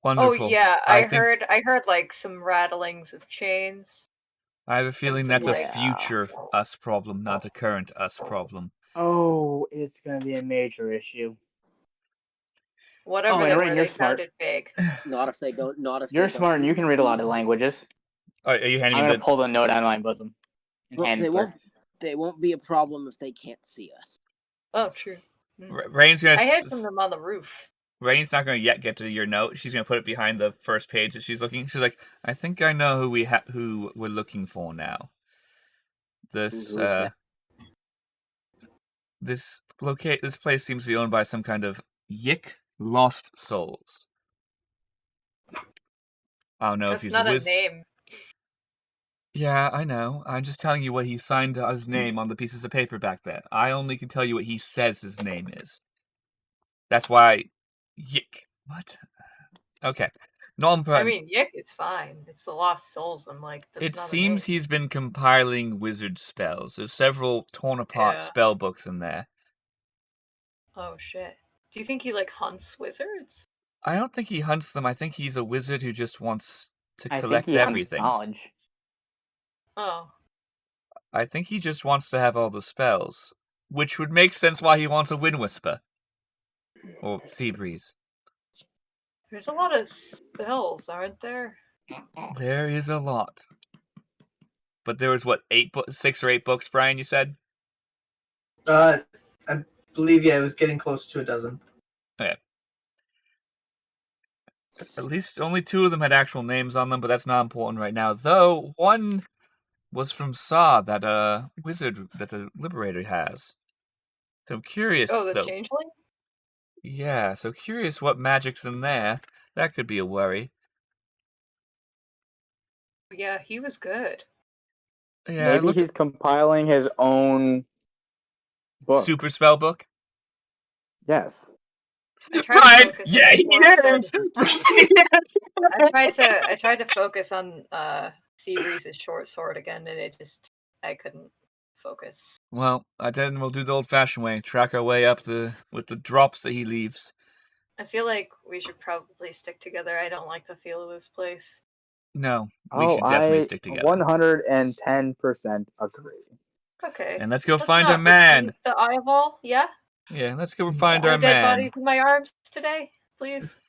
Wonderful. Oh yeah, I heard like some rattlings of chains. I have a feeling that's a future us problem, not a current us problem. Oh, it's gonna be a major issue. Whatever they were, they sounded big. Not if they don't. You're smart and you can read a lot of languages. Are you handing I'm gonna pull the note out of my bosom. They won't be a problem if they can't see us. Oh, true. Rain's gonna. I hid from them on the roof. Rain's not going to yet get to your note. She's going to put it behind the first page that she's looking. She's like, "I think I know who we're looking for now. This place seems to be owned by some kind of Yick Lost Souls. I don't know if he's not a name. Yeah, I know. I'm just telling you what he signed his name on the pieces of paper back there. I only can tell you what he says his name is. That's why Yick. What? Okay. I mean, Yick is fine. It's the Lost Souls. I'm like, that's it not seems he's been compiling wizard spells. There's several torn apart spell books in there. Oh shit! Do you think he like hunts wizards? I don't think he hunts them. I think he's a wizard who just wants to collect everything. Knowledge. Oh. I think he just wants to have all the spells, which would make sense why he wants a Wind Whisper or Sea Breeze. There's a lot of spells, aren't there? There is a lot. But there was, 6 or 8 books, Brian, you said? I believe, it was getting close to a dozen. Okay. At least only 2 of them had actual names on them, but that's not important right now. Though, one was from Saw, that wizard that the Liberator has. So I'm curious, Oh, the Changeling? Yeah, so curious what magic's in there. That could be a worry. Yeah, he was good. Yeah, maybe he's compiling his own book. Super spell book? Yes. Brian, yeah, he is! I tried to focus on Sea Breeze's short sword again, and I couldn't focus. Well, then we'll do the old-fashioned way. Track our way up with the drops that he leaves. I feel like we should probably stick together. I don't like the feel of this place. No, we should definitely stick together. 110% agree. Okay. And let's go find our man. The eyeball, yeah? Yeah, let's go find our man. Dead bodies in my arms today, please.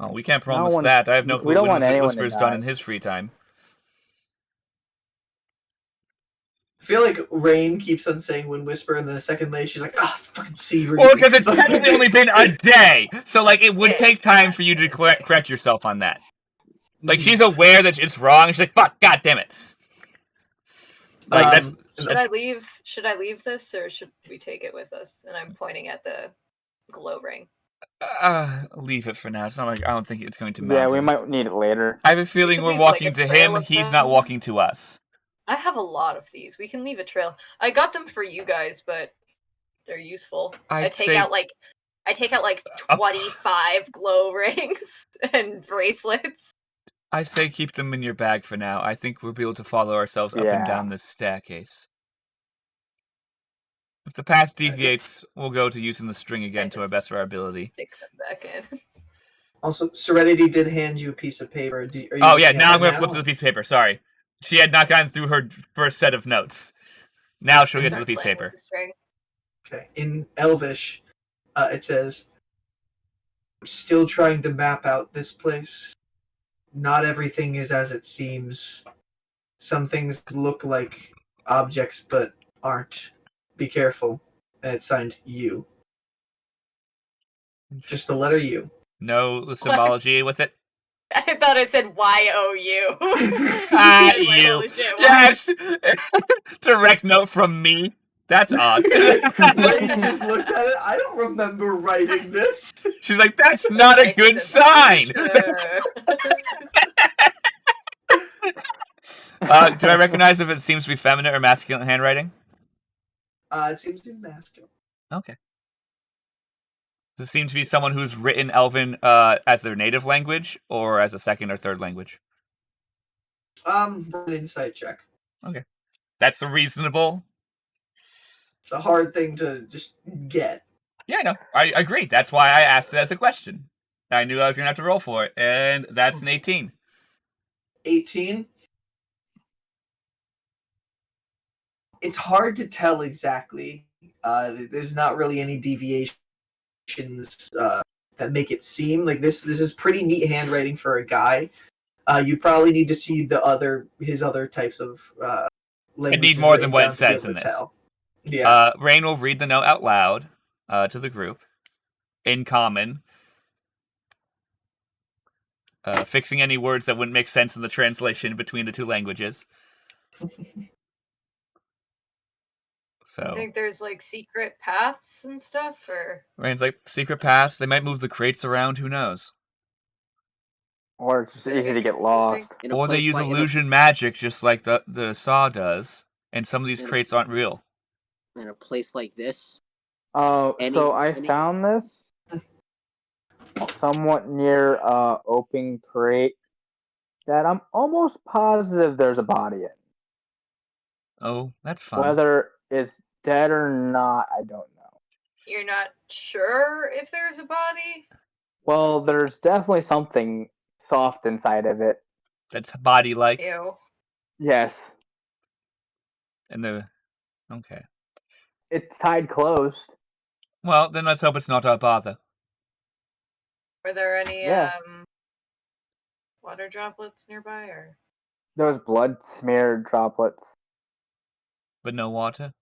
Oh, we can't promise that. I have no clue what Whisper's done in his free time. I feel like Rain keeps on saying Wind Whisper, and then a second later she's like, it's fucking Sea Breeze. Well, because it's technically only been a day, so it would take time for you to correct yourself on that. She's aware that it's wrong. She's like, "Fuck, god damn it!" Should I leave this, or should we take it with us? And I'm pointing at the glow ring. Leave it for now. It's not like I don't think it's going to Yeah, matter. we might need it later. I have a feeling could we're leave, like, walking a to trail him. of He's not them. walking to us. I have a lot of these. We can leave a trail. I got them for you guys, but they're useful. I take out like 25 glow rings and bracelets. I say keep them in your bag for now. I think we'll be able to follow ourselves up and down this staircase. If the path deviates, we'll go to using the string again to our best of our ability. Stick them back in. Also, Serenity did hand you a piece of paper. Are you Oh yeah, looking now at I'm going it to flip to the piece of paper. Sorry. She had not gotten through her first set of notes. Now she'll get to the piece of Playing with paper. the string. Okay. In Elvish, it says, "I'm still trying to map out this place. Not everything is as it seems. Some things look like objects, but aren't. Be careful." And it's signed U. Just the letter U. No symbology with it? I thought it said Y-O-U. You. Holy shit, Yes! Direct note from me. That's odd. Ray just looked at it. I don't remember writing this. She's like, that's not a good sign! Do I recognize if it seems to be feminine or masculine handwriting? It seems to be masculine. Okay. Does it seem to be someone who's written Elven as their native language or as a second or third language? An insight check. Okay. That's reasonable. It's a hard thing to just get. Yeah, I know. I agree. That's why I asked it as a question. I knew I was going to have to roll for it, and that's an 18. 18? It's hard to tell exactly. There's not really any deviations that make it seem like this is pretty neat handwriting for a guy. You probably need to see his other types of languages. I need more than what it says in this. Yeah. Rain will read the note out loud to the group in common, fixing any words that wouldn't make sense in the translation between the two languages. So I think there's like secret paths and stuff, or Rain's like, secret paths, they might move the crates around, who knows? Or it's just easy to get lost. Or they use illusion magic just like the saw does, and some of these crates aren't real. In a place like this. So I found this somewhat near open crate that I'm almost positive there's a body in. Oh, that's fun. Whether it's dead or not, I don't know. You're not sure if there's a body? Well, there's definitely something soft inside of it. That's body-like? Ew. Yes. And okay. It's tied closed. Well, then let's hope it's not our bother. Were there any water droplets nearby, or? There was blood smeared droplets. But no water?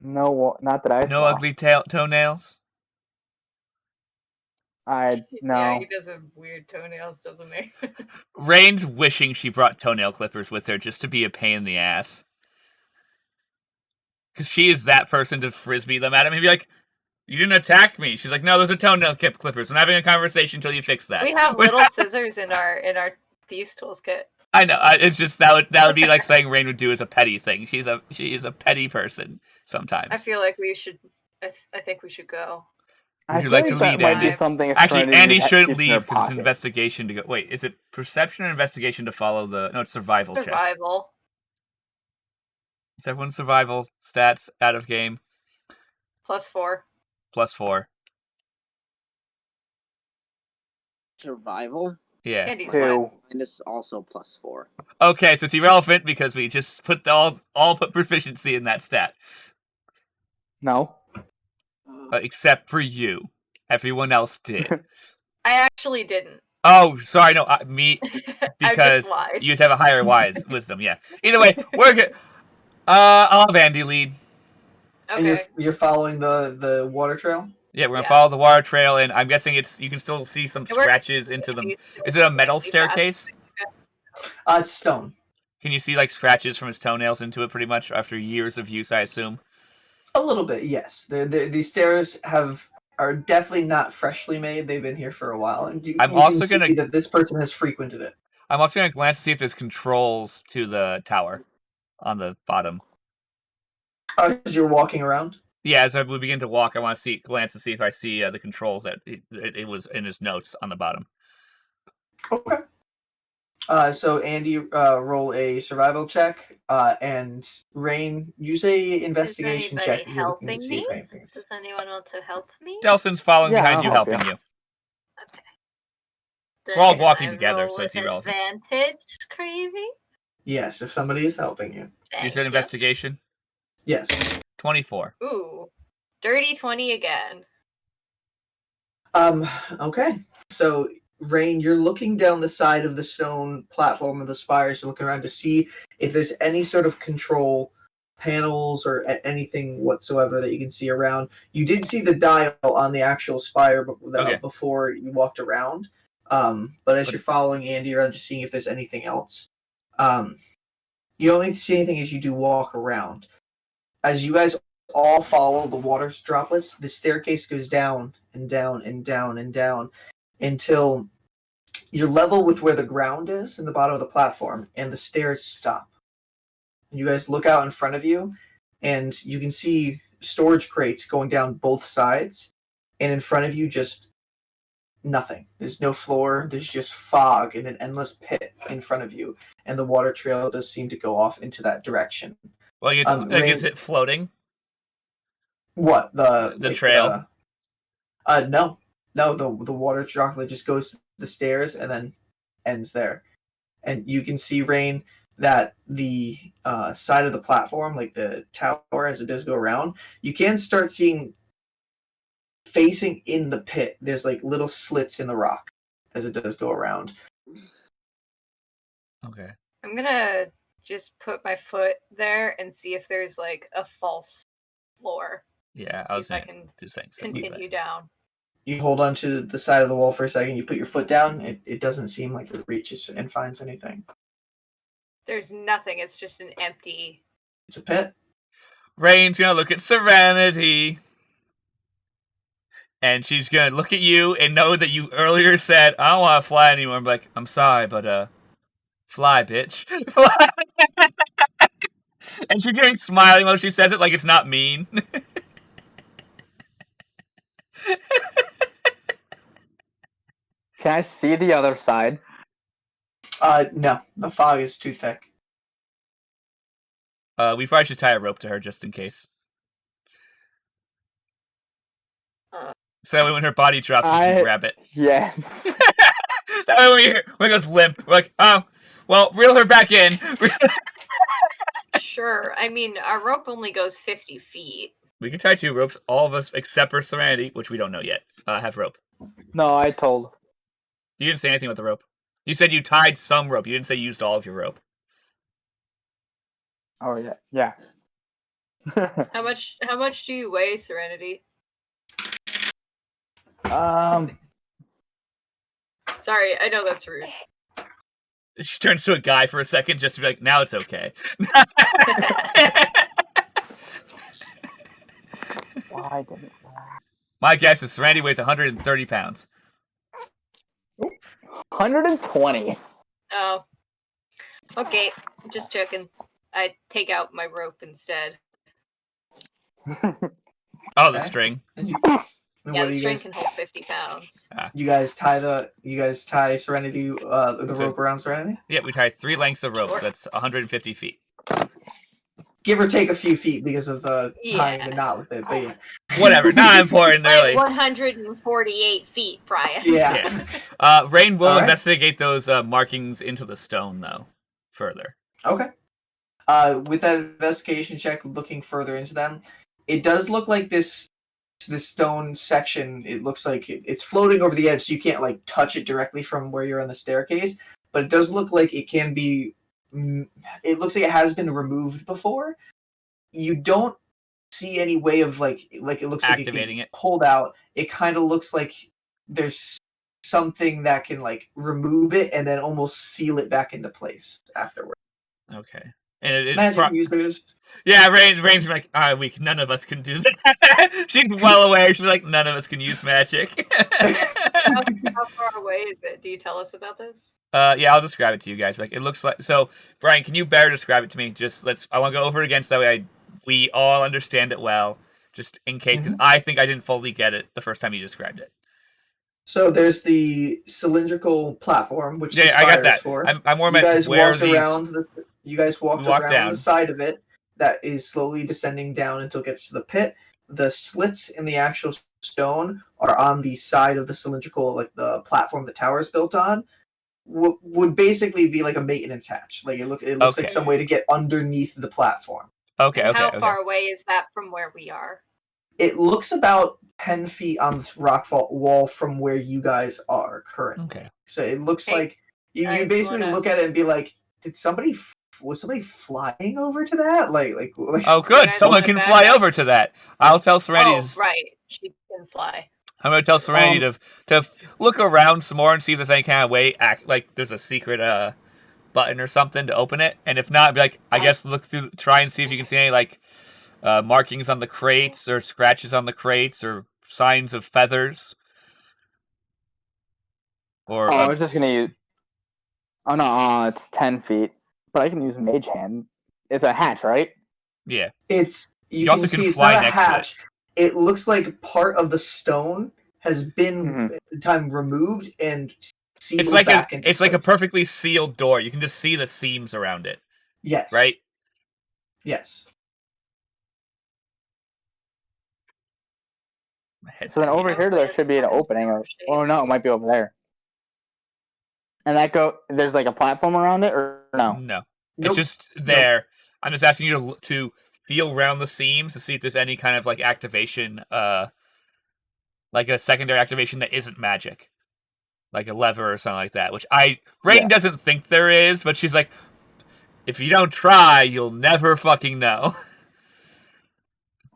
No, not that I saw. No ugly toenails? No. Yeah, he does have weird toenails, doesn't he? Rain's wishing she brought toenail clippers with her just to be a pain in the ass. Because she is that person to frisbee them at him. He'd be like, you didn't attack me. She's like, no, those are toenail clippers. I'm having a conversation until you fix that. We have little scissors in our thieves tools kit. I know. It's just that would be like saying Rain would do as a petty thing. She is a petty person sometimes. I feel like we should. I think we should go. Would you like to lead, Andy? Actually, Andy shouldn't leave because it's investigation to go. Wait, is it perception or investigation to follow the? No, it's survival check. Survival. Is everyone's survival stats out of game? +4. +4. Survival? Yeah. Andy's 2. And it's also +4. Okay, so it's irrelevant because we just put all put proficiency in that stat. No. Except for you. Everyone else did. I actually didn't. Oh, sorry, no, me, because you have a higher wisdom, yeah. Either way, we're good. I'll have Andy lead. Okay. And you're following the water trail? Yeah, we're gonna follow the water trail, and I'm guessing you can still see some scratches into them. Is it a metal staircase? It's stone. Can you see like scratches from his toenails into it pretty much after years of use, I assume? A little bit, yes. The stairs have are definitely not freshly made. They've been here for a while, and you also can see gonna- that this person has frequented it. I'm also going to glance to see if there's controls to the tower on the bottom. As you're walking around? Yeah, as we begin to walk, I want to glance to see if I see the controls that it was in his notes on the bottom. Okay. So Andy, roll a survival check, and Rain, use a investigation Is check anybody if you're looking to helping see me? if anything. Does anyone want to help me? Delson's following Yeah, behind I'll you, help helping you. you. Okay. We're all Can walking I together, roll so it's with irrelevant. advantage, Creevy? Yes, if somebody is helping you. You Thank said investigation? Yes. 24. Ooh, dirty 20 again. Okay. So, Rain, you're looking down the side of the stone platform of the spires, looking around to see if there's any sort of control panels or anything whatsoever that you can see around. You did see the dial on the actual spire before you walked around. But as you're following Andy around, just seeing if there's anything else. You don't need to see anything as you do walk around. As you guys all follow the water droplets, the staircase goes down and down and down and down until you're level with where the ground is in the bottom of the platform, and the stairs stop. And you guys look out in front of you, and you can see storage crates going down both sides, and in front of you, just nothing. There's no floor. There's just fog and an endless pit in front of you, and the water trail does seem to go off into that direction. Like, is it floating? What The trail? No. The water droplet just goes to the stairs and then ends there. And you can see, Rain, that the side of the platform, like the tower as it does go around, you can start seeing facing in the pit. There's like little slits in the rock as it does go around. Okay. I'm gonna just put my foot there and see if there's like a false floor. Yeah, See I was if I going can to do something. continue down. You hold onto the side of the wall for a second, you put your foot down, it doesn't seem like it reaches and finds anything. There's nothing, it's just an empty... It's a pit. Rain's going to look at Serenity. And she's going to look at you and know that you earlier said, I don't want to fly anymore. I'm like, I'm sorry, but, fly, bitch. Fly. And she's getting smiling while she says it like it's not mean. Can I see the other side? No. The fog is too thick. We probably should tie a rope to her just in case. So that way when her body drops, we can grab it. Yes. That way when it goes limp, we're like, oh, well, reel her back in. Sure, I mean, our rope only goes 50 feet. We can tie 2 ropes. All of us, except for Serenity, which we don't know yet, have rope. No, I told. You didn't say anything about the rope. You said you tied some rope. You didn't say you used all of your rope. Oh yeah, yeah. How much do you weigh, Serenity? Sorry, I know that's rude. She turns to a guy for a second just to be like, now it's okay. Why didn't? My guess is Serenity weighs 130 pounds. 120. Oh. Okay, just checking. I take out my rope instead. Oh, the string. Yeah, the string can hold 50 pounds. You guys tie Serenity, the rope around Serenity? Yeah, we tied 3 lengths of rope, so that's 150 feet. Give or take a few feet because of the tying the knot with it, but yeah. Whatever, not important, really. Like 148 feet, Brian. Yeah. Rain will investigate those markings into the stone, though, further. Okay. With that investigation check, looking further into them, it does look like this stone section, it looks like it's floating over the edge, so you can't like touch it directly from where you're on the staircase, but it does look like it can be, it looks like it has been removed before. You don't see any way of like it looks activating like it pulled out. It kind of looks like there's something that can like remove it and then almost seal it back into place afterward. Okay. And it's Magic users. Yeah, Rain's like, none of us can do that. She's well aware. She's like, none of us can use magic. How far away is it? Do you tell us about this? Yeah, I'll describe it to you guys. Like, it looks like so. Brian, can you better describe it to me? Just I want to go over it again so that way we all understand it well. Just in case, because I think I didn't fully get it the first time you described it. So there's the cylindrical platform, which the I got spire that. is for. I'm more You meant guys where walked these. around you guys walked around down the side of it that is slowly descending down until it gets to the pit. The slits in the actual stone are on the side of the cylindrical, like the platform the tower is built on. Would basically be like a maintenance hatch. Like it looks like some way to get underneath the platform. Okay. How far away is that from where we are? It looks about 10 feet on the rock wall from where you guys are currently. Okay. So it looks like you basically look at it and be like, was somebody flying over to that? Like oh, good. Someone can fly over to that. I'll tell Serenity. Oh, right. She can fly. I'm going to tell Serenity to look around some more and see if there's any kind of way, like there's a secret button or something to open it. And if not, be like, I guess try and see if you can see any, like, markings on the crates or scratches on the crates or signs of feathers. Or I was just going to use... Oh, no, it's 10 feet. But I can use Mage Hand. It's a hatch, right? Yeah. You also can fly it's not next a hatch. To it looks like part of the stone has been time removed and sealed it's like back it's like a perfectly sealed door. You can just see the seams around it. Yes. Right? Yes. So then over here there should be an opening, or no, it might be over there. And there's like a platform around it, or no? No. It's just there. Nope. I'm just asking you to feel around the seams to see if there's any kind of like activation, like a secondary activation that isn't magic, like a lever or something like that. Which Rain doesn't think there is, but she's like, if you don't try, you'll never fucking know.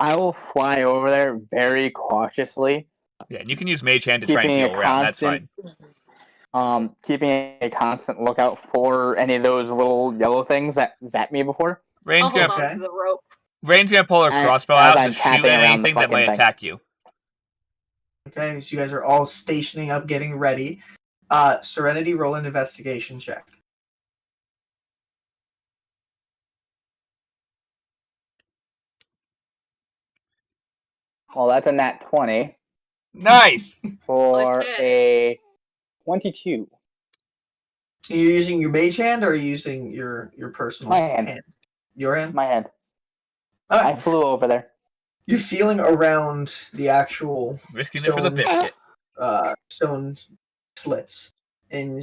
I will fly over there very cautiously. Yeah, and you can use Mage Hand to try and feel around. That's fine. Keeping a constant lookout for any of those little yellow things that zapped me before. Rain's hold on to the rope. Rain's gonna pull her crossbow out to shoot at anything that might attack you. Okay, so you guys are all stationing up, getting ready. Serenity, roll an investigation check. Well, that's a nat 20. Nice! For a 22. You're using your mage hand, or are you using your personal hand? Your hand? My hand. Right. I flew over there. You're feeling around the actual risking it for the biscuit. Stone slits, and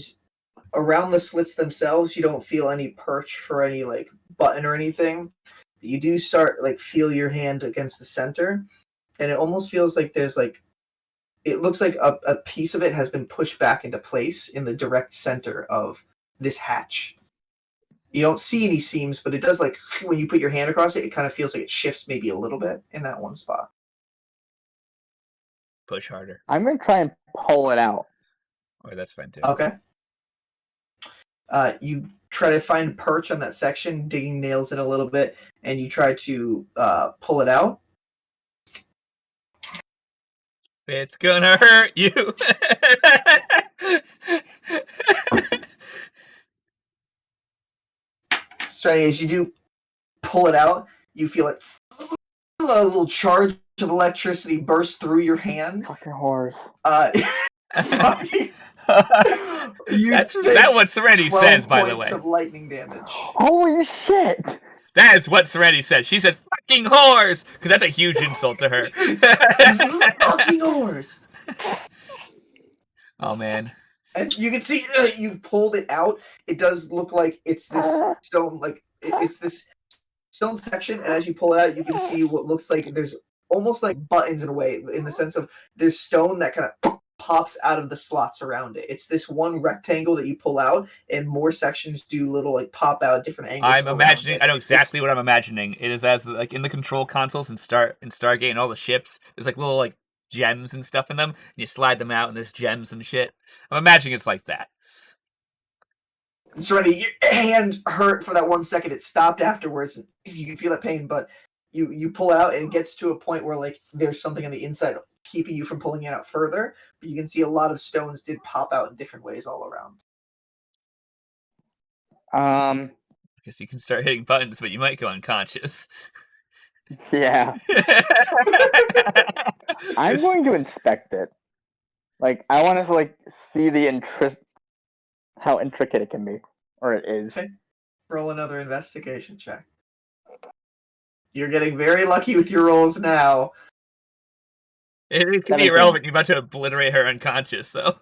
around the slits themselves, you don't feel any perch for any like button or anything. You do start like feel your hand against the center, and it almost feels like there's like, it looks like a piece of it has been pushed back into place in the direct center of this hatch. You don't see any seams, but it does, like, when you put your hand across it, it kind of feels like it shifts maybe a little bit in that one spot. Push harder. I'm going to try and pull it out. Oh, that's fine, too. Okay. You try to find perch on that section, digging nails in a little bit, and you try to pull it out. It's gonna hurt you. So as you do pull it out, you feel it, a little charge of electricity burst through your hand. Fucking whores. That's what Serenity says, by the way. 12 points of lightning damage. Holy shit! That is what Serenity says. She says, fucking whores! Because that's a huge insult to her. Fucking whores! Oh, man. And you can see you've pulled it out. It does look like it's this stone, like it's this stone section, and as you pull it out, you can see what looks like there's almost like buttons in a way, in the sense of there's stone that kind of pops out of the slots around it. It's this one rectangle that you pull out, and more sections do little like pop out different angles. I'm imagining. I know exactly what I'm imagining. It is as like in the control consoles in Stargate and all the ships. There's like little like gems and stuff in them, and you slide them out, and there's gems and shit. I'm imagining it's like that. Serenity, your hand hurt for that 1 second. It stopped afterwards. And you can feel that pain, but you pull it out, and it gets to a point where like there's something on the inside keeping you from pulling it out further. But you can see a lot of stones did pop out in different ways all around. I guess you can start hitting buttons, but you might go unconscious. Yeah. I'm going to inspect it. Like, I want to like see how intricate it can be, or it is. Okay. Roll another investigation check. You're getting very lucky with your rolls now. It can be 17. irrelevant. You're about to obliterate her unconscious, so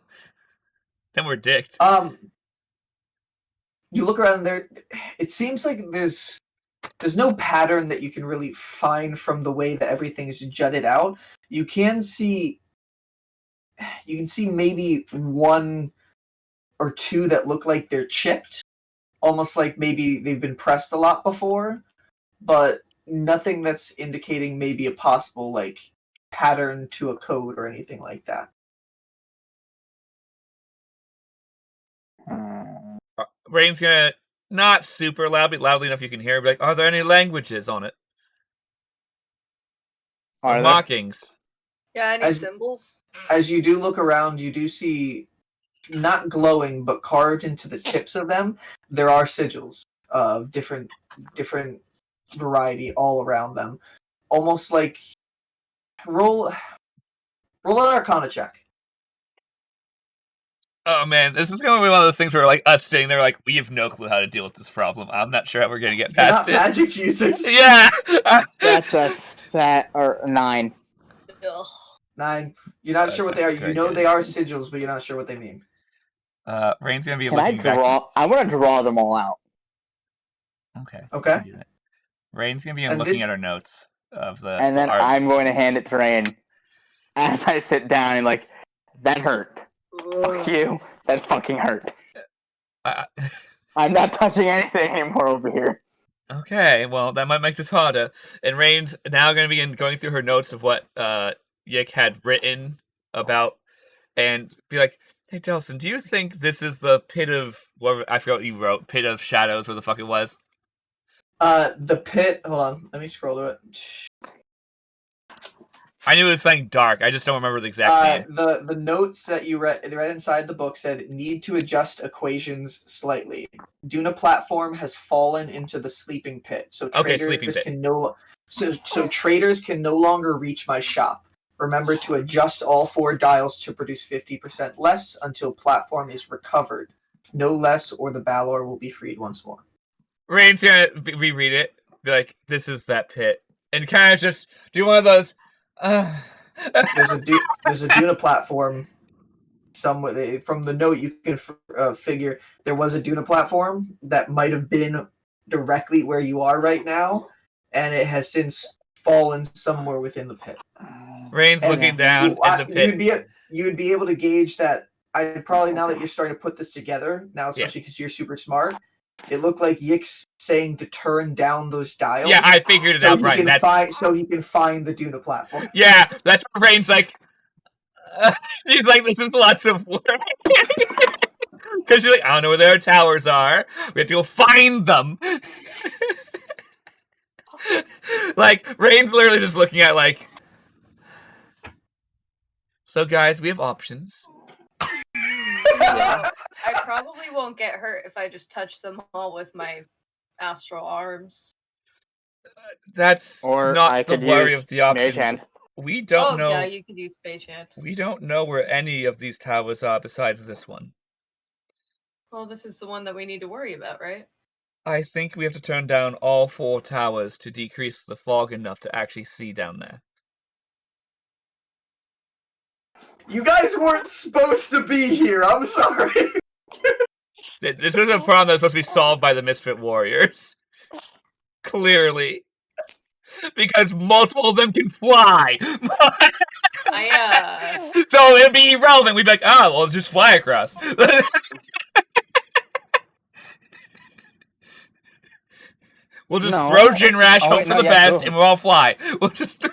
then we're dicked. You look around there. It seems like there's no pattern that you can really find from the way that everything is jutted out. You can see maybe one or two that look like they're chipped, almost like maybe they've been pressed a lot before, but nothing that's indicating maybe a possible like pattern to a code or anything like that. Rain's gonna not super loud, but loudly enough you can hear. Be like, are there any languages on it? Or markings? Yeah, any symbols? As you do look around, you do see, not glowing, but carved into the tips of them, there are sigils of different variety all around them. Almost like roll an Arcana check. Oh man, this is gonna be one of those things where like us sitting there like, we have no clue how to deal with this problem. I'm not sure how we're gonna get past it. You're not magic users. Yeah. That's a 9. Ugh. 9. You're not sure what they are. You know they are sigils, but you're not sure what they mean. Rain's gonna be Can I looking back. I want to draw them all out. Okay. Okay. Rain's gonna be looking at our notes of the. And then I'm going to hand it to Rain as I sit down and like, that hurt. Fuck you. That fucking hurt. I'm not touching anything anymore over here. Okay, well, that might make this harder. And Rain's now going to begin going through her notes of what Yik had written about, and be like, hey, Delson, do you think this is the pit of... I forgot what you wrote. Pit of Shadows, where the fuck it was? The pit... Hold on, let me scroll to it. I knew it was something dark. I just don't remember the exact name. The notes that you read inside the book said, need to adjust equations slightly. Duna platform has fallen into the sleeping pit, so traders traders can no longer reach my shop. Remember to adjust all 4 dials to produce 50% less until platform is recovered. No less, or the Balor will be freed once more. Rain's gonna reread it, be like, this is that pit, and kind of just do one of those... There's a Duna platform somewhere. From the note, you can figure there was a Duna platform that might have been directly where you are right now, and it has since fallen somewhere within the pit. Rain's looking down in the pit. You'd be able to gauge that. I probably, now that you're starting to put this together now, especially because you're super smart, it looked like Yik's saying to turn down those dials. Yeah, I figured it out right. So he can find the Duna platform. Yeah, that's what Rain's like. She's like, this is lots of work. Because she's like, I don't know where their towers are. We have to go find them. Like, Rain's literally just looking at like, so guys, we have options. Yeah. I probably won't get hurt if I just touch them all with my astral arms. That's not the worry of the options. We don't know. Yeah, you could use Mage Hand. We don't know where any of these towers are besides this one. Well, this is the one that we need to worry about, right? I think we have to turn down all 4 towers to decrease the fog enough to actually see down there. You guys weren't supposed to be here. I'm sorry. This is a problem that's supposed to be solved by the Misfit Warriors. Clearly. Because multiple of them can fly. So it'd be irrelevant. We'd be like, oh, well, just fly across. We'll just throw Jinrash, hope for the best, and we'll all fly. We'll just...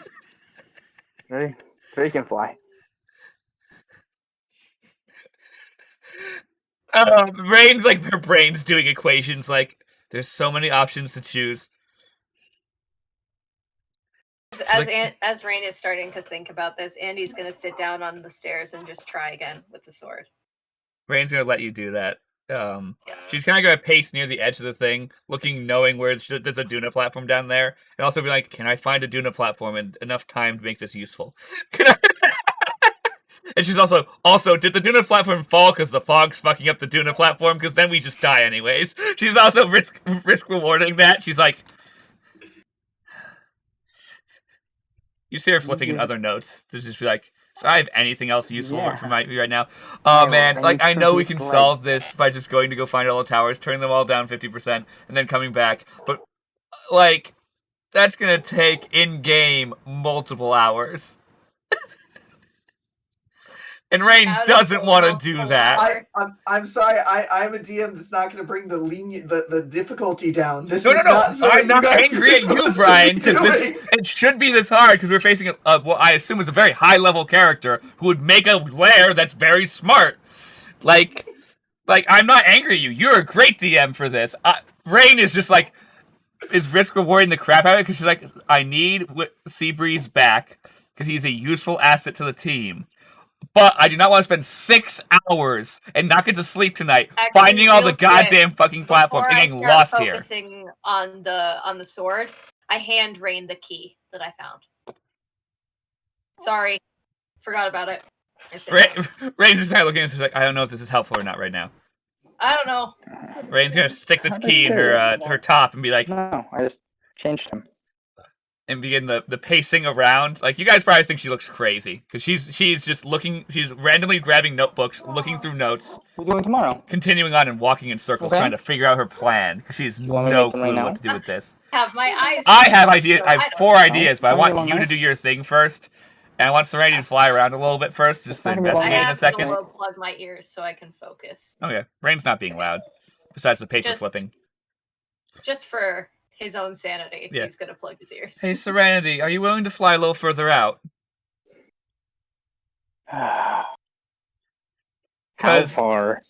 Three can fly. Rain's like her brain's doing equations. Like there's so many options to choose. As Rain is starting to think about this, Andy's gonna sit down on the stairs and just try again with the sword. Rain's gonna let you do that. She's kind of gonna pace near the edge of the thing, knowing where there's a Duna platform down there, and also be like, "Can I find a Duna platform in enough time to make this useful?" And she's also, did the Duna platform fall because the fog's fucking up the Duna platform? Because then we just die anyways. She's also risk rewarding that. She's like, you see her flipping in other notes to just be like, so I have anything else useful for me right now? Oh man, like I know we can solve this by just going to go find all the towers, turning them all down 50%, and then coming back. But like, that's gonna take in game multiple hours. And Rain doesn't want to do that. I'm sorry. I'm a DM that's not going to bring the difficulty down. This No. not I'm not angry at you, Brian, because it should be this hard because we're facing what I assume is a very high level character who would make a lair that's very smart. Like I'm not angry at you. You're a great DM for this. Rain is just like is risk rewarding the crap out of it because she's like, I need Seabreeze back because he's a useful asset to the team. But I do not want to spend 6 hours and not get to sleep tonight finding all the goddamn fucking platforms and getting lost here. Focusing on the sword, I hand Rain the key that I found. Sorry, forgot about it. Rain's just kind of looking at us like, I don't know if this is helpful or not right now. I don't know. Rain's gonna stick the key in her top and be like, no, I just changed him. And begin the pacing around. Like, you guys probably think she looks crazy because she's just looking. She's randomly grabbing notebooks, looking through notes. What are we doing tomorrow? Continuing on and walking in circles, trying to figure out her plan because she has no clue what to do with this. Have my eyes. I have ideas. I have 4 ideas, but I want you to do your thing first, and I want Serenity to fly around a little bit first, just to investigate in a second. I have to plug my ears so I can focus. Okay, Rain's not being loud. Besides the paper flipping. Just for his own sanity, he's gonna plug his ears. Hey, Serenity, are you willing to fly a little further out? How far?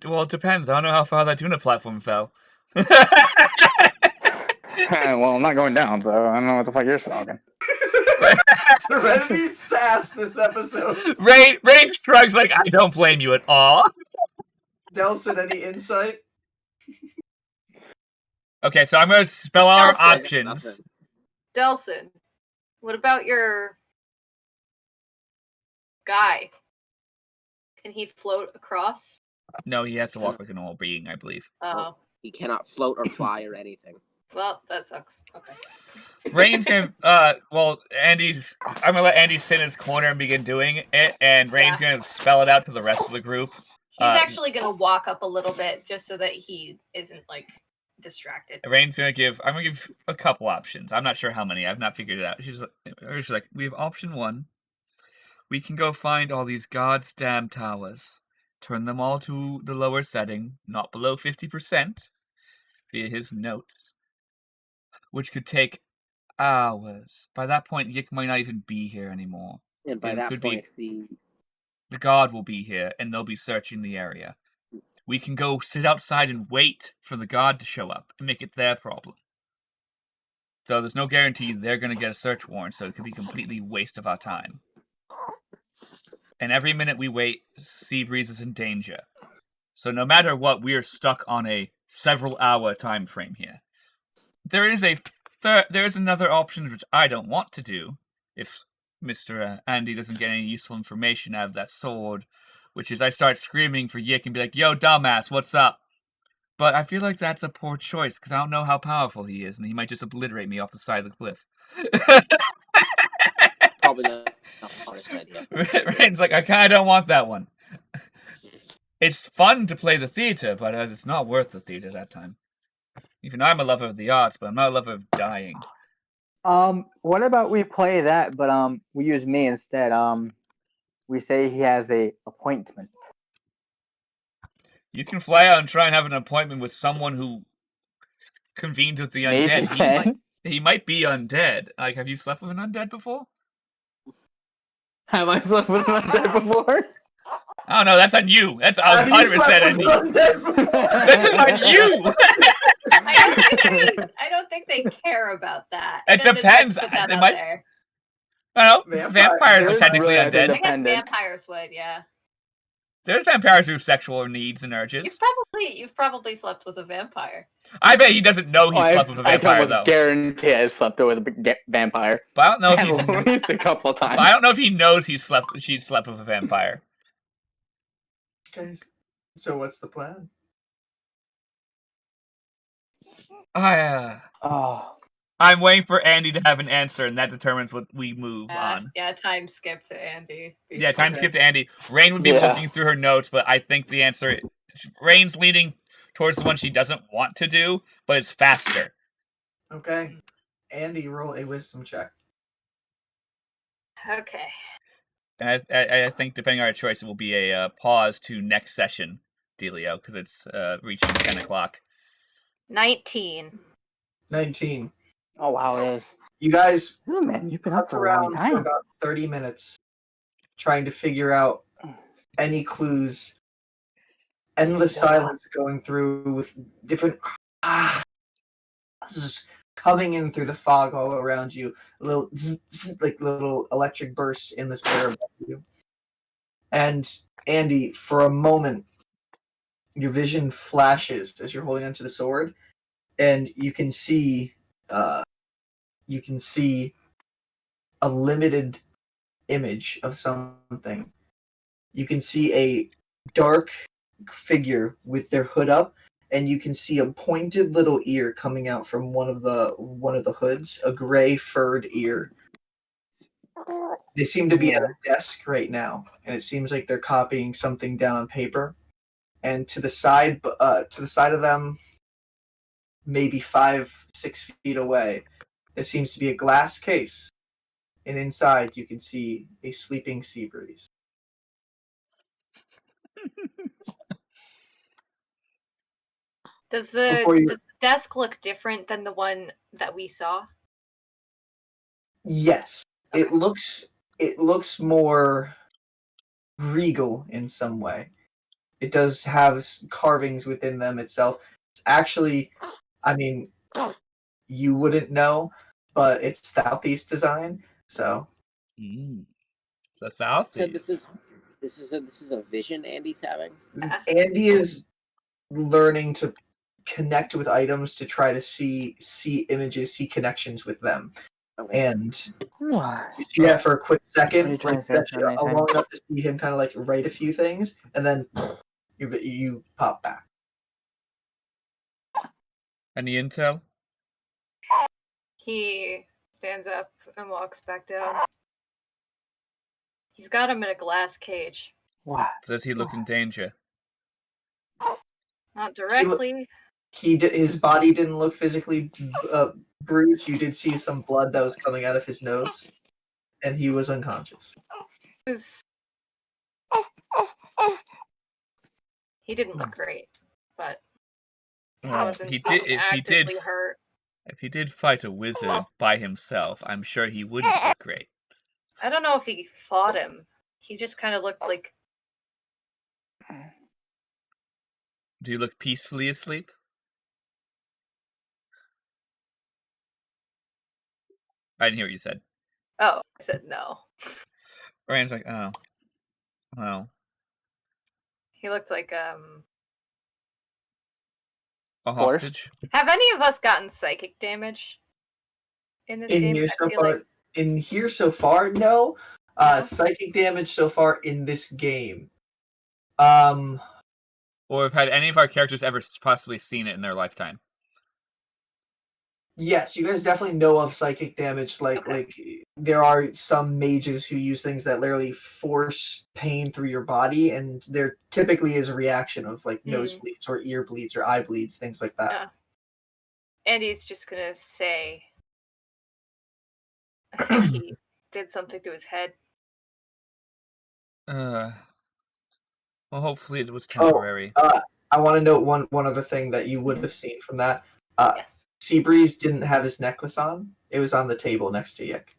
Well, it depends. I don't know how far that tuna platform fell. Well, I'm not going down, so I don't know what the fuck you're talking. Serenity's sass this episode. Rain shrugs like, I don't blame you at all. Delson, any insight? Okay, so I'm going to spell our options. Delson, what about your guy? Can he float across? No, he has to walk like a normal being, I believe. Oh. He cannot float or fly or anything. Well, that sucks. Okay. Rain's gonna, I'm gonna let Andy sit in his corner and begin doing it, and Rain's gonna spell it out to the rest of the group. He's actually gonna walk up a little bit just so that he isn't, like, distracted. Rain's I'm gonna give a couple options. I'm not sure how many. I've not figured it out. She's like, we have option 1. We can go find all these god's damn towers, turn them all to the lower setting, not below 50%, via his notes, which could take hours. By that point, Yik might not even be here anymore. And by that point, the god will be here, and they'll be searching the area. We can go sit outside and wait for the god to show up and make it their problem. So there's no guarantee they're going to get a search warrant, so it could be completely waste of our time. And every minute we wait, Seabreeze is in danger. So no matter what, we are stuck on a several-hour time frame here. There is another option which I don't want to do, if Mr. Andy doesn't get any useful information out of that sword, which is I start screaming for Yik and be like, yo, dumbass, what's up? But I feel like that's a poor choice, because I don't know how powerful he is, and he might just obliterate me off the side of the cliff. probably not the honest idea. Rain's like, I kind of don't want that one. It's fun to play the theater, but it's not worth the theater that time. Even I'm a lover of the arts, but I'm not a lover of dying. What about we play that, but we use me instead. We say he has a appointment. You can fly out and try and have an appointment with someone who convenes with the undead. He might be undead. Like, have you slept with an undead before? Have I slept with an undead before? Oh no, that's on you. That's Have you 100% slept on with you. an undead before? This is on you. I don't think they care about that. It Just depends. put that They out might. there. Well, Vampire- vampires It are was technically really, I think, undead. I guess dependent. vampires would, yeah. There's vampires who have sexual needs and urges. You've probably slept with a vampire. I bet he doesn't know he Oh, slept with a I can vampire almost though. guarantee I slept with a vampire. But I don't know if he's. At least a couple times. I don't know if he knows she slept with a vampire. Guys, so what's the plan? Oh. I'm waiting for Andy to have an answer, and that determines what we move on. Yeah, time skip to Andy. Yeah, time Okay. skip to Andy. Rain would be Yeah. looking through her notes, but I think the answer. Rain's leaning towards the one she doesn't want to do, but it's faster. Okay. Andy, roll a wisdom check. Okay. And I think depending on our choice, it will be a pause to next session, Delio, because it's reaching 10 o'clock. 19. 19. Oh wow, it is. You guys Oh, man, you've been up hunt for a long around for time. about 30 minutes trying to figure out any clues. Endless silence going through with different just coming in through the fog all around you. Little like little electric bursts in this air above you. And Andy, for a moment, your vision flashes as you're holding onto the sword, and you can see a limited image of something. You can see a dark figure with their hood up, and you can see a pointed little ear coming out from one of the hoods, a gray furred ear. They seem to be at a desk right now, and it seems like they're copying something down on paper. And to the side of them, maybe 5-6 feet away, there seems to be a glass case, and inside you can see a sleeping sea breeze. Does the desk look different than the one that we saw? Yes, Okay. it looks more regal in some way. It does have carvings within them itself. It's actually, I mean, you wouldn't know, but it's Southeast design. So The So Southeast. this is a vision Andy's having. Andy is learning to connect with items to try to see images, see connections with them. Okay. And What? you see that for a quick What are second, you trying like to say, that's Nathan? long enough to see him kind of like write a few things, and then you pop back. Any intel? He stands up and walks back down. He's got him in a glass cage. What? Does he look in danger? Not directly. His body didn't look physically bruised. You did see some blood that was coming out of his nose, and he was unconscious. He didn't look great, but he Well, wasn't if hurt. if he did fight a wizard by himself, I'm sure he wouldn't look great. I don't know if he fought him. He just kind of looked like... Do you look peacefully asleep? I didn't hear what you said. Oh, I said no. Ryan's like, oh. Well. He looked like, A course. hostage? Have any of us gotten psychic damage in this game? In here so far, no. No? Psychic damage so far in this game. Or have had any of our characters ever possibly seen it in their lifetime? Yes, you guys definitely know of psychic damage. Like there are some mages who use things that literally force pain through your body, and there typically is a reaction of like nosebleeds or ear bleeds or eye bleeds, things like that. Andy's just gonna say, I think he did something to his head. Well, hopefully it was temporary. I want to note one other thing that you would have seen from that. Yes. Seabreeze didn't have his necklace on. It was on the table next to Yick.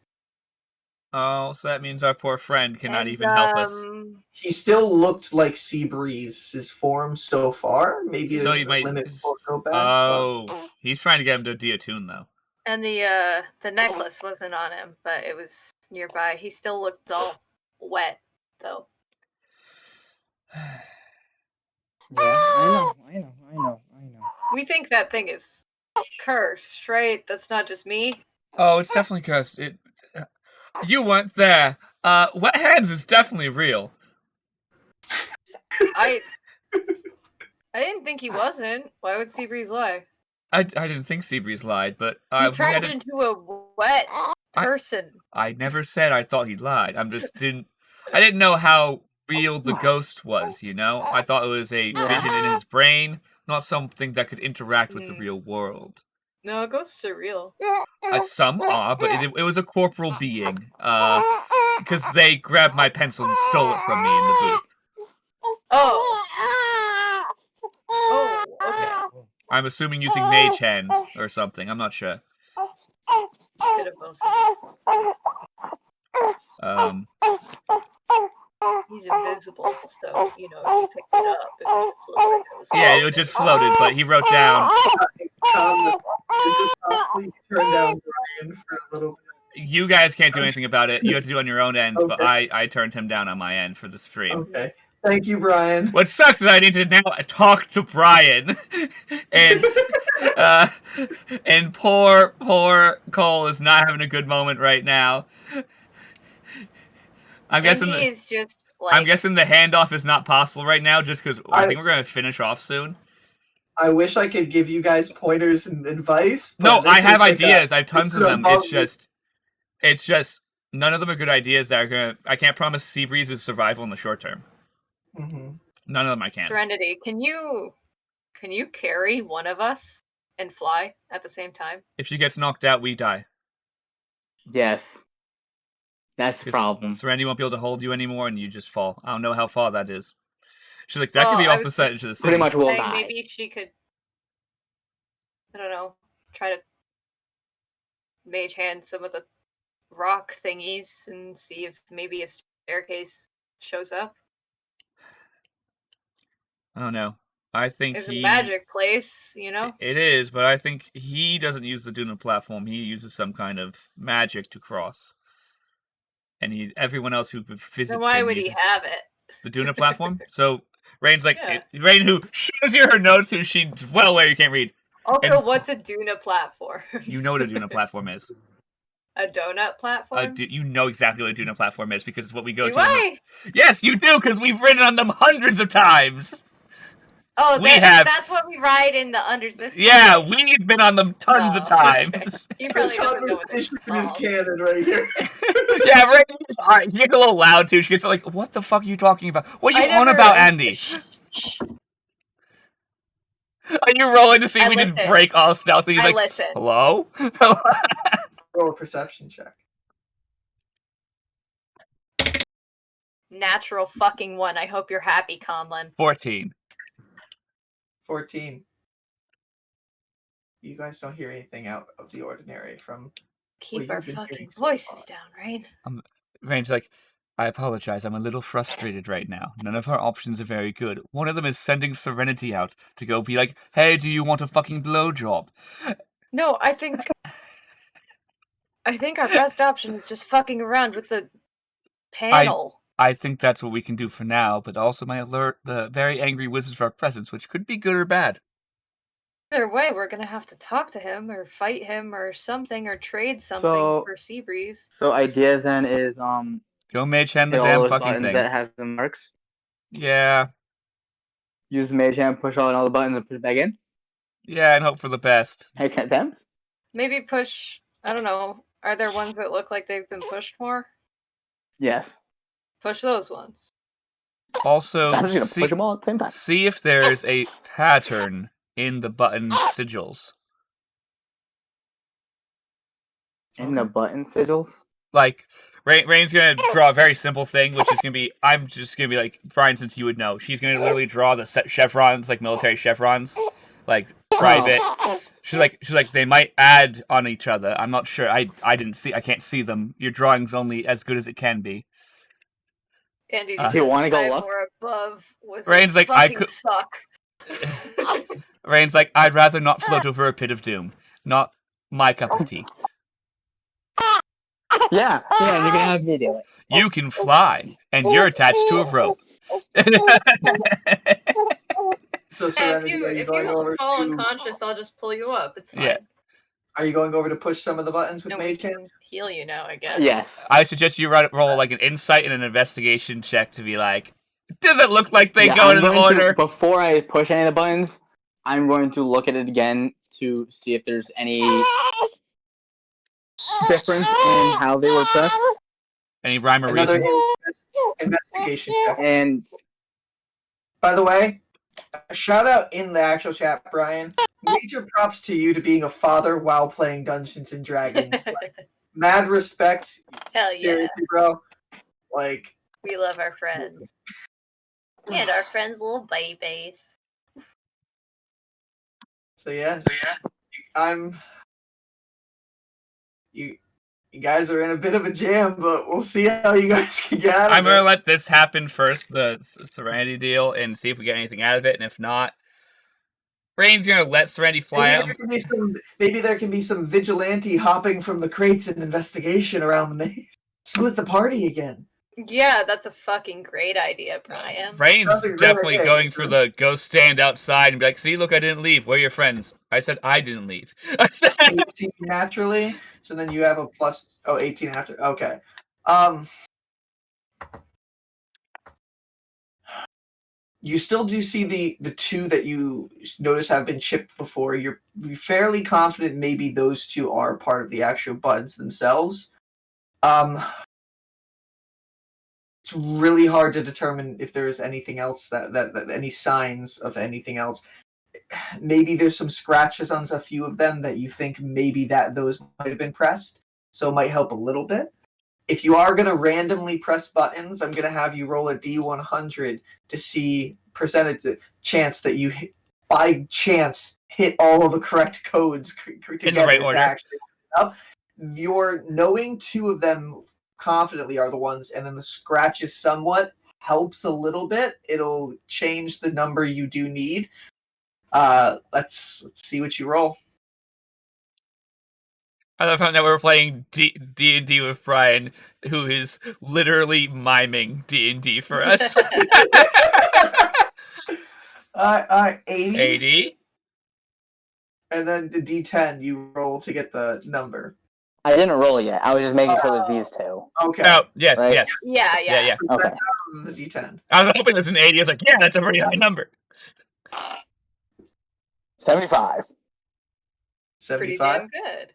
Oh, so that means our poor friend cannot And, even help us. He still looked like Seabreeze's form so far. Maybe So there's he a might. limit before go back. Oh, he's trying to get him to deattune though. And the necklace wasn't on him, but it was nearby. He still looked all wet, though. Yeah, I know. We think that thing is cursed, right? That's not just me. Oh, it's definitely cursed. You weren't there. Wet Hands is definitely real. I didn't think he wasn't. Why would Seabreeze lie? I didn't think Seabreeze lied, but He turned into a wet person. I never said I thought he lied. I didn't know how real the ghost was, you know? I thought it was a vision in his brain, not something that could interact with the real world. No, ghosts are real. Some are, but it was a corporal being. Because they grabbed my pencil and stole it from me in the booth. Oh, okay. I'm assuming using Mage Hand or something. I'm not sure. Could have mostly. He's invisible, so, you know, if you picked it up, it would float. Yeah, it just floated, but he wrote down... Please turn down Brian for a little bit. You guys can't do anything about it. You have to do it on your own ends, but Okay. I turned him down on my end for the stream. Okay. Thank you, Brian. What sucks is I need to now talk to Brian. And poor Cole is not having a good moment right now. I'm guessing the handoff is not possible right now just because I think we're going to finish off soon. I wish I could give you guys pointers and advice. No, I have ideas. I have tons of them. It's just none of them are good ideas that are gonna. I can't promise Seabreeze's survival in the short term. Mm-hmm. None of them I can. Serenity, can you carry one of us and fly at the same time? If she gets knocked out, we die. Yes. That's the problem. Serenity won't be able to hold you anymore, and you just fall. I don't know how far that is. She's like, that could be off the side of the city. Pretty much will die. Maybe she could, I don't know, try to mage hand some of the rock thingies and see if maybe a staircase shows up. I don't know. I think it's a magic place, you know? It is, but I think he doesn't use the Duna platform. He uses some kind of magic to cross. And everyone else who visits then why would he have it? The Duna platform? So Rain's like, Rain, who shows you her notes, who she's well aware you can't read. Also, what's a Duna platform? You know what a Duna platform is. A donut platform? You know exactly what a Duna platform is because it's what we go to. Do I? Yes, you do, because we've ridden on them hundreds of times. Oh, that's what we ride in the Undersystem. Yeah, we've been on them tons of times. He probably doesn't know what this is canon right here. Yeah, right. She gets a little loud too. She gets like, "What the fuck are you talking about? What are you on about, Andy?" Are you rolling to see if we just break all stealthy? He's like, listen. Hello? Roll a perception check. Natural fucking one. I hope you're happy, Conlon. 14. 14. You guys don't hear anything out of the ordinary from... Keep our fucking voices down, right? Rain's like, I apologize. I'm a little frustrated right now. None of our options are very good. One of them is sending Serenity out to go be like, hey, do you want a fucking blowjob? No, I think our best option is just fucking around with the panel. I think that's what we can do for now, but also might alert the very angry wizard of our presence, which could be good or bad. Either way, we're gonna have to talk to him, or fight him, or something, or trade something for Seabreeze. So idea then is go mage hand the damn fucking thing that has the marks. Yeah. Use the mage hand, push all the buttons, and push it back in. Yeah, and hope for the best. Hey, can't them? Maybe push. I don't know. Are there ones that look like they've been pushed more? Yes. Push those ones. Also, push them all at the same time. See if there's a pattern in the button sigils. In the button sigils? Like, Rain's gonna draw a very simple thing, which is gonna be, I'm just gonna be like, Brian, since you would know, she's gonna literally draw the chevrons, like military chevrons, like private. She's like they might add on each other. I'm not sure. I can't see them. Your drawing's only as good as it can be. Andy Do just you says wanna go try look? more above. Wizards Rain's like, I fucking could- suck. Rain's like, I'd rather not float over a pit of doom. Not my cup of tea. Yeah, you can have me do it. You can fly, and you're attached to a rope. So Hey, Serenity, are you if going you over fall to? unconscious, I'll just pull you up. It's fine. Yeah. Are you going over to push some of the buttons with And we Mage Hand? can heal you now, I guess. Yes. I suggest you roll like an insight and an investigation check to be like, does it look like they Yeah, go I'm in going order? before I push any of the buttons, I'm going to look at it again to see if there's any difference in how they were pressed. Any rhyme or Another reason? investigation check. And By the way, a shout out in the actual chat, Brian. Major props to you to being a father while playing Dungeons and Dragons. Like, mad respect. Hell yeah. Seriously, bro. Like, We love our friends. And our friends' little babies. so yeah. You guys are in a bit of a jam, but we'll see how you guys can get out of I'm it. gonna let this happen first, the Serenity deal, and see if we get anything out of it. And if not, Rain's gonna let Serenity fly out. Maybe there can be some vigilante hopping from the crates and investigation around the maze. Split the party again. Yeah, that's a fucking great idea, Brian. Rain's That's a great definitely idea. going for the go stand outside and be like, see, look, I didn't leave. Where are your friends? I said I didn't leave. I said 18 naturally, so then you have a plus 18 after. Okay. You still do see the two that you notice have been chipped before. You're fairly confident maybe those two are part of the actual buds themselves. It's really hard to determine if there is anything else that any signs of anything else. Maybe there's some scratches on a few of them that you think maybe that those might have been pressed, so it might help a little bit. If you are going to randomly press buttons, I'm going to have you roll a D100 to see percentage chance that you by chance hit all of the correct codes together in the right to order. actually up. Your knowing two of them confidently are the ones, and then the scratches somewhat helps a little bit. It'll change the number you do need. Let's see what you roll. I love how now we're playing D&D with Brian, who is literally miming D&D for us. 80. 80. And then the D10 you roll to get the number. I didn't roll yet. I was just making sure it was these two. Okay. Oh, yes, Right. yes. Yeah. Okay. The D10. I was hoping it was an 80. I was like, yeah, that's a pretty high number. 75. Pretty 75. damn good.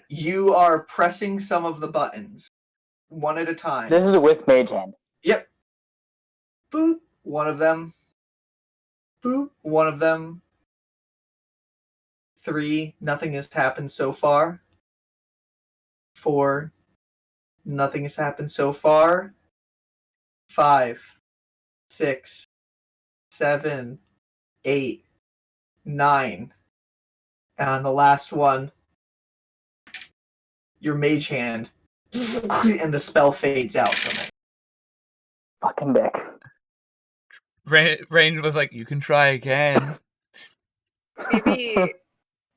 You are pressing some of the buttons one at a time. This is with Mage Hand. Yep. Boop. One of them. Boop. One of them. 3. Nothing has happened so far. 4. Nothing has happened so far. 5. 6. 7. 8. 9. And on the last one, your mage hand, and the spell fades out from it. Fucking dick. Rain was like, you can try again. Maybe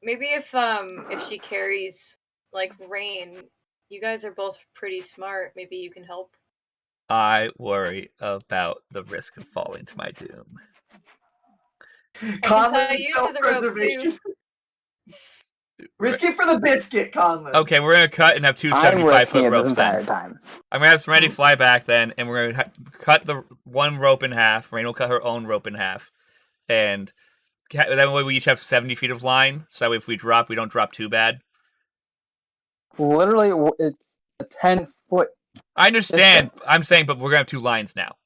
if she carries like Rain, you guys are both pretty smart. Maybe you can help. I worry about the risk of falling to my doom. Conlon, you to the rope, self-preservation. Risk it for the biscuit, Conlon. Okay, we're gonna cut and have two I'm 75-foot risking it this ropes entire then. time. I'm gonna have Serenity fly back then, and we're gonna cut the one rope in half. Rain will cut her own rope in half, and that way we each have 70 feet of line. So that way, if we drop, we don't drop too bad. Literally, it's a 10-foot. I understand. Distance. I'm saying, but we're gonna have two lines now.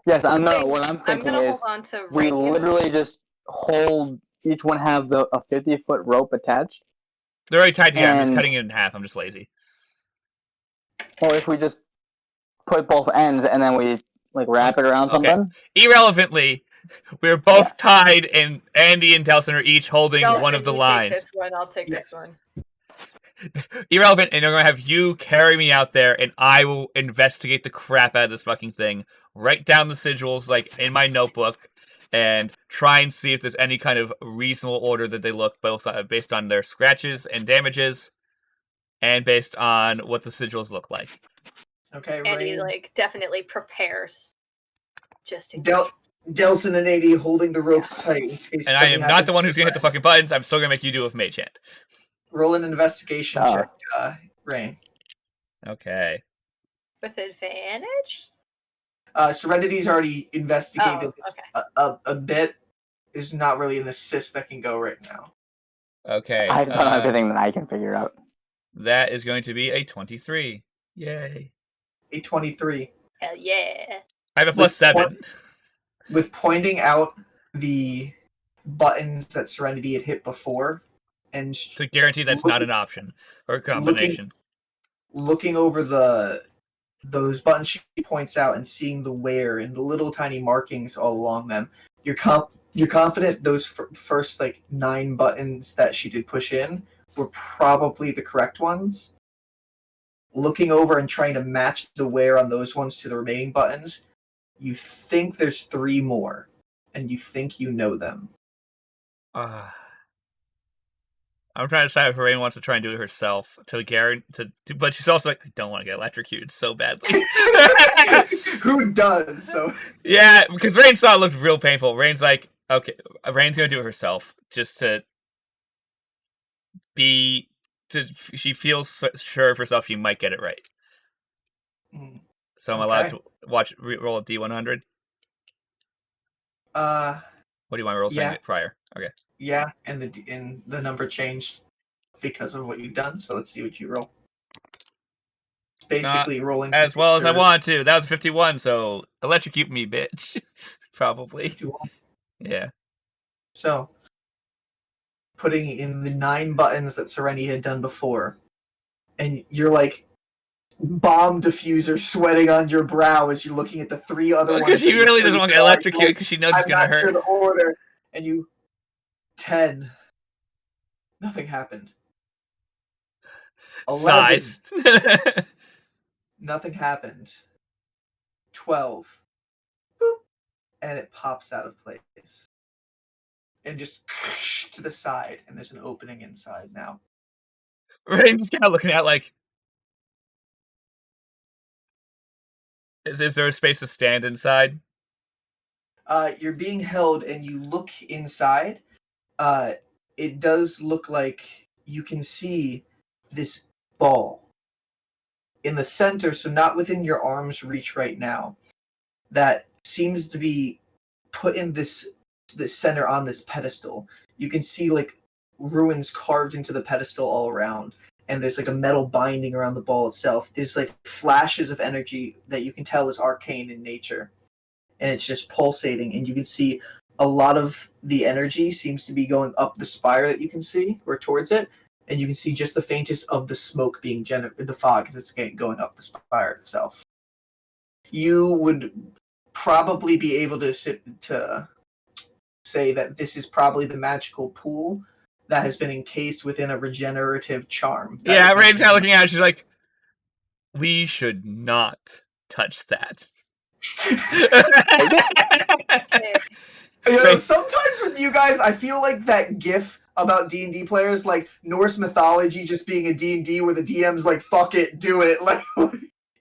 Yes, I know. What I'm I'm thinking gonna is hold on to we Rain. literally just hold. Each one have a 50-foot rope attached. They're already tied together. I'm just And- cutting it in half. I'm just lazy. Or if we just put both ends and then we like wrap it around Okay. something. Irrelevantly, we're both tied, and Andy and Delson are each holding Delson, one of the you lines. Take this one. I'll take this one. Irrelevant, and I'm gonna have you carry me out there, and I will investigate the crap out of this fucking thing. Write down the sigils like in my notebook, and try and see if there's any kind of reasonable order that they look, both based on their scratches and damages, and based on what the sigils look like. Okay, And he Rain. definitely prepares just in Del- case. Delson and AD holding the ropes tight in case. And I am not the one who's gonna hit the fucking buttons. I'm still gonna make you do with mage hand. Roll an investigation check, Rain. Okay. With advantage? Serenity's already investigated Oh, this a bit. There's not really an assist that can go right now. Okay. I've done everything that I can figure out. That is going to be a 23. Yay. A 23. Hell yeah. I have a plus 7. With pointing out the buttons that Serenity had hit before, and To guarantee that's not an option or a combination. Looking over those buttons she points out and seeing the wear and the little tiny markings all along them, you're confident those first like 9 buttons that she did push in were probably the correct ones. Looking over and trying to match the wear on those ones to the remaining buttons, you think there's 3 more, and you think you know them. I'm trying to decide if Rain wants to try and do it herself but she's also like, I don't want to get electrocuted so badly. Who does? So yeah, because Rain saw it looked real painful. Rain's like, okay, Rain's gonna do it herself just she feels sure of herself she might get it right. So I'm allowed to roll a D100. What do you want to roll? Saying it prior. Okay. Yeah, and the number changed because of what you've done. So let's see what you roll. It's basically rolling as well as I want to. That was a 51. So electrocute me, bitch. Probably. 51. Yeah. So putting in the 9 buttons that Serenity had done before, and you're like bomb diffuser sweating on your brow as you're looking at the 3 other ones. Because she really doesn't want to get electrocuted because she knows it's going to hurt. Sure the order, and you 10. Nothing happened. 11. Size. Nothing happened. 12. Boop. And it pops out of place. And just to the side, and there's an opening inside now. Rain's just kind of looking at like, is there a space to stand inside? You're being held, and you look inside. It does look like you can see this ball in the center, so not within your arm's reach right now, that seems to be put in this center on this pedestal. You can see like ruins carved into the pedestal all around, and there's like a metal binding around the ball itself. There's like flashes of energy that you can tell is arcane in nature, and it's just pulsating, and you can see a lot of the energy seems to be going up the spire that you can see, or towards it, and you can see just the faintest of the smoke being the fog as it's going up the spire itself. You would probably be able to say that this is probably the magical pool that has been encased within a regenerative charm. Yeah, Rain's kind of looking at it, she's like, we should not touch that. Sometimes with you guys, I feel like that gif about D&D players, like Norse mythology just being a D&D where the DM's like, fuck it, do it. Like,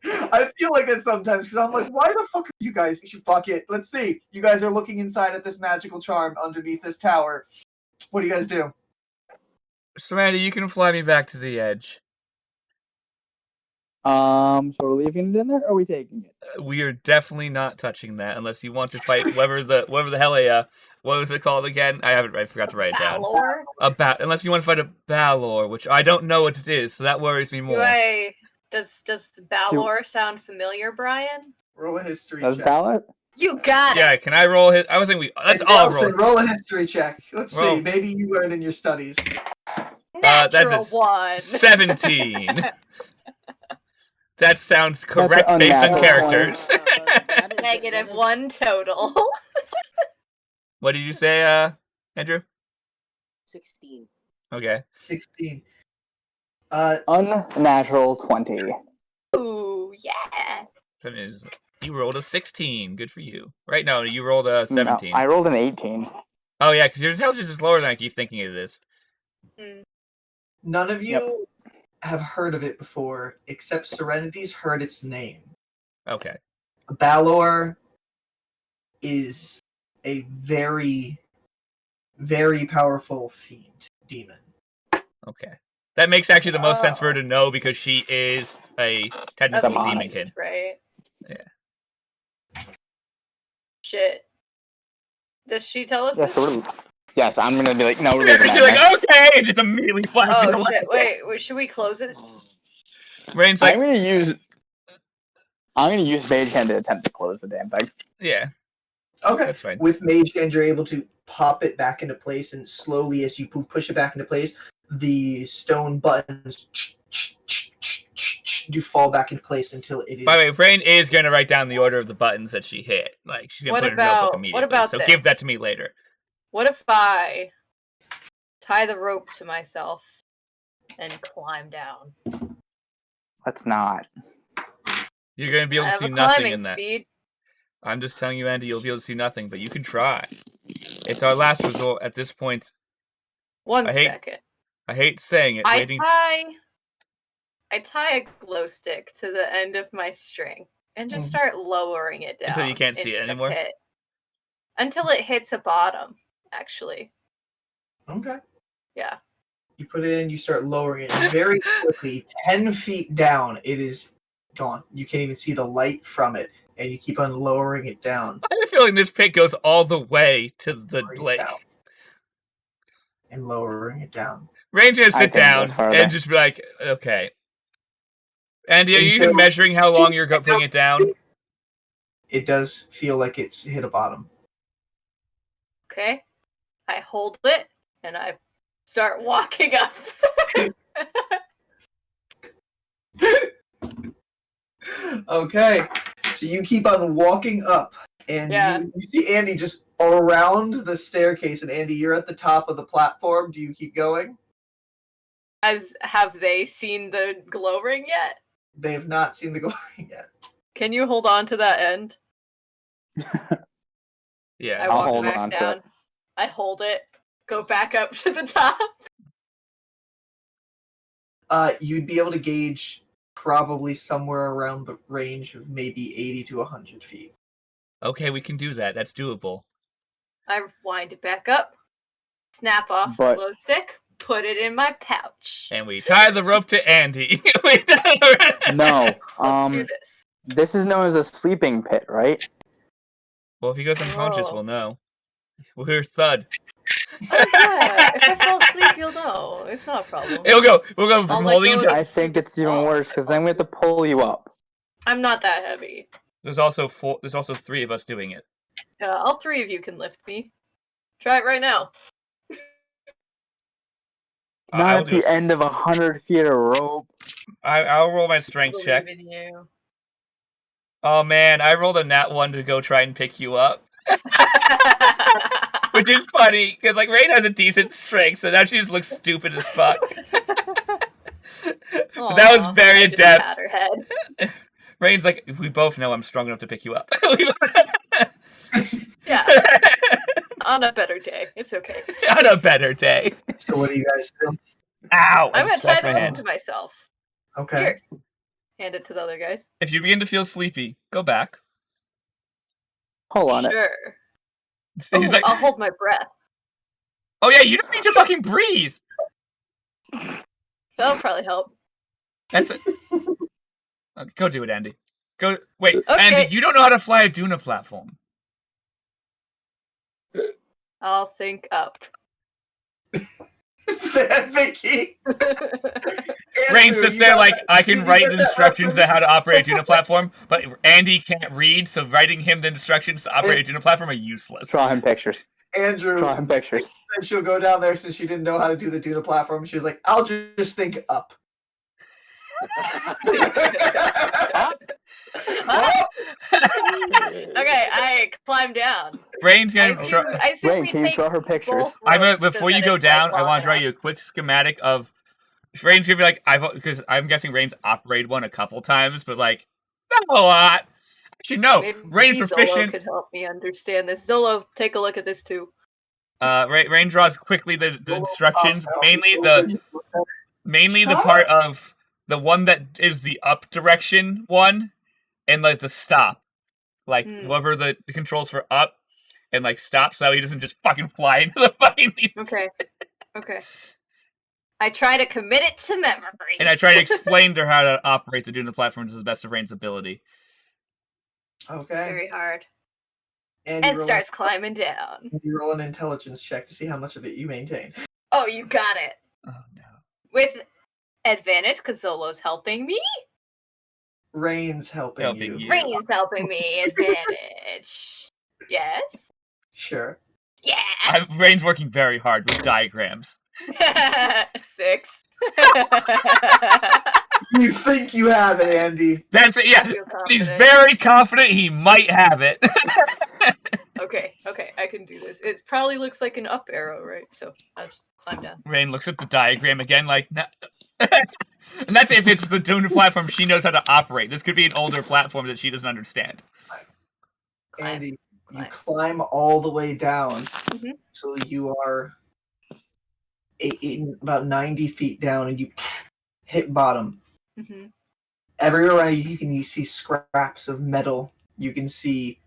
I feel like that sometimes, because I'm like, why the fuck are you guys? You should fuck it. Let's see. You guys are looking inside at this magical charm underneath this tower. What do you guys do? Samantha, you can fly me back to the edge. So we're leaving it in there, or are we taking it? We are definitely not touching that unless you want to fight whatever the hell what was it called again? I forgot to write it down. Balor? Unless you want to fight a Balor, which I don't know what it is, so that worries me more. Does Balor sound familiar, Brian? Roll a history check. Does Balor? You got it. Yeah, can I roll his? I would think let's all roll. Roll a history check. Let's see. Maybe you learned in your studies. Natural That's a one. 17. That sounds correct an based on unnatural characters. -1 total. What did you say, Andrew? 16. Okay. 16. Unnatural 20. Ooh, yeah. That is, you rolled a 16. Good for you. Right? No, you rolled a 17. No, I rolled an 18. Oh, yeah, because your intelligence is lower than I keep thinking it is. None of you have heard of it before, except Serenity's heard its name. Okay. Balor is a very, very powerful fiend demon. Okay. That makes actually the most sense for her to know because she is a technically demon kid. Right? Yeah. Shit. Does she tell us Yes, this? yes, I'm gonna be like, no, we're You're leaving gonna be that. like, okay, and just immediately flies Oh away. shit! Wait, should we close it? Rain's like, I'm gonna use Mage Hand to attempt to close the damn thing. yeah. Okay. That's fine. With Mage Hand, you're able to pop it back into place, and slowly, as you push it back into place, the stone buttons do fall back into place until it is. By the way, Rain is going to write down the order of the buttons that she hit. Like, she's going to put it in her notebook immediately. What about so this? give that to me later. What if I tie the rope to myself and climb down? Let's not. You're going to be able I to have see a nothing climbing in that. speed. I'm just telling you, Andy, you'll be able to see nothing, but you can try. It's our last resort at this point. One second. I hate saying it. I tie a glow stick to the end of my string and just start lowering it down. Until you can't see it anymore? Until it hits a bottom, actually. Okay. Yeah. You put it in, you start lowering it very quickly. 10 feet down, it is gone. You can't even see the light from it, and you keep on lowering it down. I have a feeling this pit goes all the way to the lake. And lowering it down. Rain's going to sit down and just be like, okay. Andy, are you even measuring how long you're putting it down? It does feel like it's hit a bottom. Okay. I hold it, and I start walking up. Okay. So you keep on walking up, and you see Andy just around the staircase, and Andy, you're at the top of the platform. Do you keep going? Have they seen the glow ring yet? They have not seen the glow ring yet. Can you hold on to that end? Yeah, I walk back down. I hold it. Go back up to the top. You'd be able to gauge probably somewhere around the range of maybe 80 to 100 feet. Okay, we can do that. That's doable. I wind it back up, snap off the glow stick, put it in my pouch. And we tie the rope to Andy. No. Let's do this. This is known as a sleeping pit, right? Well, if he goes unconscious, we'll know. We'll hear thud. Oh, yeah. If I fall asleep, you'll know. It's not a problem. We'll go from holding him to... I think it's even worse, because then we have to pull you up. I'm not that heavy. There's also 3 of us doing it. Yeah, all 3 of you can lift me. Try it right now. Not at the end of 100 feet of rope. I'll roll my strength check. Oh man, I rolled a nat 1 to go try and pick you up. Which is funny, because like Rain has a decent strength, so now she just looks stupid as fuck. But that was very adept. Rain's like, we both know I'm strong enough to pick you up. Yeah. On a better day. It's okay. On a better day. So what do you guys do? Ow! I'm going to tie the rope to myself. Okay. Here. Hand it to the other guys. If you begin to feel sleepy, go back. Hold on. Sure. He's like, I'll hold my breath. Oh yeah, you don't need to fucking breathe. That'll probably help. That's it. Okay, go do it, Andy. Go. Wait, Okay. Andy, you don't know how to fly a Duna platform. I'll think up. Vicky. Rain sits there like, I can write the instructions on how to operate a Duna platform, but Andy can't read, so writing him the instructions to operate a Duna platform are useless. Draw him pictures. Andrew. Draw him pictures. Said she'll go down there since she didn't know how to do the Duna platform. She was like, I'll just think up. Okay, I climb down. Rain's I gonna. assume Rain, we can you take draw her pictures? both ropes Before so you that go it's, down, like, I want to draw long you a quick schematic of. Rain's gonna be like, because I'm guessing Rain's operated one a couple times, but like, not a lot. Actually, no. Maybe Rain Zolo proficient. could help me understand this. Zolo, take a look at this too. Rain draws quickly the instructions, mainly the Shut part of the one that is the up direction one, and like the stop, like whoever the controls for up and like stop, so he doesn't just fucking fly into the fucking. Okay. I try to commit it to memory. And I try to explain to her how to operate the Duna platform to the best of Rain's ability. Okay. Very hard. And starts climbing down. You roll an intelligence check to see how much of it you maintain. Oh, you got it. Oh no. With advantage, because Zolo's helping me? Rain's helping you. Rain's helping me. Advantage. Yes? Sure. Yeah! Rain's working very hard with diagrams. 6. You think you have it, Andy. That's it, yeah. I feel He's confident. very confident he might have it. Okay, I can do this. It probably looks like an up arrow, right? So I'll just climb down. Rain looks at the diagram again, like, no. And that's if it's the Duna platform she knows how to operate. This could be an older platform that she doesn't understand. Andy, you climb all the way down until you are about 90 feet down, and you hit bottom. Everywhere around you can see scraps of metal. You can see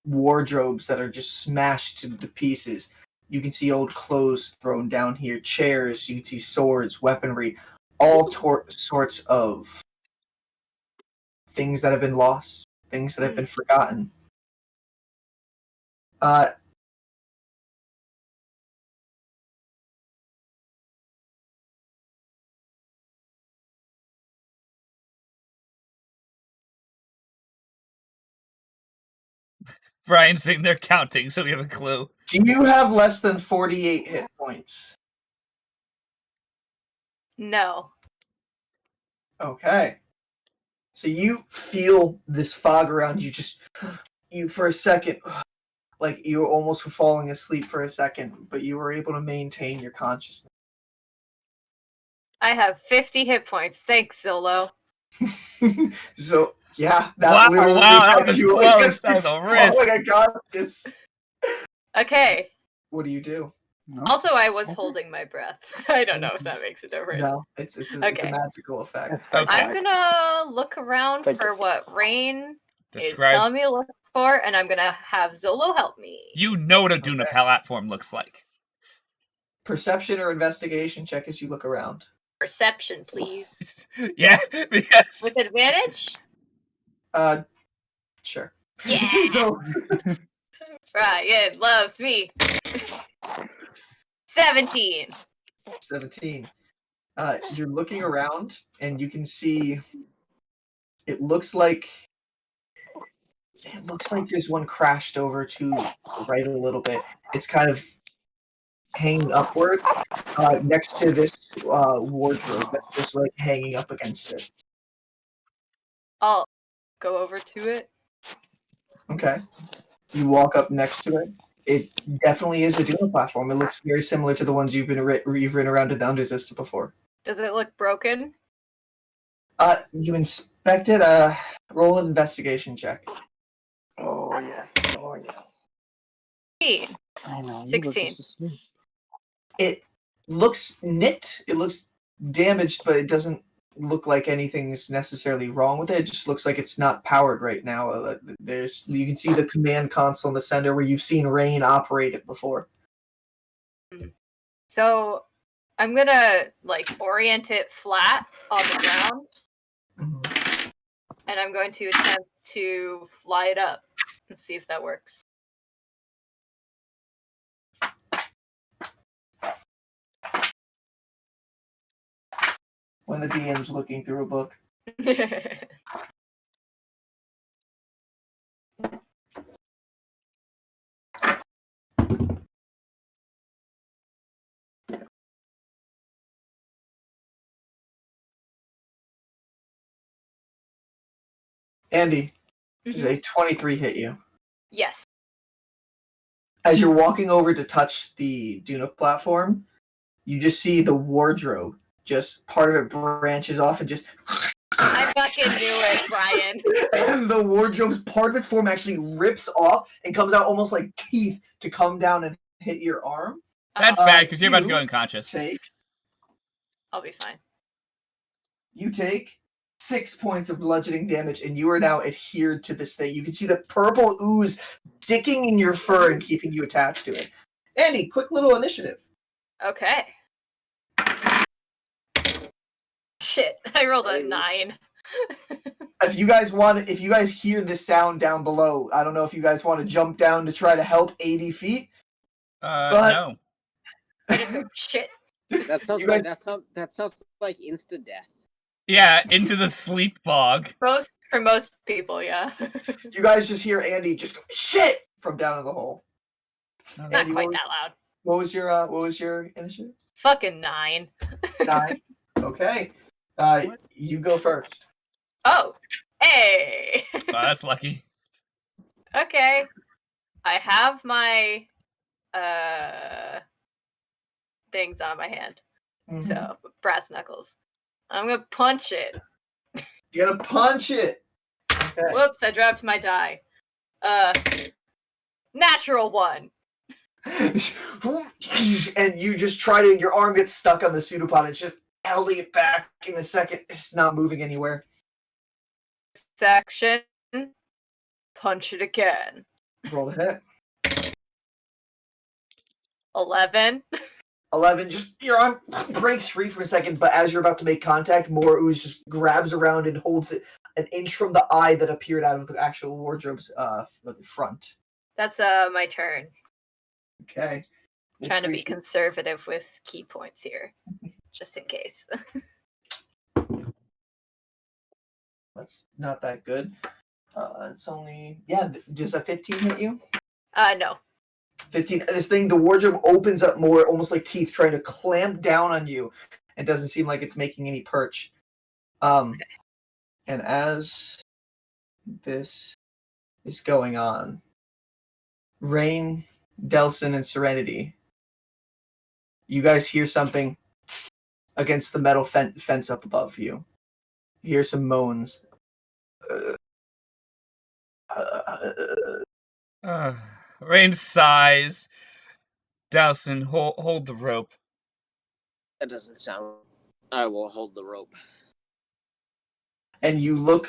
wardrobes that are just smashed to the pieces. You can see old clothes thrown down here, chairs. You can see swords, weaponry, all sorts of things that have been lost, things that have been forgotten. Brian's sitting there counting, so we have a clue. Do you have less than 48 hit points? No. Okay. So you feel this fog around you, you for a second, like you were almost falling asleep for a second, but you were able to maintain your consciousness. I have 50 hit points. Thanks, Zolo. So, yeah, that literally that kept was you close. That was a risk. Oh my god, this. Okay. What do you do? Also, I was holding my breath. I don't know if that makes a difference. No, it's a magical effect. Okay. I'm gonna look around for what Rain is telling me to look for, and I'm gonna have Zolo help me. You know what a Duna platform looks like. Perception or investigation check as you look around. Perception, please. Yeah, because... With advantage? Sure. Yeah! So... Ryan loves me. 17. 17. You're looking around, and you can see... It looks like there's one crashed over to the right a little bit. It's kind of hanging upward next to this wardrobe that's just like hanging up against it. I'll go over to it. Okay. You walk up next to it. It definitely is a Duna platform. It looks very similar to the ones you've ridden around in the Undersystem before. Does it look broken? You inspect it. Roll an investigation check. Oh yes. 16. I know. 16. It looks nicked. It looks damaged, but it doesn't look like anything's necessarily wrong with it. It just looks like it's not powered right now. You can see the command console in the center where you've seen Rain operate it before. So I'm gonna orient it flat on the ground, and I'm going to attempt to fly it up and see if that works. When the DM's looking through a book. Andy, does a 23 hit you? Yes. As you're walking over to touch the Duna platform, you just see the wardrobe. Just part of it branches off and just. I fucking knew it, Brian. And the wardrobe's part of its form actually rips off and comes out almost like teeth to come down and hit your arm. That's bad because you're about to go unconscious. I'll be fine. You take 6 points of bludgeoning damage, and you are now adhered to this thing. You can see the purple ooze sticking in your fur and keeping you attached to it. Andy, quick little initiative. Okay. Shit, I rolled a 9. If you guys hear this sound down below, I don't know if you guys want to jump down to try to help 80 feet. No. I just go, shit. That sounds You like guys- that sounds like insta death. Yeah, into the sleep fog. For most people, yeah. You guys just hear Andy just go, shit, from down in the hole. Not Andy, quite that loud. What was your initiative? Fucking 9. 9. Okay. You go first. Oh. Hey. Oh, that's lucky. Okay. I have my things on my hand. Mhm. So brass knuckles. I'm gonna punch it. You gotta punch it. Okay. Whoops, I dropped my die. Natural 1. And you just try to, your arm gets stuck on the pseudopod. It's just holding it back in a second. It's not moving anywhere. Section. Punch it again. Roll the hit. 11. 11, just your arm breaks free for a second, but as you're about to make contact, more ooze just grabs around and holds it an inch from the eye that appeared out of the actual wardrobe's front. That's my turn. Okay. Trying to be conservative with key points here, just in case. That's not that good. It's only does a 15 hit you? No. 15. This thing, the wardrobe opens up more, almost like teeth, trying to clamp down on you. It doesn't seem like it's making any perch. And as this is going on, Rain, Delson, and Serenity, you guys hear something against the metal fence up above you. You hear some moans. Rain sighs. Dowson, hold the rope. That doesn't sound. I will hold the rope. And you look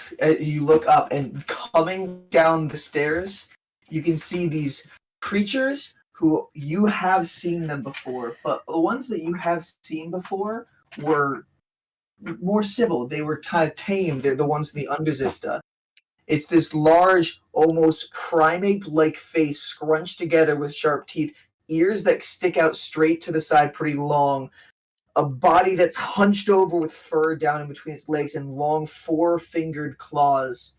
up, and coming down the stairs, you can see these creatures who you have seen them before, but the ones that you have seen before were more civil. They were kind of tame. They're the ones in the Underzista. It's this large, almost primate-like face scrunched together with sharp teeth, ears that stick out straight to the side pretty long, a body that's hunched over with fur down in between its legs, and long four-fingered claws.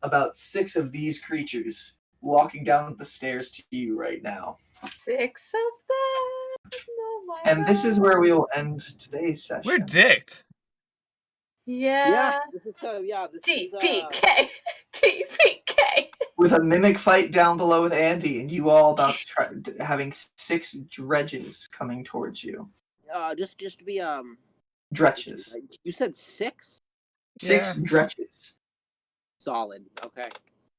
About 6 of these creatures walking down the stairs to you right now. 6 of them. Oh my And this is where God. we will end today's session. We're dicked. Yeah. This is this TPK. TPK. With a mimic fight down below with Andy, and you all about to try having 6 dredges coming towards you. just to be Dretches. You said 6? 6 dretches. Solid. Okay.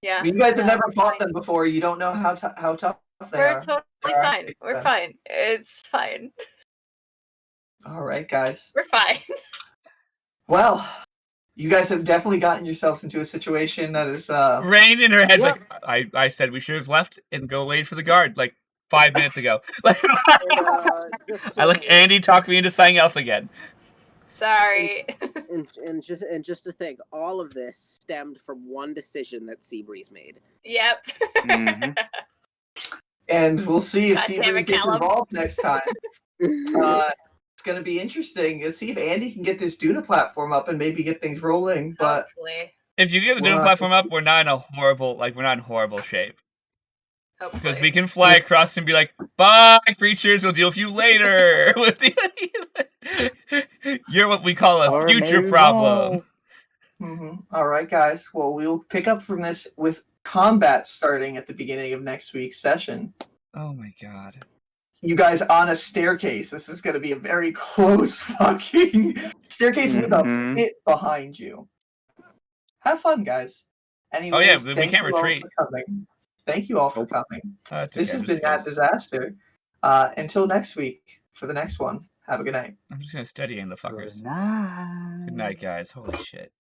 Yeah. You guys have never we're fought fine. them before. You don't know how tough they We're are. totally There are fine. 6 of We're them. fine. It's fine. All right, guys. We're fine. Well, you guys have definitely gotten yourselves into a situation that is Rain in her head's like, I said we should have left and go wait for the guard like 5 minutes ago. I like Andy talked me into something else again. Sorry. And just to think, all of this stemmed from one decision that Seabreeze made. Yep. Mm-hmm. and we'll see if God damn Seabreeze it, gets Callum. involved next time. It's going to be interesting. Let's see if Andy can get this Duna platform up and maybe get things rolling. But Hopefully. If you get the Doom platform up, we're not in horrible shape. Hopefully. Because we can fly across and be like, bye, creatures, we'll deal with you later. You're what we call a Or future maybe problem. won't. All right, guys. Well, we'll pick up from this with combat starting at the beginning of next week's session. Oh my god. You guys on a staircase. This is going to be a very close fucking staircase with a pit behind you. Have fun, guys. Anyways, we thank can't you all retreat. for coming. Thank you all for coming. This has been That Disaster. Until next week for the next one. Have a good night. I'm just gonna study in the fuckers. Good night. Good night, guys. Holy shit.